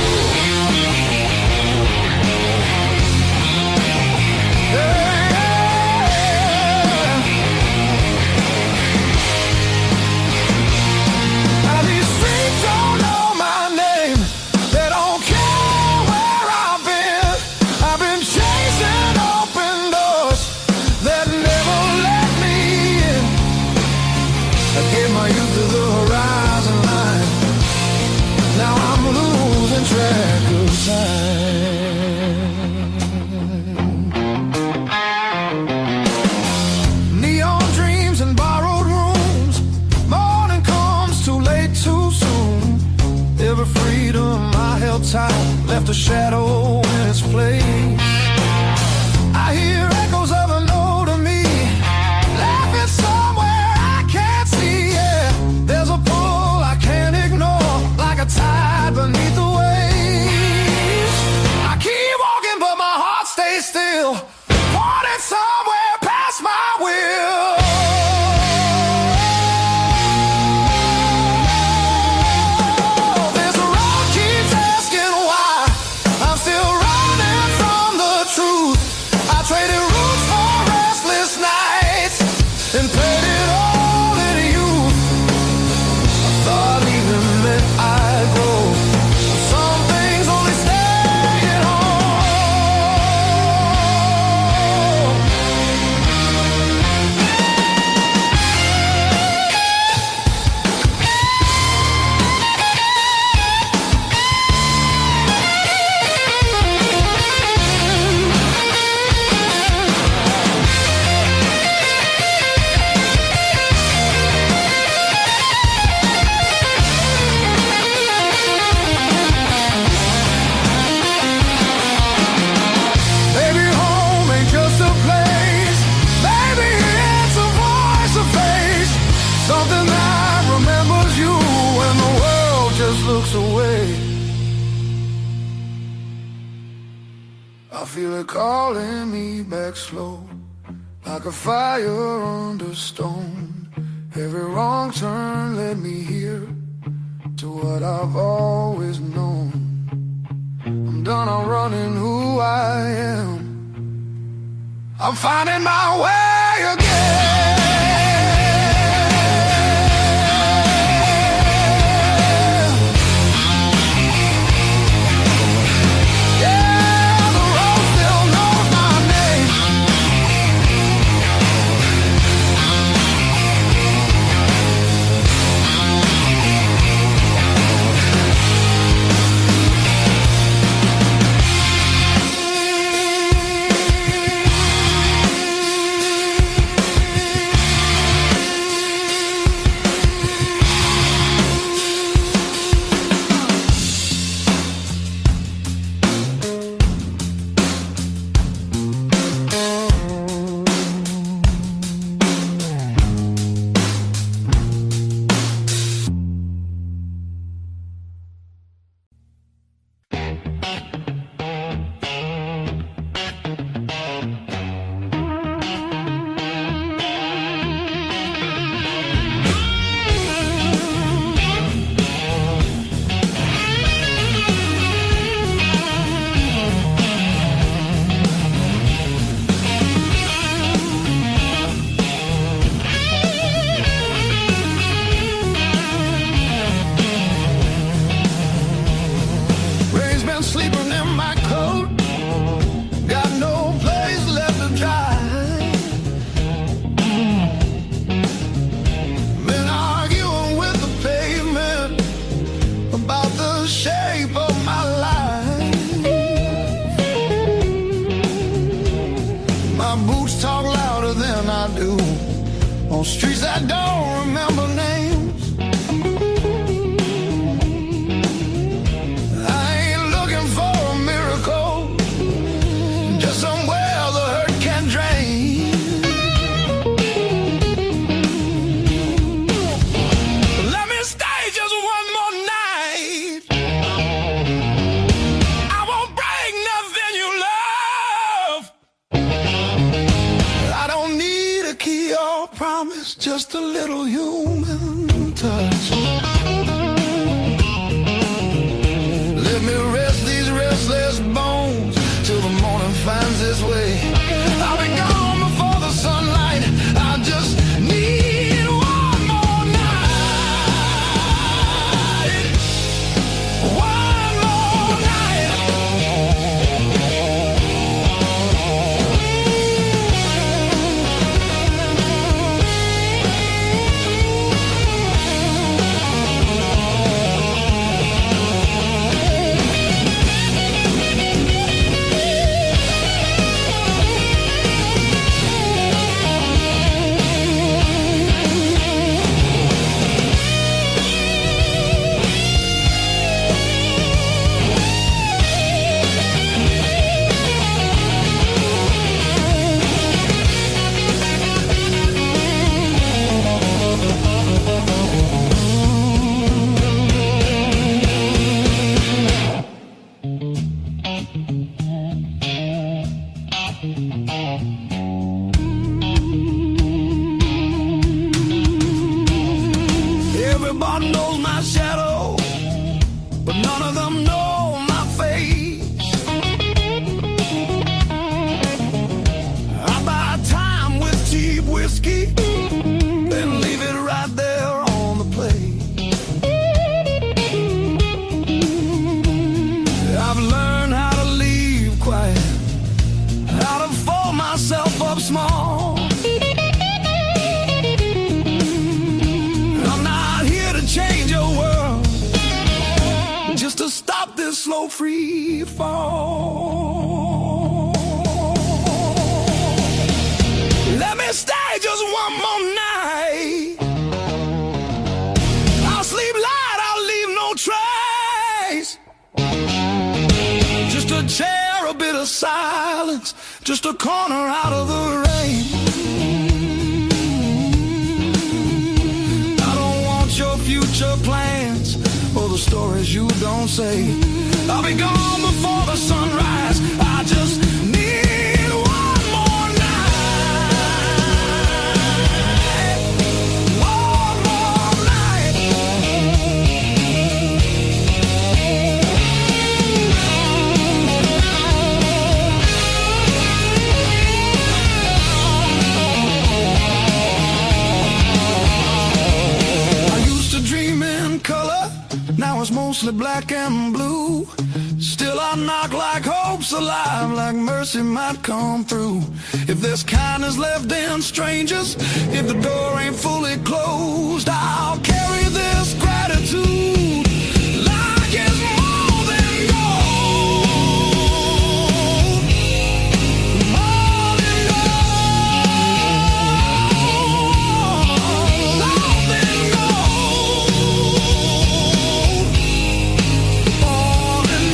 Neon dreams and borrowed rooms. Morning comes too late, too soon. Every freedom I held tight left a shadow in its place. I hear echoes of an older me laughing somewhere I can't see. Yeah, there's a pull I can't ignore, like a tide beneath the waves. I keep walking, but my heart stays still, wanting somewhere past my will. This road keeps asking why I'm still running from the truth. I traded roots for restless nights and played it all in youth. I thought even meant I'd grow. Some things only stay at home. Maybe home ain't just a place. Maybe it's a voice, a face, something that remembers you when the world just looks away. I feel it calling me back slow, like a fire under stone. Every wrong turn led me here to what I've always known. I'm done outrunning who I am. I'm finding my way again. Yeah, the road still knows my name. on streets I don't remember names. just a little human touch. Let me rest these restless bones till the morning finds its way. I'll be gone before the sunlight. I just need one more night. One more night. Everybody knows my shadow, but none of them know my face. I buy time with cheap whiskey, then leave it right there on the plate. I've learned how to leave quiet, how to fold myself up small. Change your world just to stop this slow free fall. Let me stay just one more night. I'll sleep light, I'll leave no trace. Just a chair, a bit of silence, just a corner out of the rain. Your future plans or the stories you don't say. I'll be gone before the sunrise. I just need one more night. One more night. Dream in color, now it's mostly black and blue. Still I knock like hope's alive, like mercy might come through. If there's kindness left in strangers, if the door ain't fully closed, I'll carry this gratitude like it's more than gold. More than gold. More than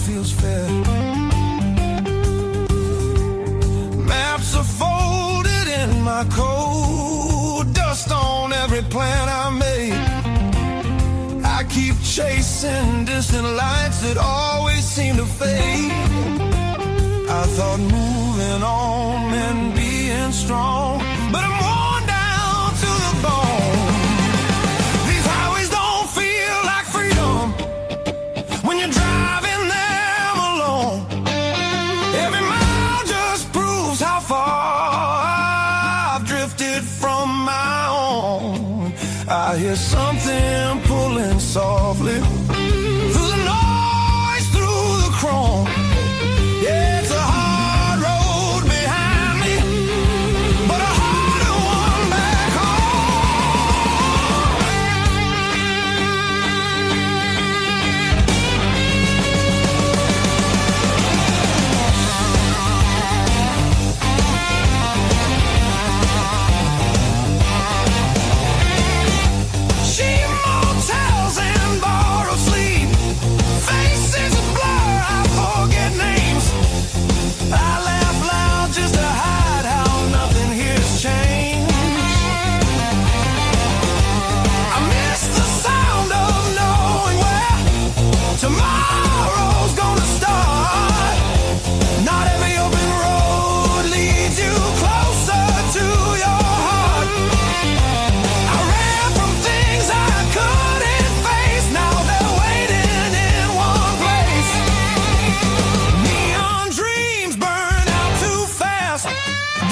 feels fair. Maps are folded in my coat. every plan I made. I keep chasing distant lights that always seem to fade. I thought moving on meant being strong, but I'm worn down to the bone. These highways don't feel like freedom when you're driving them alone. Every mile just proves how far I've drifted from my own. I hear something pulling softly through the noise, through the chrome. Yeah, it's a hard road behind me, but a harder one back cheap motels and borrowed sleep, faces a blur, I forget names. I laugh loud just to hide how nothing here's changed. I miss the sound of knowing where tomorrow's gonna start. Not every open road leads you closer to your heart. I ran from things I couldn't face, now they're waiting in one place. Neon dreams burn out too fast,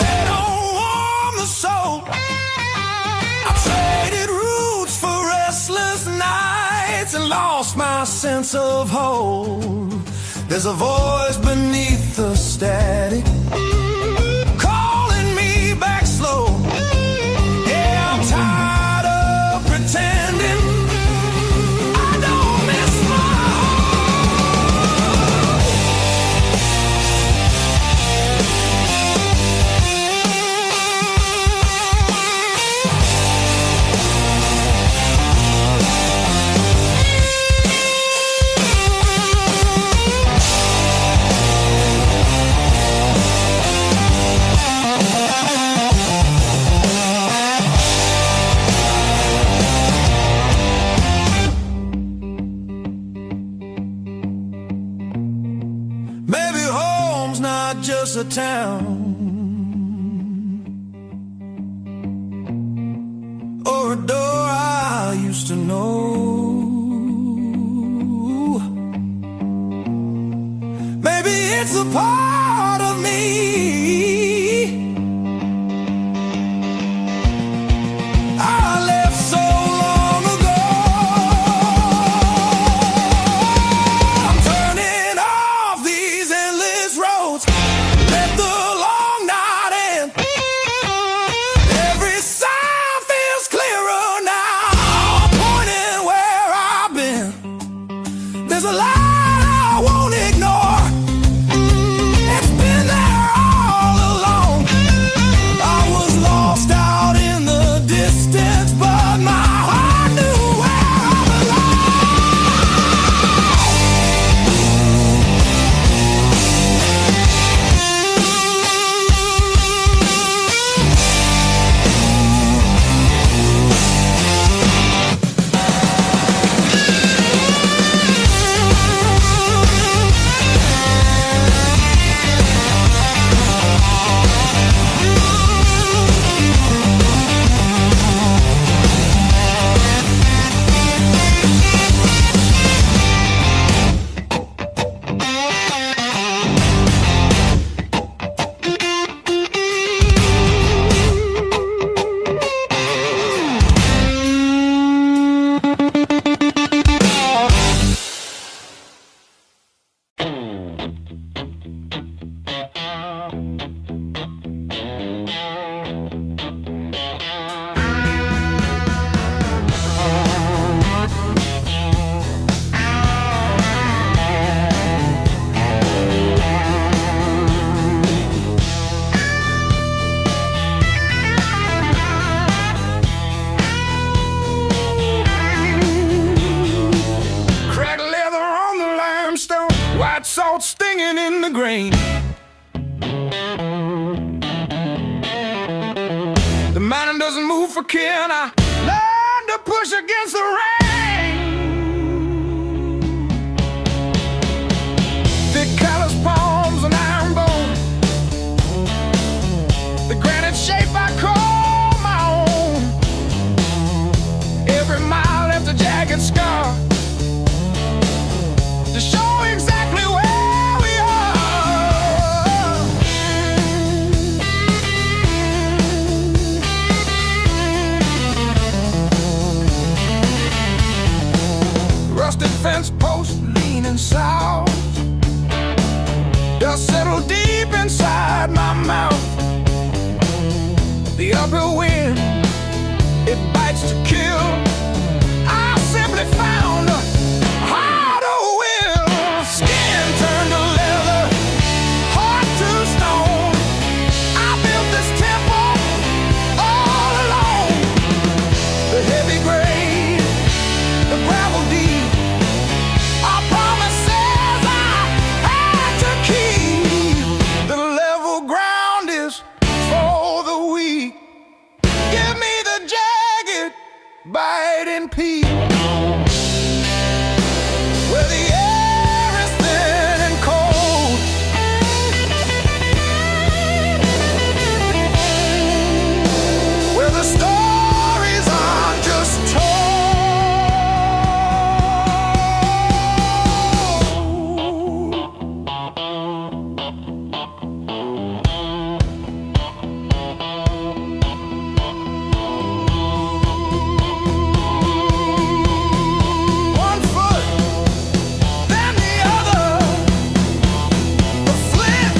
they don't warm the soul. I traded roots for restless nights and lost my sense of hope. There's a voice beneath the static calling me back slow. Yeah, I'm tired of pretending I don't miss my home. Maybe home's not just a town or a door I used to know. Maybe it's a part of me I left so long ago. I'm turning off these endless roads, let the long night end. Every sound feels clearer now, pointing where I've been. There's a light I won't ignore, it's been there all along. I was lost out in the distance, but my heart knew where I salt stinging in the grain. The mountain doesn't move for kin. I to push against the rain. Thick callous palms and iron bone, the granite shape I call my own. Every mile left a jagged scar to show exactly where we are. Rusted fence post leaning south, dust settled deep inside my mouth. The uphill wind, it bites to kill. I simply found a harder will. Skin turned to leather, heart to stone. I built this temple all alone. The heavy grade, the gravel deep, our promises I had to keep. The level ground is for the weak. Give me the jagged, biting peak, where the air is thin and cold, where the stories aren't just told. One foot, then the other, the flip,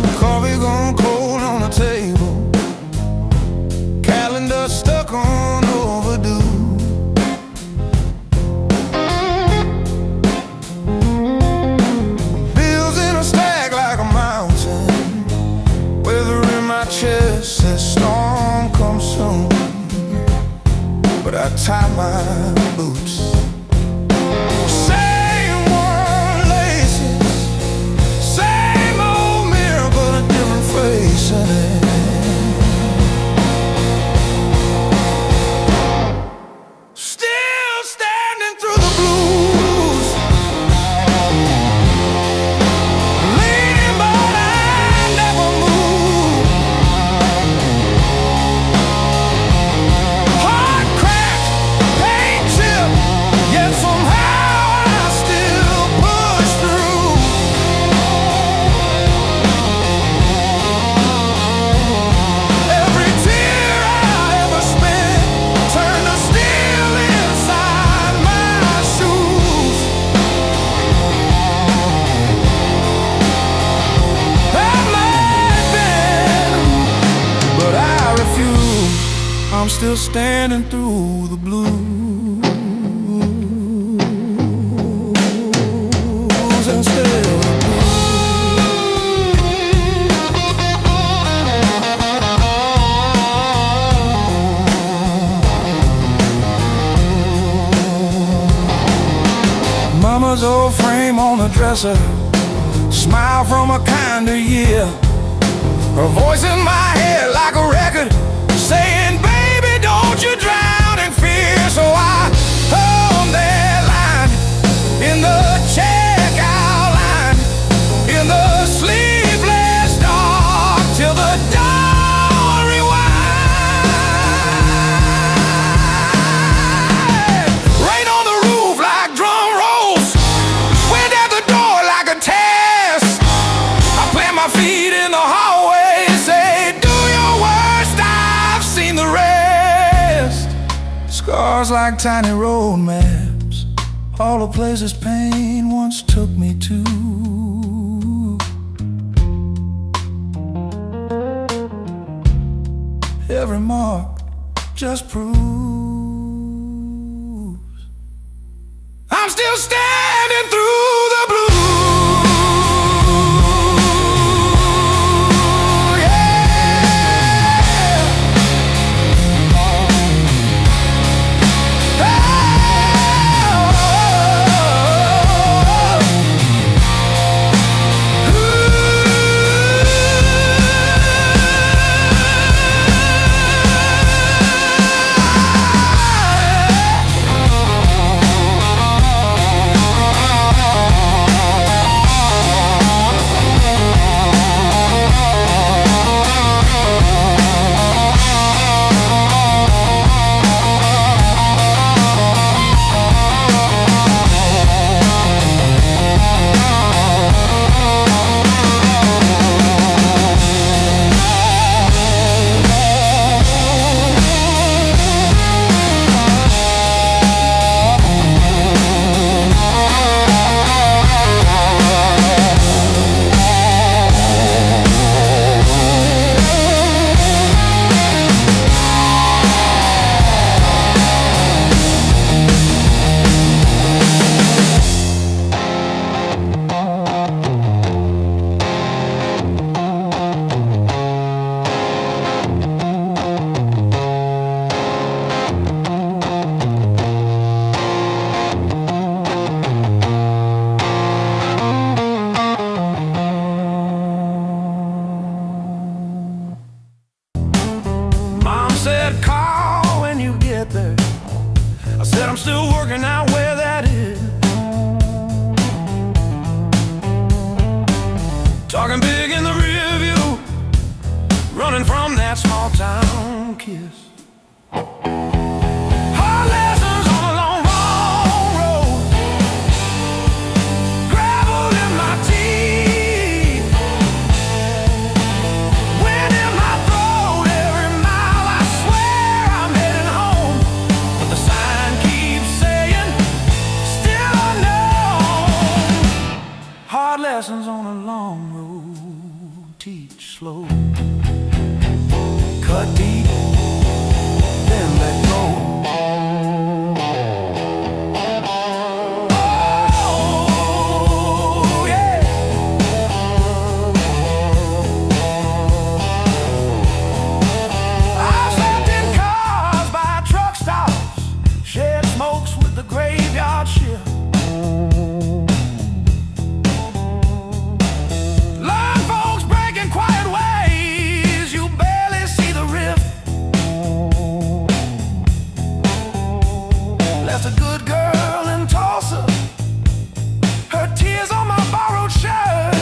the coffee gone cold on the table, calendar stuck on overdue. Bills in a stack like a mountain, weather in my chest says storm come soon. But I tie my boots. Same worn laces, same old mirror, but a different face in it. Still standing through the blues, leaning but I never move. Heart cracked, pain chipped, yet somehow I still push through. Every tear I ever spent turned to steel inside my shoes. I might bend, but I refuse. I'm still standing through the blues. And still the blues. mama's old frame on the dresser, smile from a kinder year. Her voice in my head like a record saying, baby, don't you drown in fear. So I hung that line in the checkout line, in the sleepless dark, till the dawn rewind. Rain on the roof like drum rolls, wind at the door like a test. I plant my feet in the hallway, say, do your worst, I've seen the rest. Scars like tiny road maps, all the places pain once took me to. Every mark just proves I'm still standing through the blue. Said call when you get there. I said I'm still working out where that is. Talking big in the rear view, running from that small town kiss. Hard lessons on a long, long road, gravel in my teeth, wind in my throat every mile. I swear I'm heading home, but the sign keeps saying, still unknown. Hard lessons on a long road, teach slow, cut deep, then let go. Oh, yeah. I've slept in cars by truck stops, shed smokes with the graveyard shift. Learn folks breaking quiet ways, you barely see the rift. Left a good girl in Tulsa, her tears on my borrowed shirt.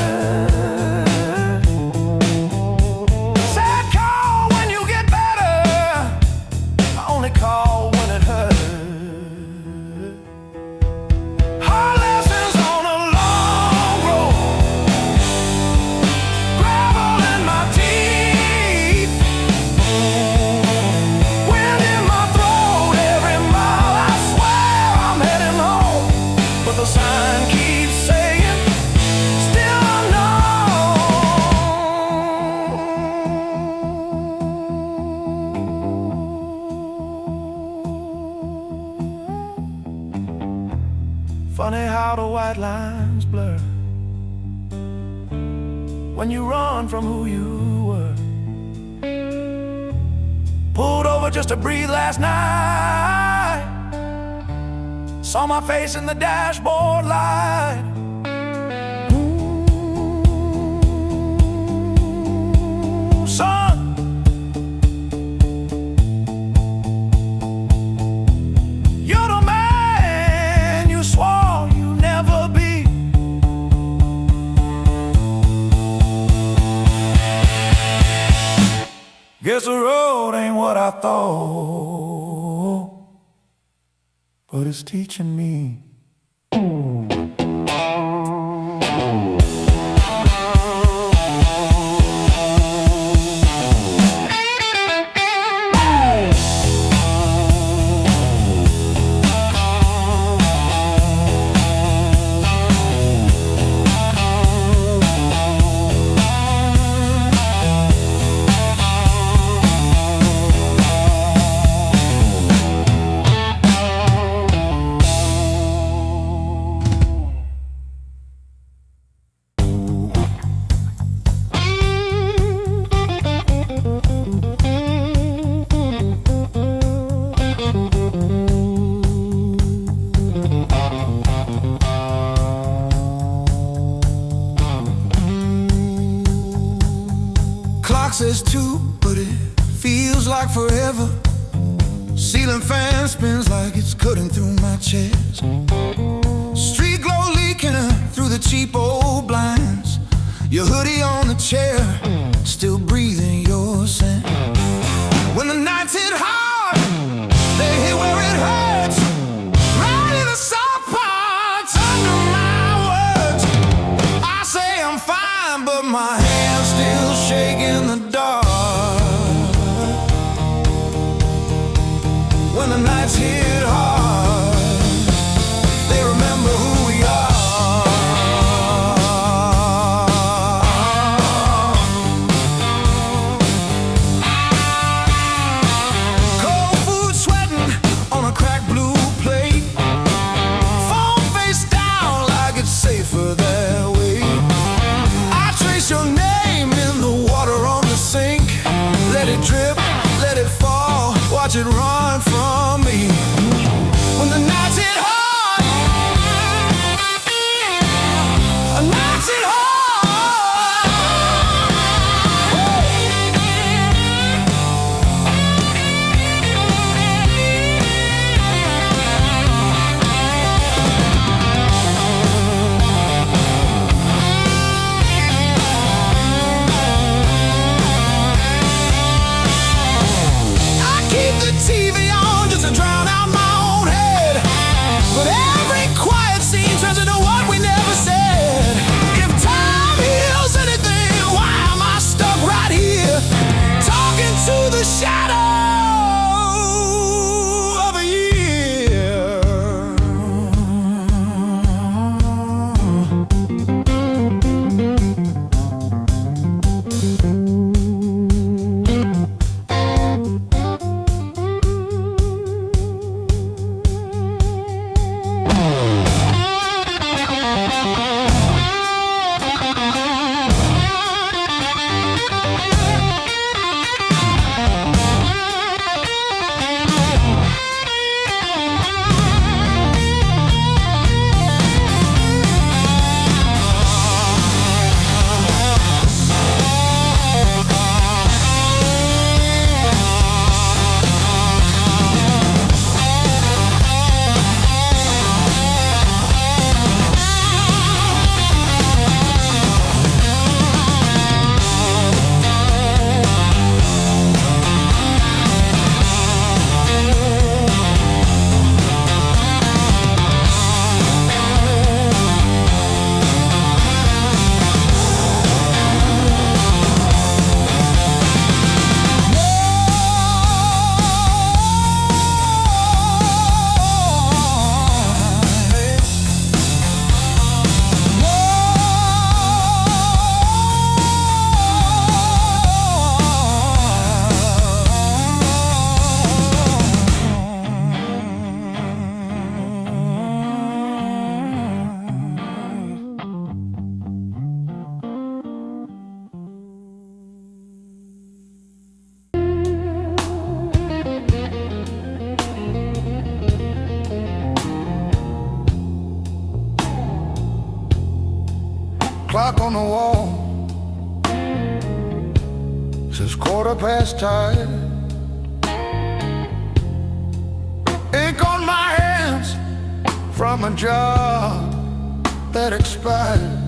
Said call when you get better, I only call when it hurts. Hard lessons on a long road, gravel in my teeth, wind in my throat every mile. I swear I'm heading home, but the sign keeps saying, still unknown. Funny how the white lines blur when you run from who you were. Pulled over just to breathe last night, Saw my face in the dashboard light. Ooh, son, you're the man you swore you'd never be. Guess the road ain't what I thought, but it's teaching me. Clock says 2, but it feels like forever. Ceiling fan spins like it's cutting through my chest. Street glow leaking through the cheap old blinds. Your hoodie on the chair, still breathing your scent. When the nights hit hard, they hit where it hurts. Right in the soft parts under my words. I say I'm fine, but my hands still shake in the dark. When the nights hit hard, they remember who we are. clock on the wall says 5:15. Ink on my hands from a job that expired.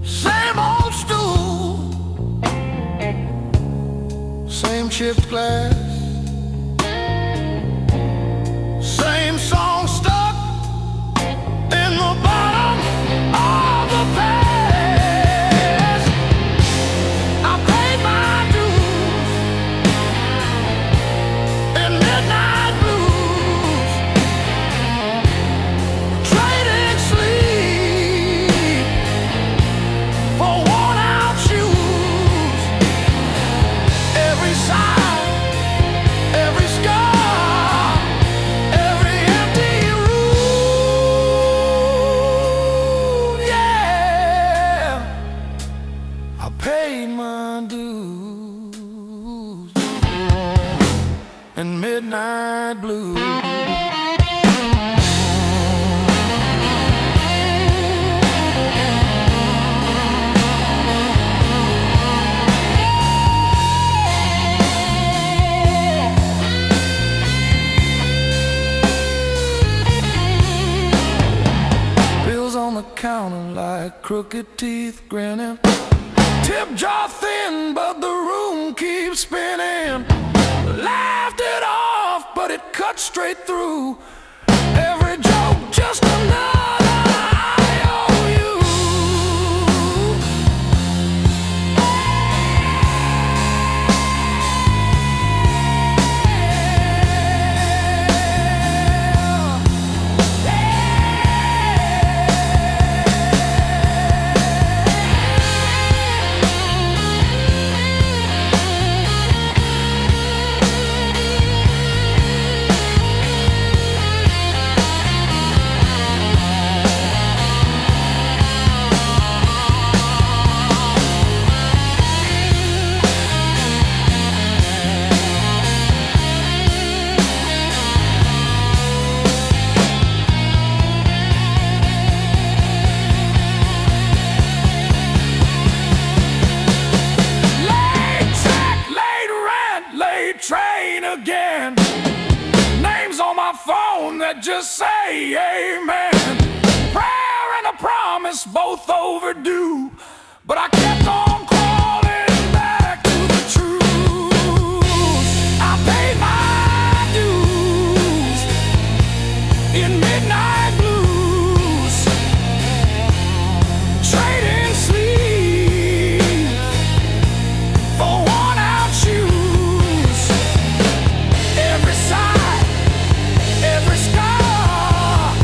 Same old stool, same chipped glass, same song stuck in the bottom of the past. I paid my dues in midnight blues, trading sleep for worn-out shoes. Every sigh, every scar, every empty room, yeah. I paid my dues in midnight blues. Bills on the counter like crooked teeth grinning. Tip jar thin, but the room keeps spinning. Laughed it off, but it cut straight through. Every joke just another IOU. Train again. Names on my phone that just say amen. Prayer and a promise, both overdue, but I kept on crawling back to the truth. I paid my dues in midnight blues, trading sleep for worn-out shoes. Every sigh, every scar,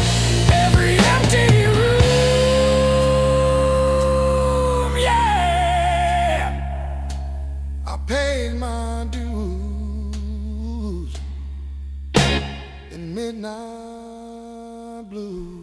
every empty room, yeah. I paid my dues in midnight blues.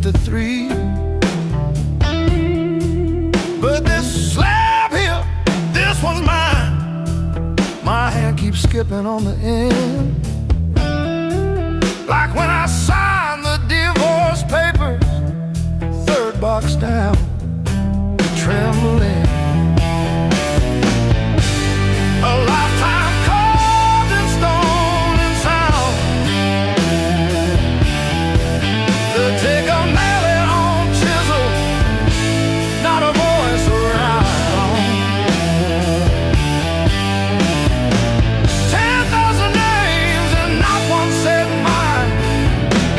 to 3. But this slab here, this one's mine. My hand keeps skipping on the end, like when I signed the divorce papers, 3rd box down, trembling. A lifetime carved in stone and sound. They'll take a mallet on chisel, not a voice around. 10,000 names and not one said mine,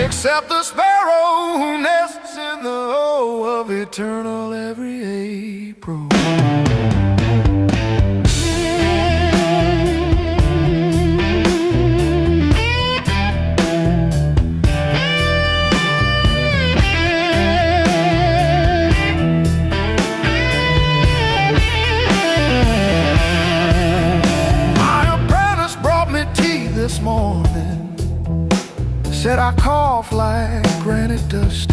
except the sparrow who nests in the O of eternal every April. This morning said I cough like granite dust.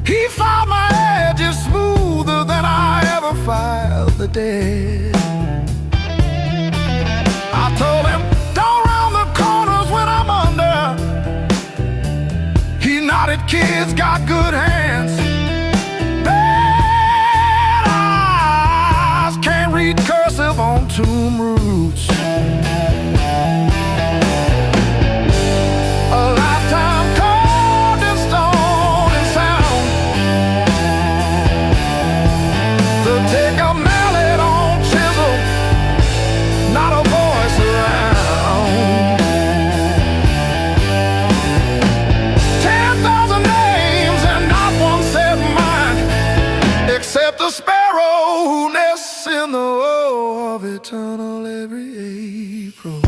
He filed my edges smoother than I ever filed the dead. I told him, don't round the corners when I'm under. He nodded, kids got good hands. Bad eyes can't read cursive on tomb roots. Take a mallet on chisel, not a voice around. 10,000 names and not one said mine, except the sparrow who nests in the O of eternal every April.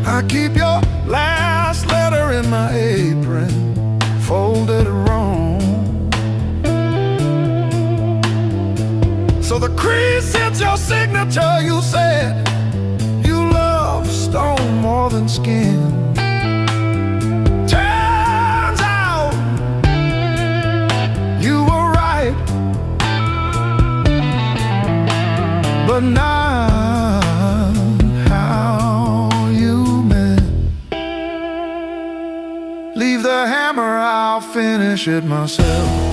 I keep your last letter in my apron, folded wrong, so the crease hits your signature. You said you love stone more than skin. Turns out you were right, but now leave the hammer, I'll finish it myself.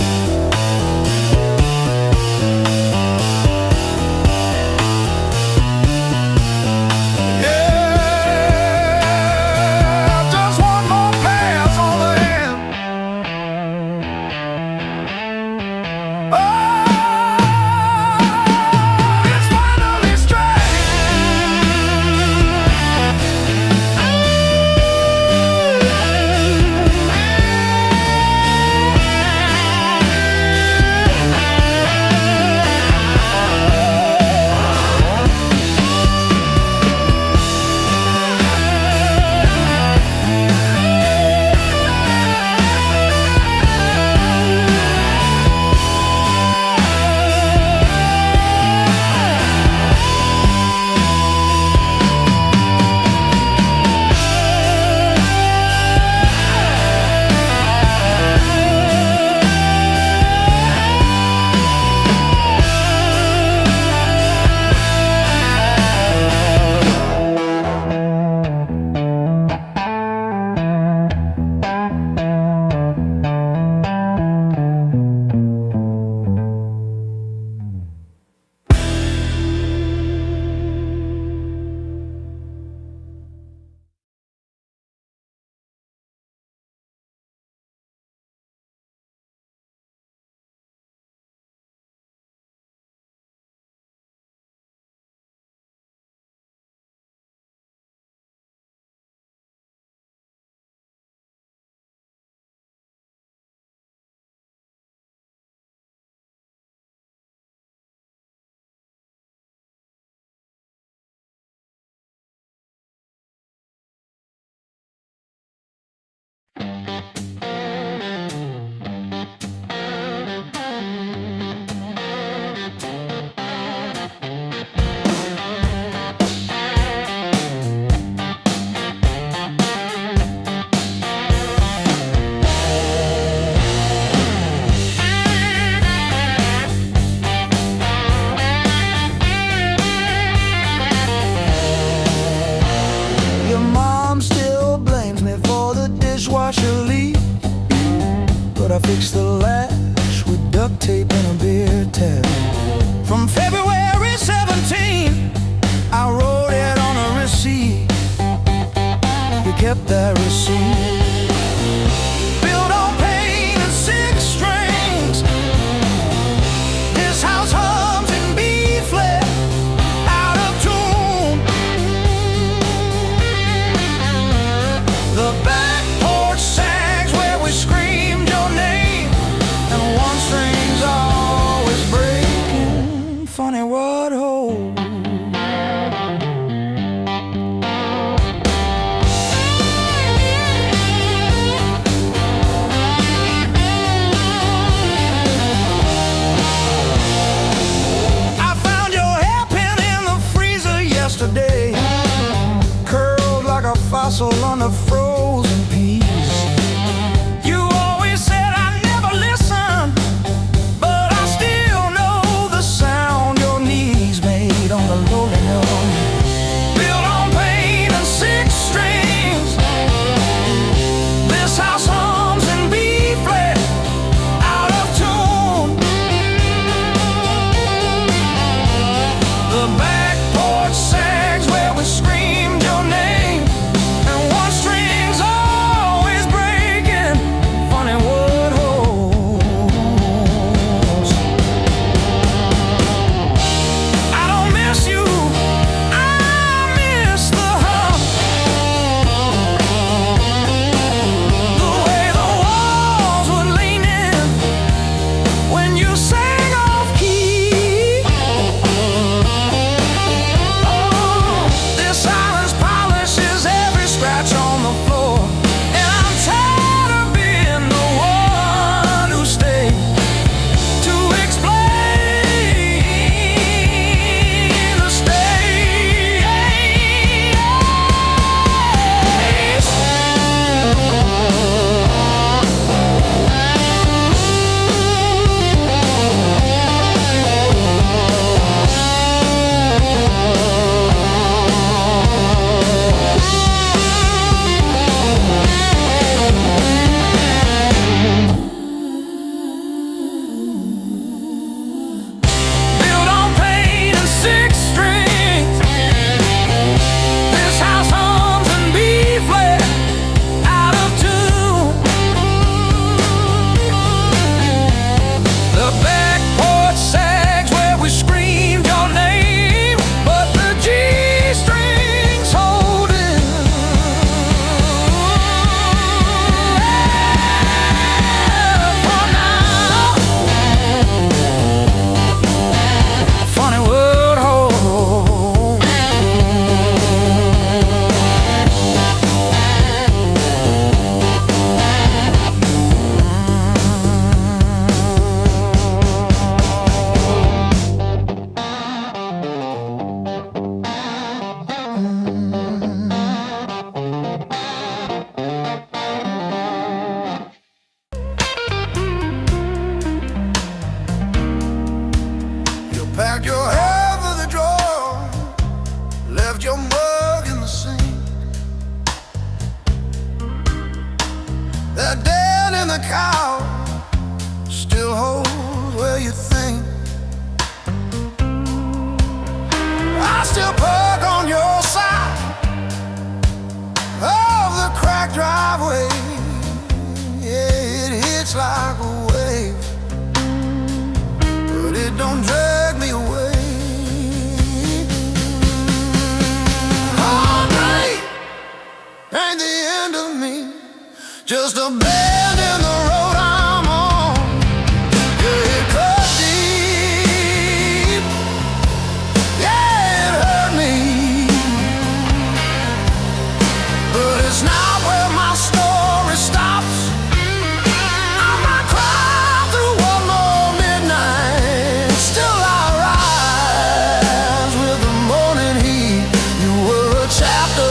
I fixed the latch with duct tape and a beer tap. From February 17, I wrote it on a receipt. You kept that receipt. Built on pain and six strings. This house hums in B flat, out of tune. The back porch sags where we screamed your name, and one string's always breaking. Funny what holds. Curled like a fossil on the frozen peas. You always said I never listened, but I still know the sound your knees made on the lowly note. Built on pain and six strings. This house hums in B flat, out of tune. The back porch sags where we screamed your name, and one string's always breaking. Funny what holds. I don't miss you, I miss the hum. The way the walls would lean in when you sang off key. This silence polishes every scratch on the floor, and I'm tired of being the one who stayed to explain the state. Built on pain and six strings. This house hums in B flat, out of tune. The back porch sags where we screamed your name, but the G strings holding. For now, funny what holds. You packed your hair for the drawer, left your mug in the sink. That dead in the cow still holds where you think. I still park on your side of the cracked driveway. Yeah, it hits like a wave, but it don't drag me away. Heartbreak ain't the end of me, just a bend in the road I'm on. Yeah, it cut deep. Yeah, it hurt me, but it's not where my story stops. I might cry through one more midnight, still I rise with the morning heat. You were a chapter,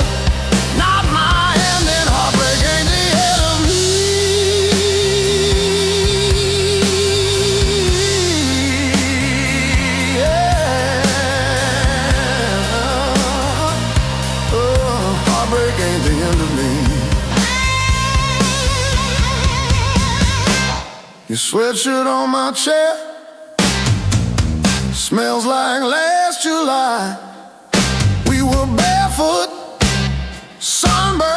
not my ending. Heartbreak ain't the end of me. Yeah. Oh, heartbreak ain't the end of me. Your sweatshirt on my chair smells like last July. We were barefoot, sunburned,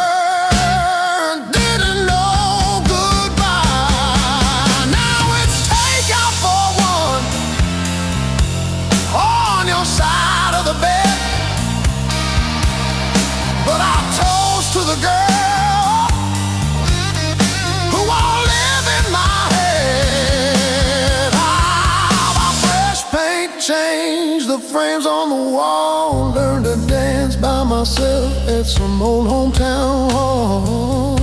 didn't know goodbye. Now it's take out for one on your side of the bed. But I toast to the girl who won't live in my head. My fresh paint changed the frames on the wall. Learned to dance by myself at some old hometown hall.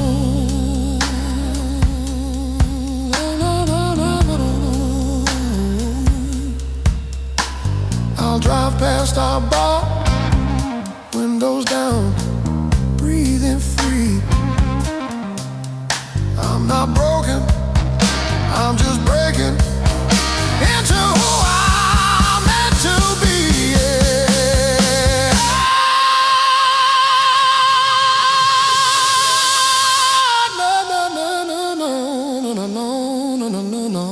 I'll drive past our bar, windows down, breathing free. I'm not broken, I'm just breaking into who I'm meant to be. Yeah. No, no, no, no, no, no, no, no, no, no, no.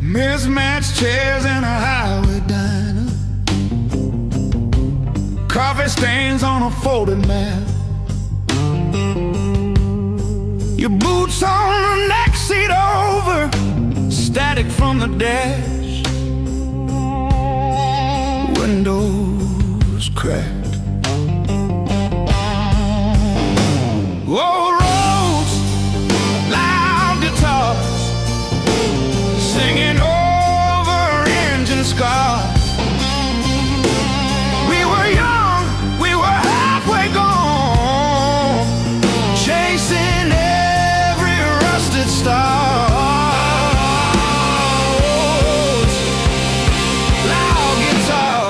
Mismatched chairs in a highway diner, coffee stains on a folded mat, your boots on the next seat over, static from the dash, windows cracked. Old roads, loud guitars, singing over engine scars. We were young, we were halfway gone, chasing every rusted star. Loud guitar.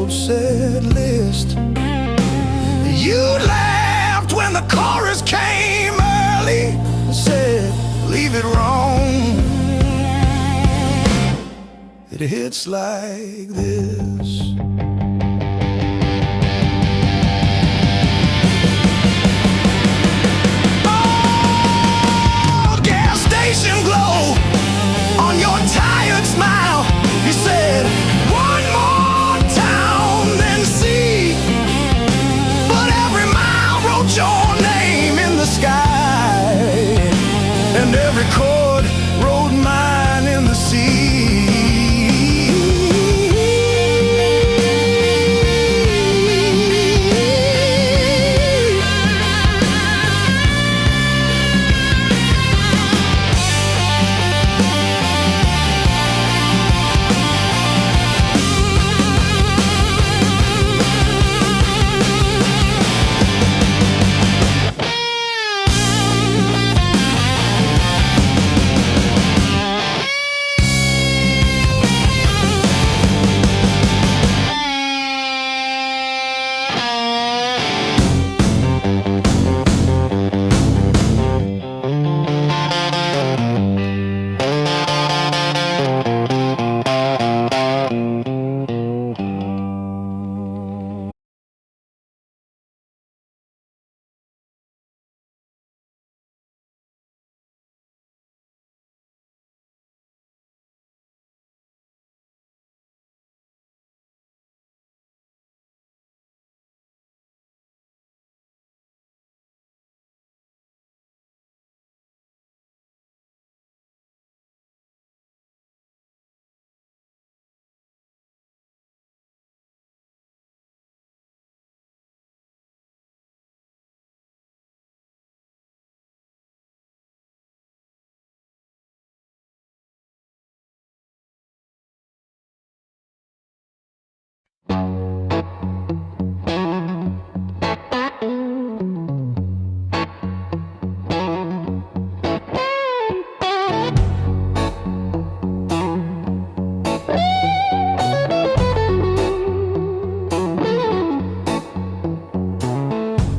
Set list. You laughed when the chorus came early and said, it wrong. It hits like this. Oh, gas station glow on your tired smile. You said one more town then see, but every mile wrote your name in the sky, and every chord wrote mine in the sea.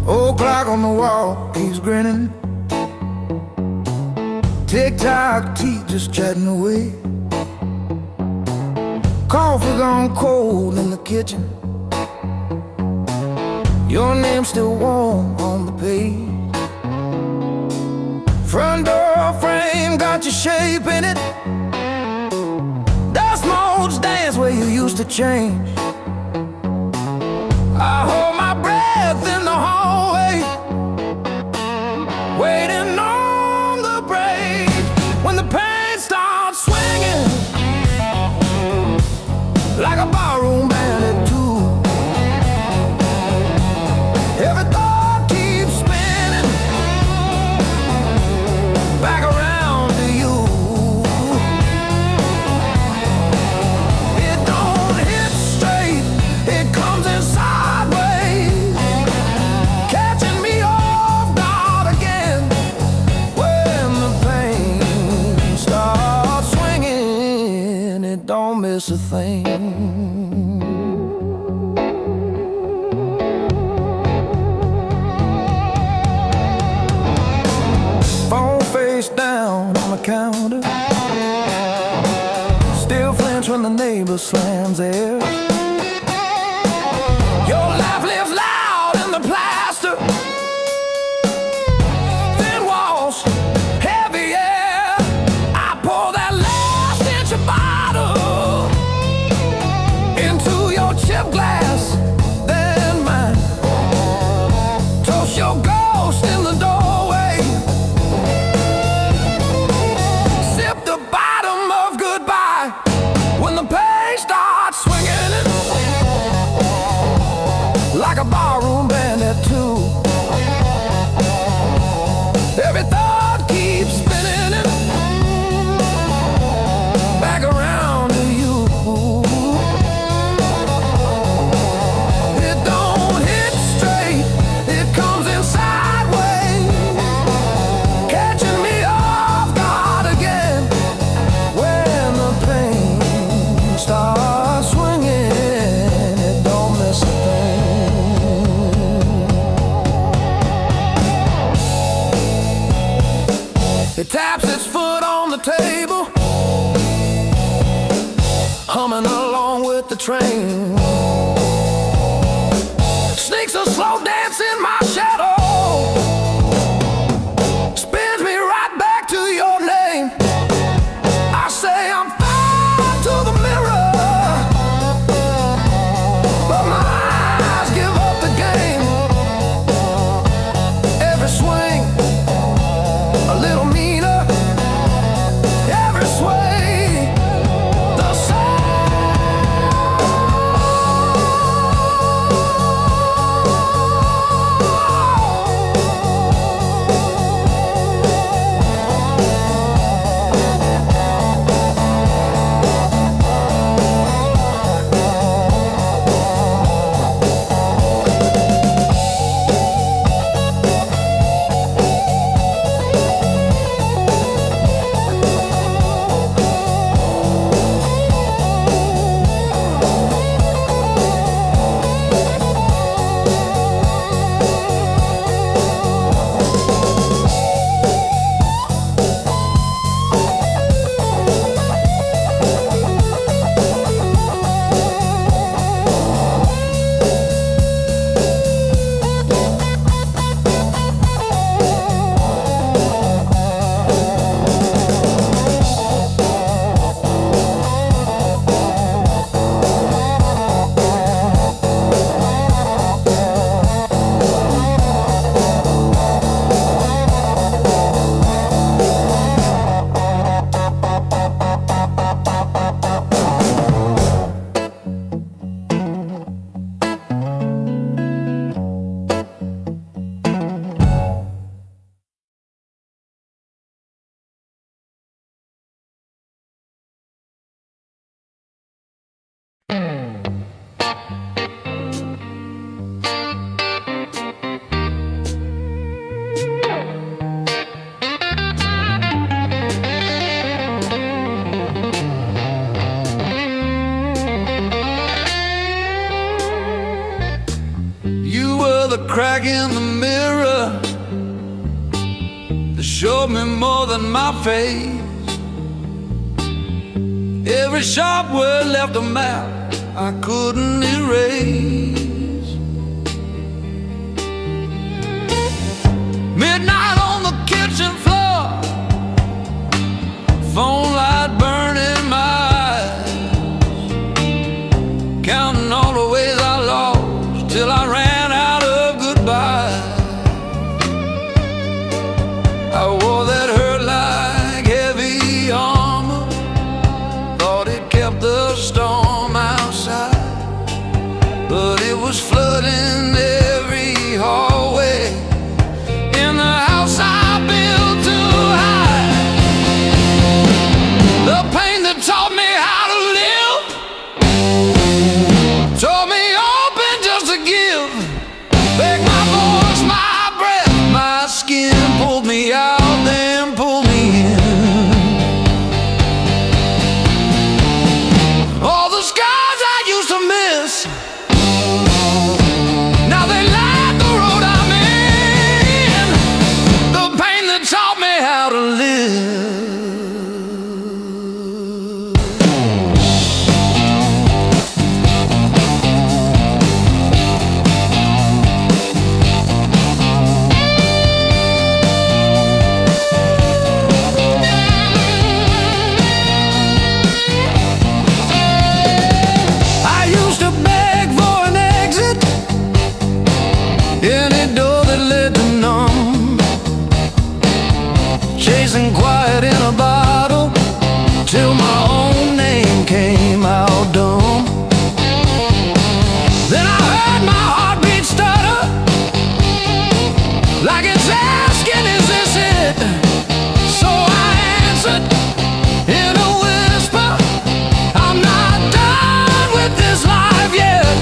Old clock on the wall, he's grinning. Tick-tock, teeth just chatting away. Coffee gone cold in the kitchen. Your name's still warm on the page. Front door frame got your shape in it. Dust motes dance where you used to change. I hold my breath in the hallway, waiting on the break. When the pain starts swinging like a barroom band at two, every thought keeps spinning back around to you. It don't hit straight, it comes in sideways, catching me off guard again. When the pain starts swinging, it don't miss a thing. Phone face down on the counter, still flinch when the neighbor slams theirs. Your laugh lives loud in the plaster, thin walls, heavy air. I pour that last inch of bottle into your chip glass, then mine. Toast your ghost in the doorway, sip the bottom of goodbye when the pain starts swinging it like a barroom band at two. Every thought keeps spinning it back around to you. It don't hit straight, it comes in sideways, catching me off guard again. When the pain starts swinging, it don't miss a thing. It taps its foot train. Sneaks a slow dance in my shadow, spins me right back to your name. I say I'm fine to the mirror, but my eyes give up the game. Every swing a little meaner, every sway the same. You were the crack in the mirror that showed me more than my face. Every sharp word left a map I couldn't erase. Midnight on the kitchen floor, phone light burning my eyes, counting all the ways I lost till I ran out of goodbye. I wore that hurt like heavy armor, thought it kept the storm outside, but it was flooding every hallway in the house I built too high. The pain that taught me how to live taught me open just to give. Beg my voice, my breath, my skin, pulled me out, then pulled me in. All the scars I used to miss, now they light the road I'm in. The pain that taught me how to live. I used to beg for an exit, any door that led to none, chasing quiet in a bottle till my own name came out dumb. Then I heard my heartbeat stutter, like it's asking, is this it? So I answered in a whisper, I'm not done with this life yet.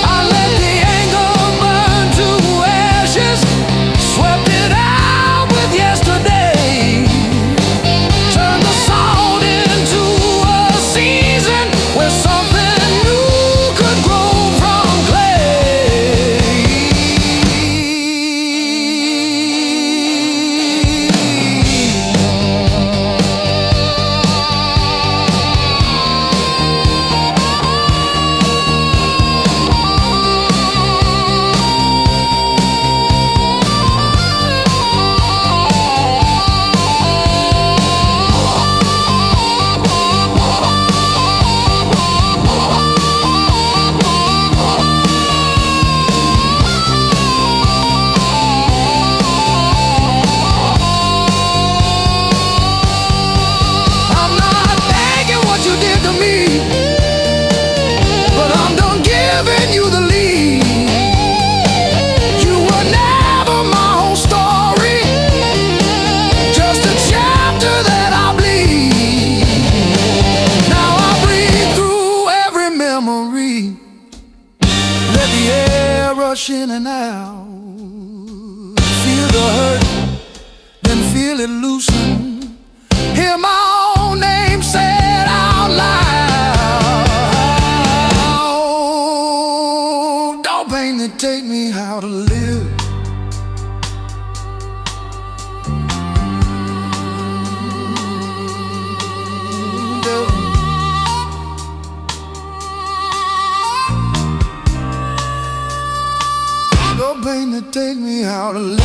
I let the anger burn to ashes, swept it out with yesterday. rush in and out. Feel the hurt, then feel it loosen. Hear my own name said out loud. Don't pain that take me how to live. Don't pain that take me how to live.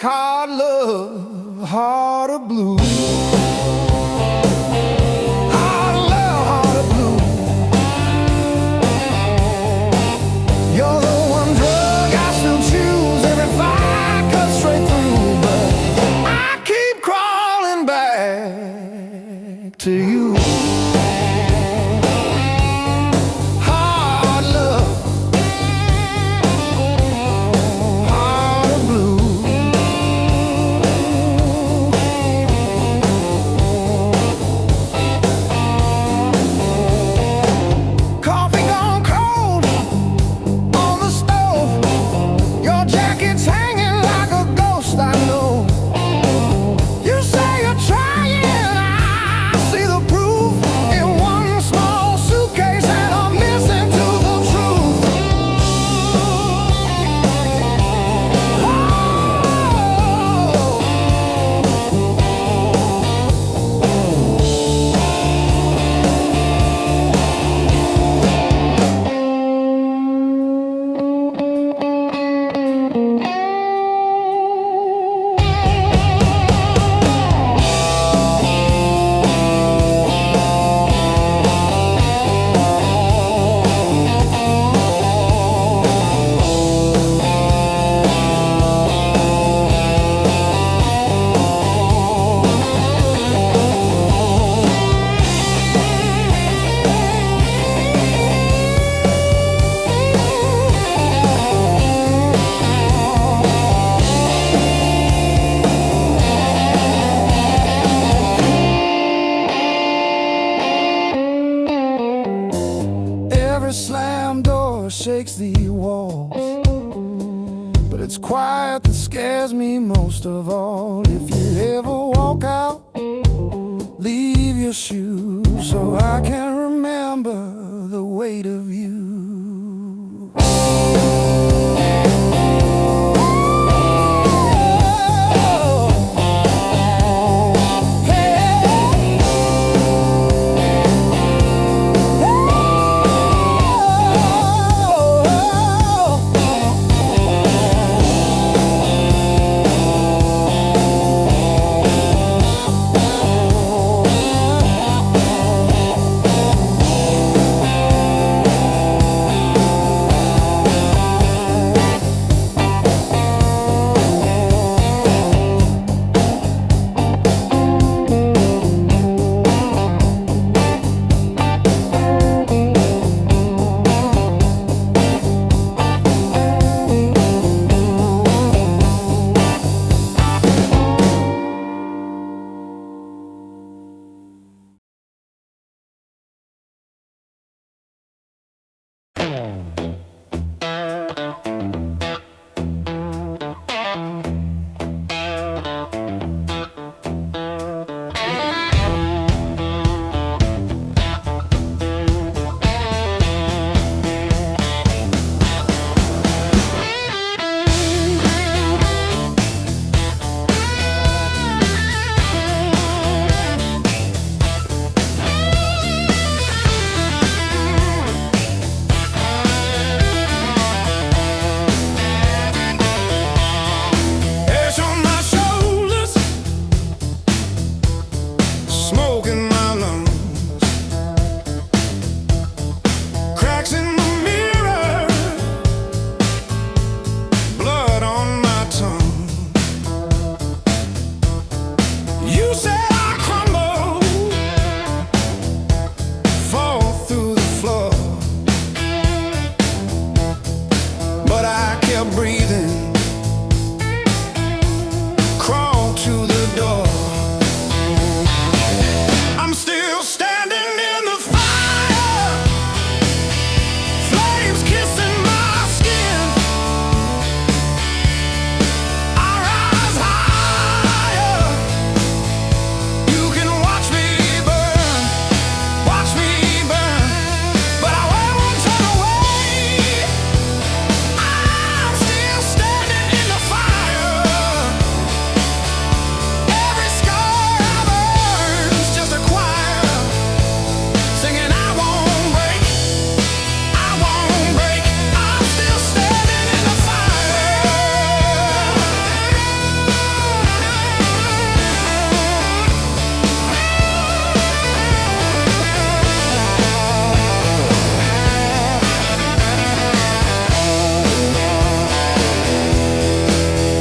Hard love, heart of blue. Hard love, heart of blue. You're the one drug I still choose every fight cut straight through, but I keep crawling back to you. Slam door shakes the walls, but it's quiet that scares me most of all. If you ever walk out, leave your shoes so I can remember the weight of you. breathing. Crawl to the door. I'm still standing in the fire, flames kissing my skin. I rise higher. You can watch me burn, but I won't turn away. I'm still standing in the fire. Every scar I burn's just a choir singing I won't break, I won't break. I'm still standing in the fire.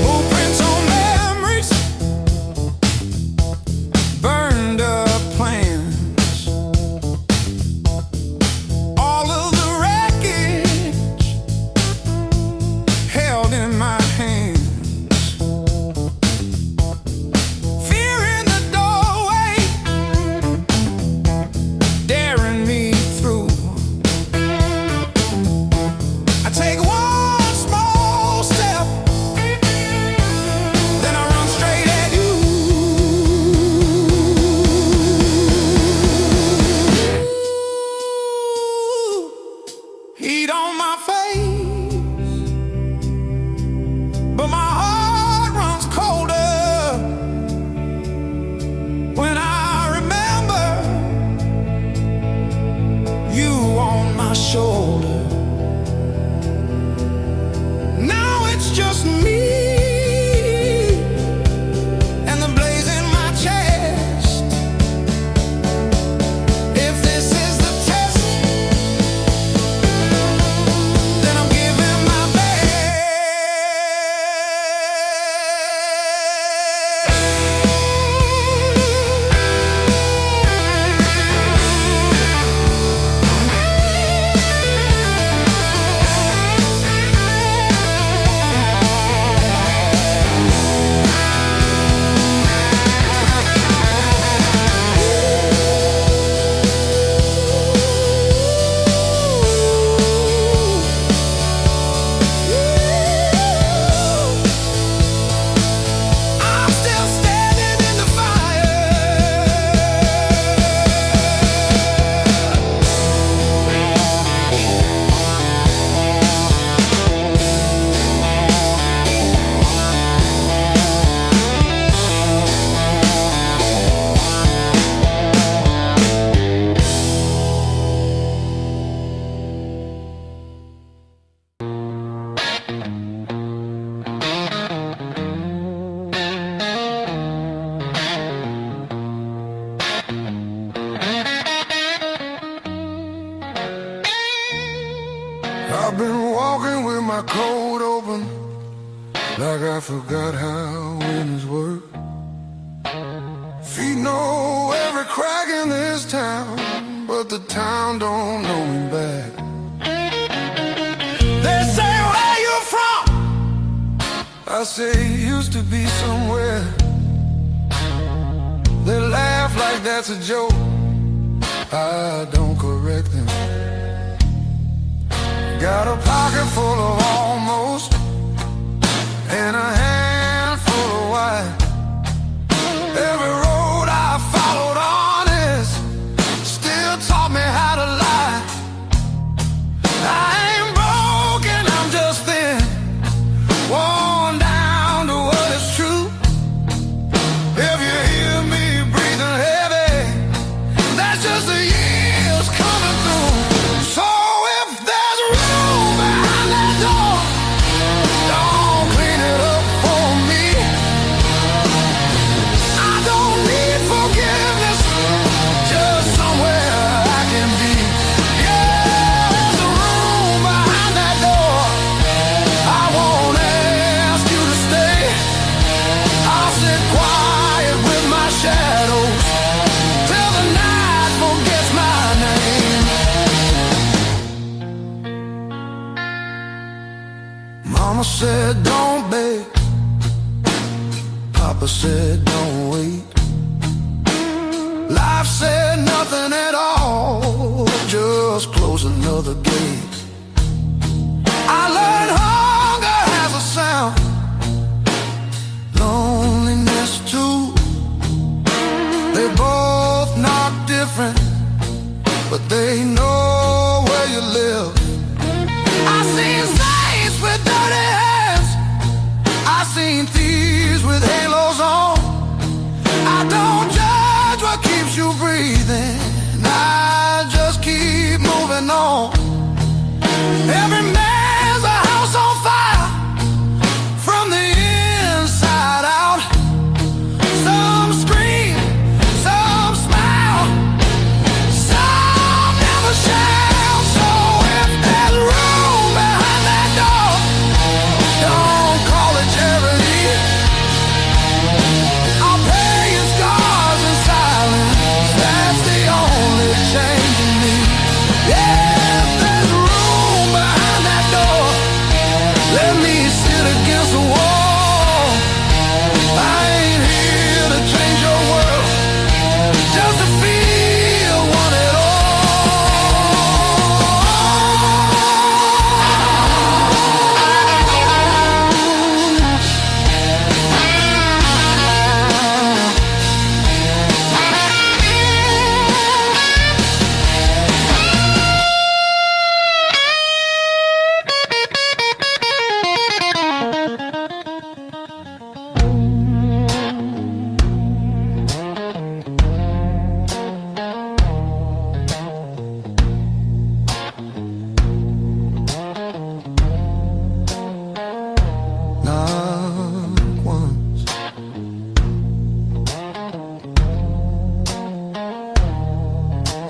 Blueprints on memories, burned up plans, all of the wreckage held in my hands. Fear in the doorway, daring me through. I take one small step, then I run straight at you. Heat on my face, but my heart runs colder when I remember you on my shoulder. Now it's just me and the blaze in my chest. If this is the test, then I'm giving my best. I'm still standing in the fire. I've been walking with my coat open, like I forgot how winners work. Feet know every crack in this town, but the town don't know me back. They say, where you from? I say, used to be somewhere. They laugh like that's a joke. I don't correct them. Got a pocket full of almost and a handful of white. Every road I followed honest still taught me how to lie. I ain't broken, I'm just thin, worn down to what is true. If you hear me breathing heavy, that's just the years coming through. So if there's room behind that door, said don't beg, Papa said don't wait. Life said nothing at all, just close another gate. I learned hunger has a sound, loneliness too. They both knock different, but they know where you live. I seen saints with dirty hands, I seen thieves with halos on. I don't judge what keeps you breathing, I just keep moving on. Every man's a house on fire, from the inside out. Some scream, some smile, some never shout. So if there's room behind that door, don't call it charity. I'll pay your scars in silence, that's the only change in me. Yeah, if there's room behind that door, let me sit against the wall. I ain't here to change your world, just to feel one at all. Not once,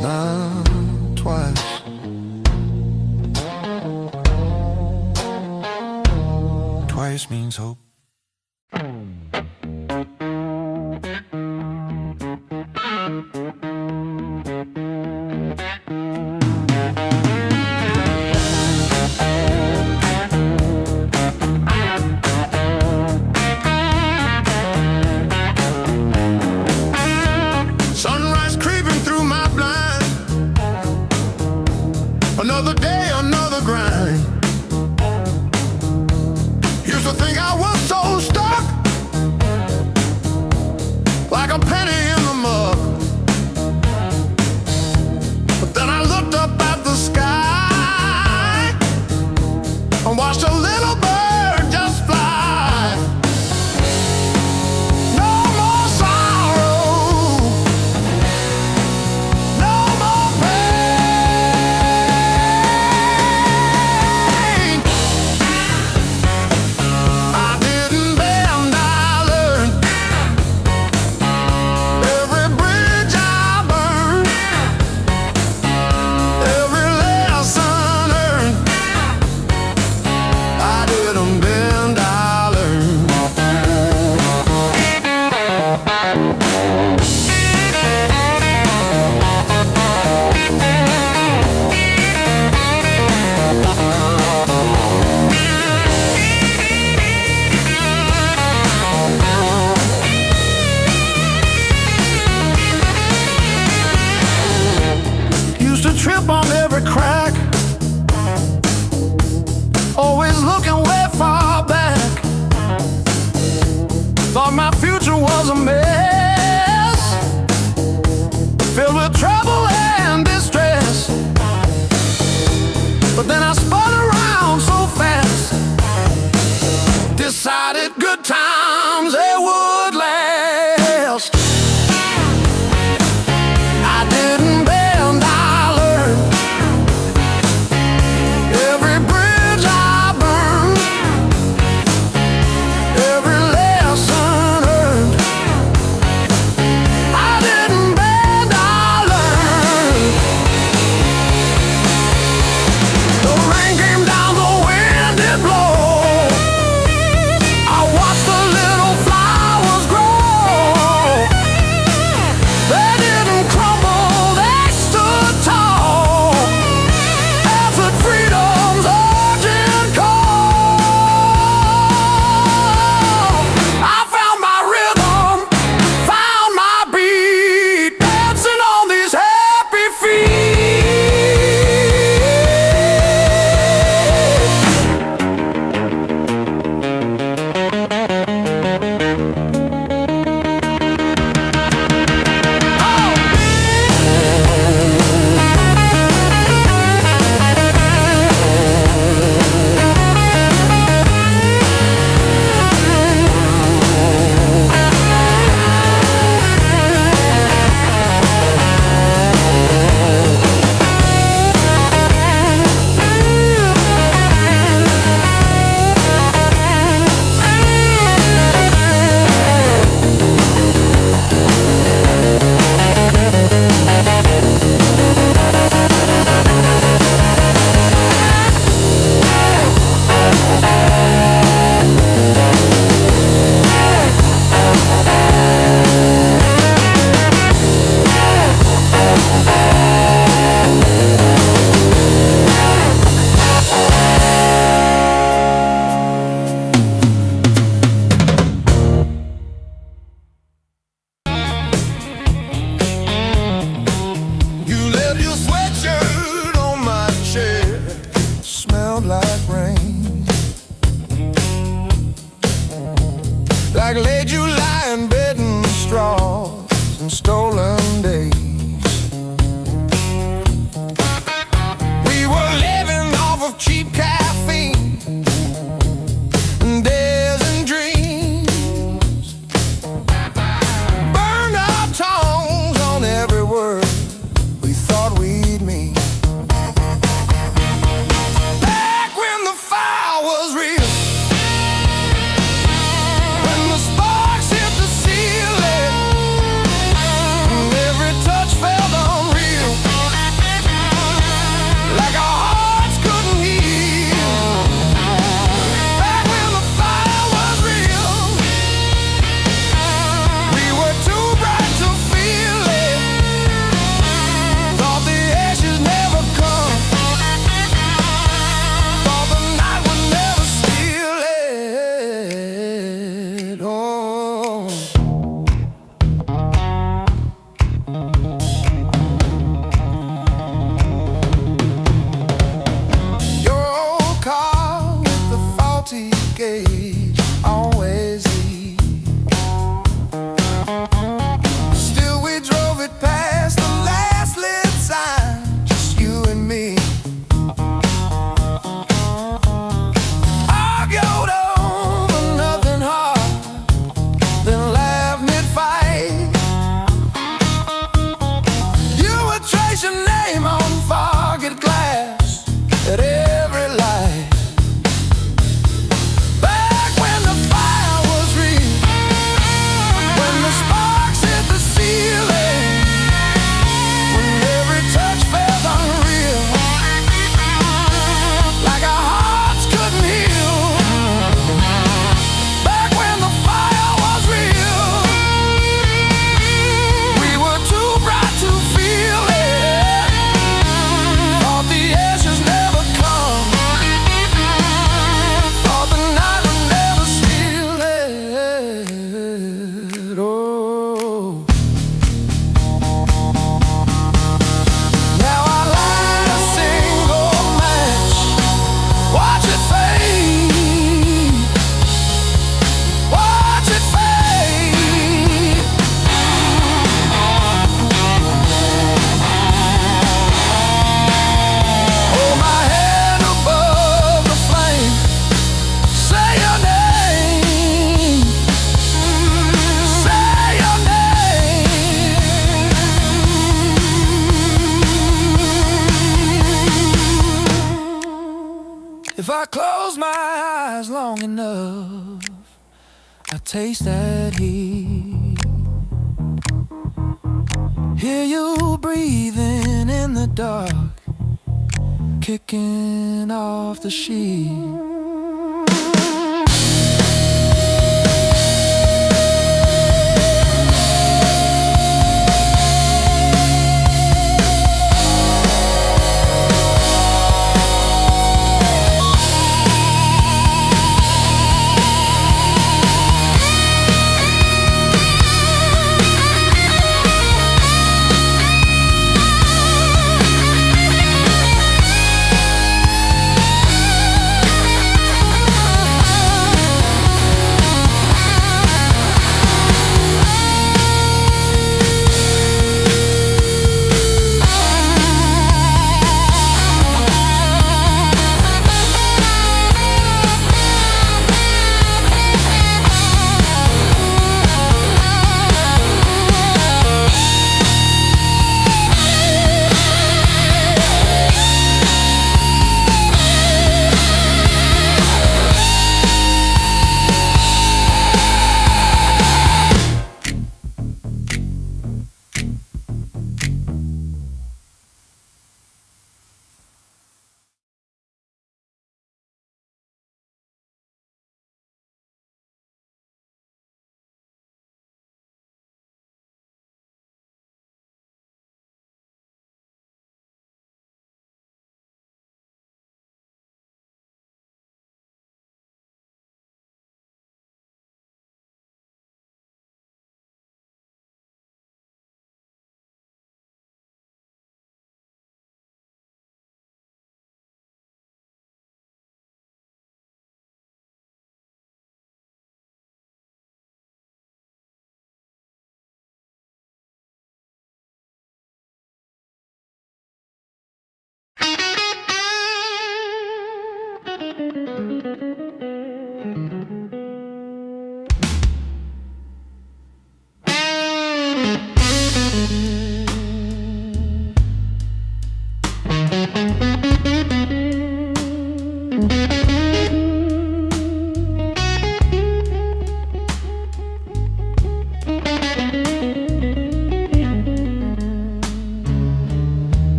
not twice. Twice means hope. Sunrise creeping through my blind, another day, another grind. Used to think I was so stuck, like a penny in the mug. But then I looked up at the sky and watched a little bird just fly. No more sorrow, no more pain. I didn't bend, I learned. Every bridge I burned, every lesson earned. I didn't bend, I learned. Used to trip on every crack, always looking way far back. Thought my future was a mess, filled with trouble and distress. But then I spun around so fast, decided good times they would last. I didn't bend, I learned. Every bridge I burned, every lesson earned. and stolen days. We were living off of cheap caffeine and days and dreams. Burned our tongues on every word we thought we'd mean. Back when the fire was real, when the sparks hit the ceiling, and every touch felt unreal, like our hearts couldn't heal. Back when the fire was real, we were too bright to feel it. Thought the ashes never come, thought the night would never steal it. Oh, your old car with the faulty gauge always leaves. Still we drove it past the last lit sign, just you and me. Argued over nothing hard, then laughed mid-fight. You would trace your name on foggy glass at every light. Back when the fire was real, when the sparks hit the ceiling, when every touch felt unreal, like our hearts couldn't heal. Back when the fire was real, we were too bright to feel it. Thought the ashes never come, thought the night would never steal it. Oh, now I light a single match, watch it fade, watch it fade. Hold my head above the flame, say your name, say your name. If I close my eyes long enough, I taste that heat. Hear you breathing in the dark, kicking off the sheet.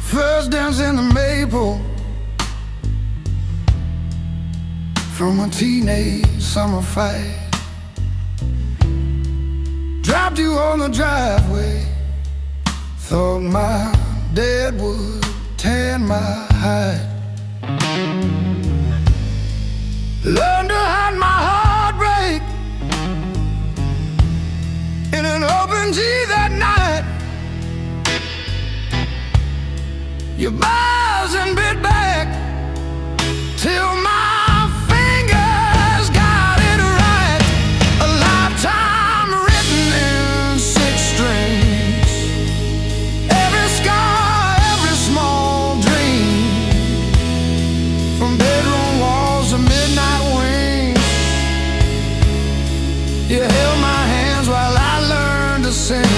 First dance in the maple from a teenage summer fight. Dropped you on the driveway. Thought my dad would tan my hide. Learned to hide my heartbreak in an open G that night. You buzz and bit back till my fingers got it right. A lifetime written in 6 strings. Every scar, every small dream, from bedroom walls to midnight wings. You held my hands while I learned to sing.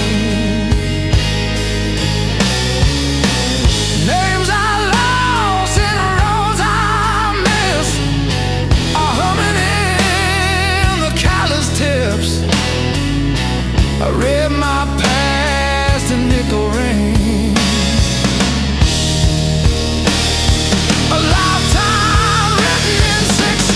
I read my past in nickel rings. A lifetime written in 6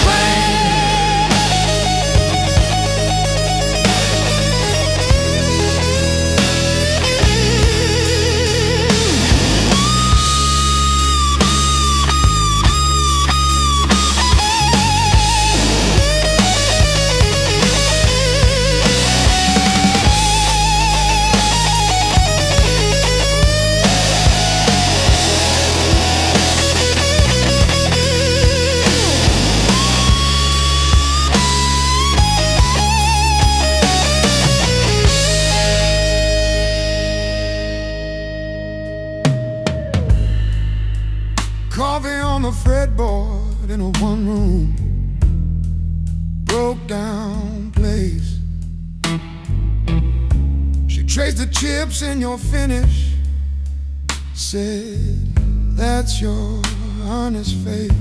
Coffee on the fretboard in a one-room broke down place. She traced the chips in your finish, said, "That's your honest face."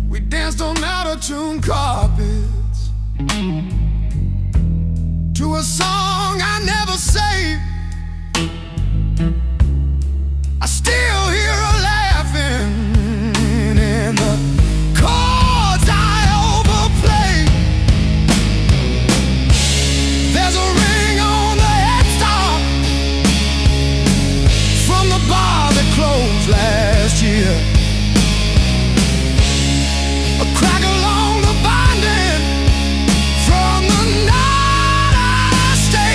We danced on out-of-tune carpets to a song I never saved. I still hear her laughing in the chords I overplay. There's a ring on the headstock from the bar that closed last year. A crack along the binding from the night I stayed.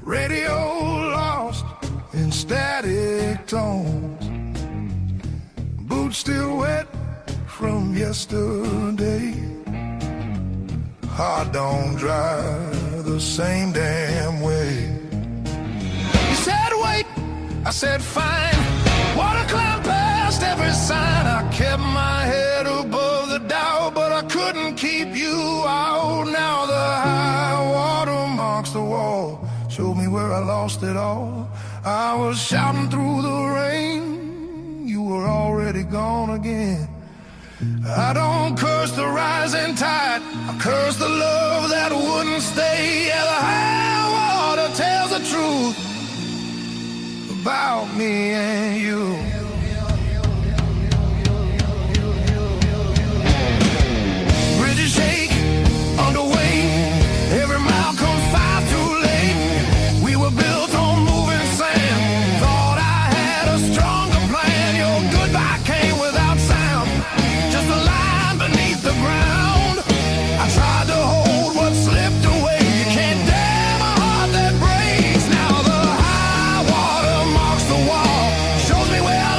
Radio lost in static tones. Boots still wet from yesterday. Heart don't dry the same damn way. You said wait, I said fine. Water climbed past every sign. I kept my head above the doubt, but I couldn't keep you out. Now the high water marks the wall, showed me where I lost it all. I was shouting through the rain, you were already gone again. I don't curse the rising tide, I curse the love that wouldn't stay. Yeah, the high water tells the truth about me and you. Bridges shake under weight, every mile comes far too late. We were built on moving sand, thought I had a stronger plan. Your goodbye came without sound, just a line beneath the ground. I tried to hold what slipped away. You can't damn a heart that breaks. Now the high water marks the wall, shows me where I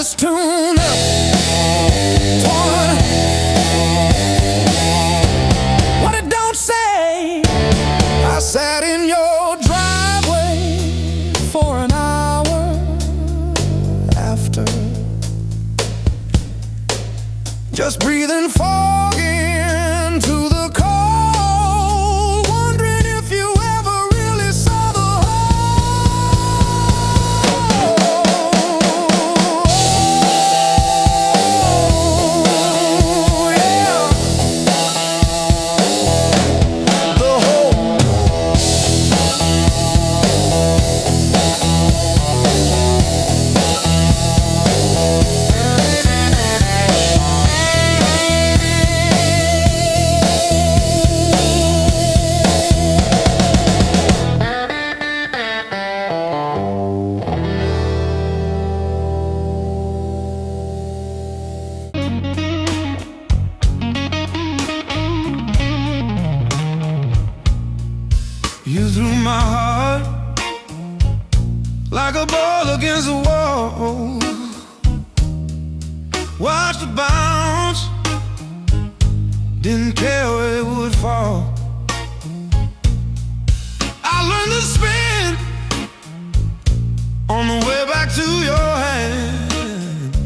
this tune up, torn. What it don't say. I sat in your driveway for an hour after, just breathing fog into the cold, wondering if you ever really saw the whole. Yeah. The whole. You threw my heart like a ball against the wall. Watched it bounce, didn't care where it would fall. I learned to spin on the way back to your hand.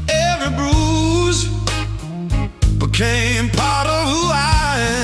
Every bruise became part of who I am.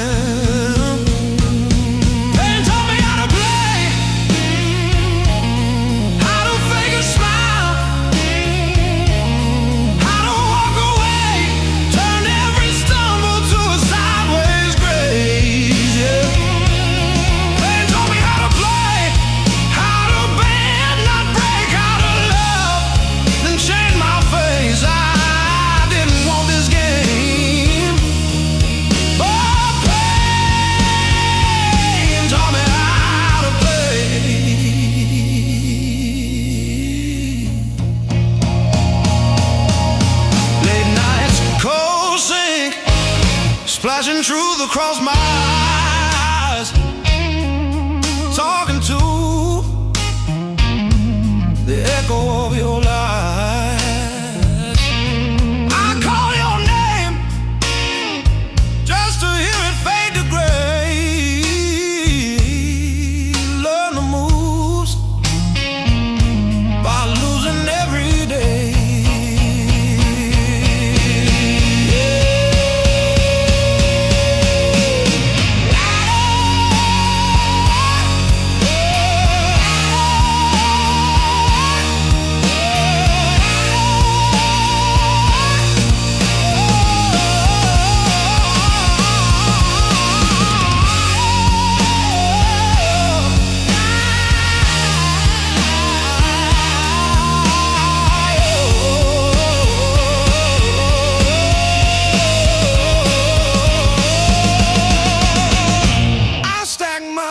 Splashing truth across my eyes, talking to the echo of your lies. I call your name just to hear it fade to gray. Learn the moves by losing every day.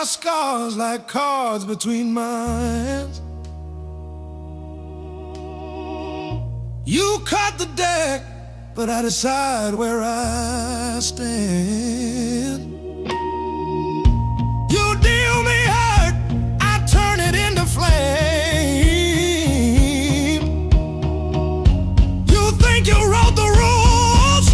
Scars like cards between my hands. You cut the deck, but I decide where I stand. You deal me hurt, I turn it into flame. You think you wrote the rules,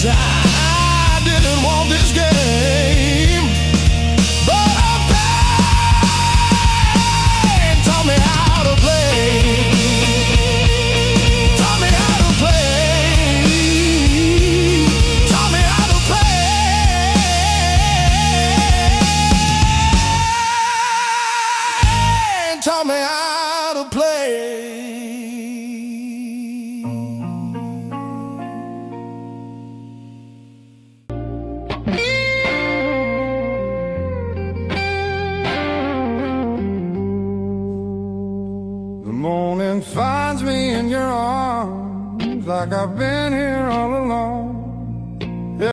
I didn't want this game, but pain taught me how to play. Taught me how to play. Taught me how to play. Taught me how to play. The morning finds me in your arms. like I've been here all along.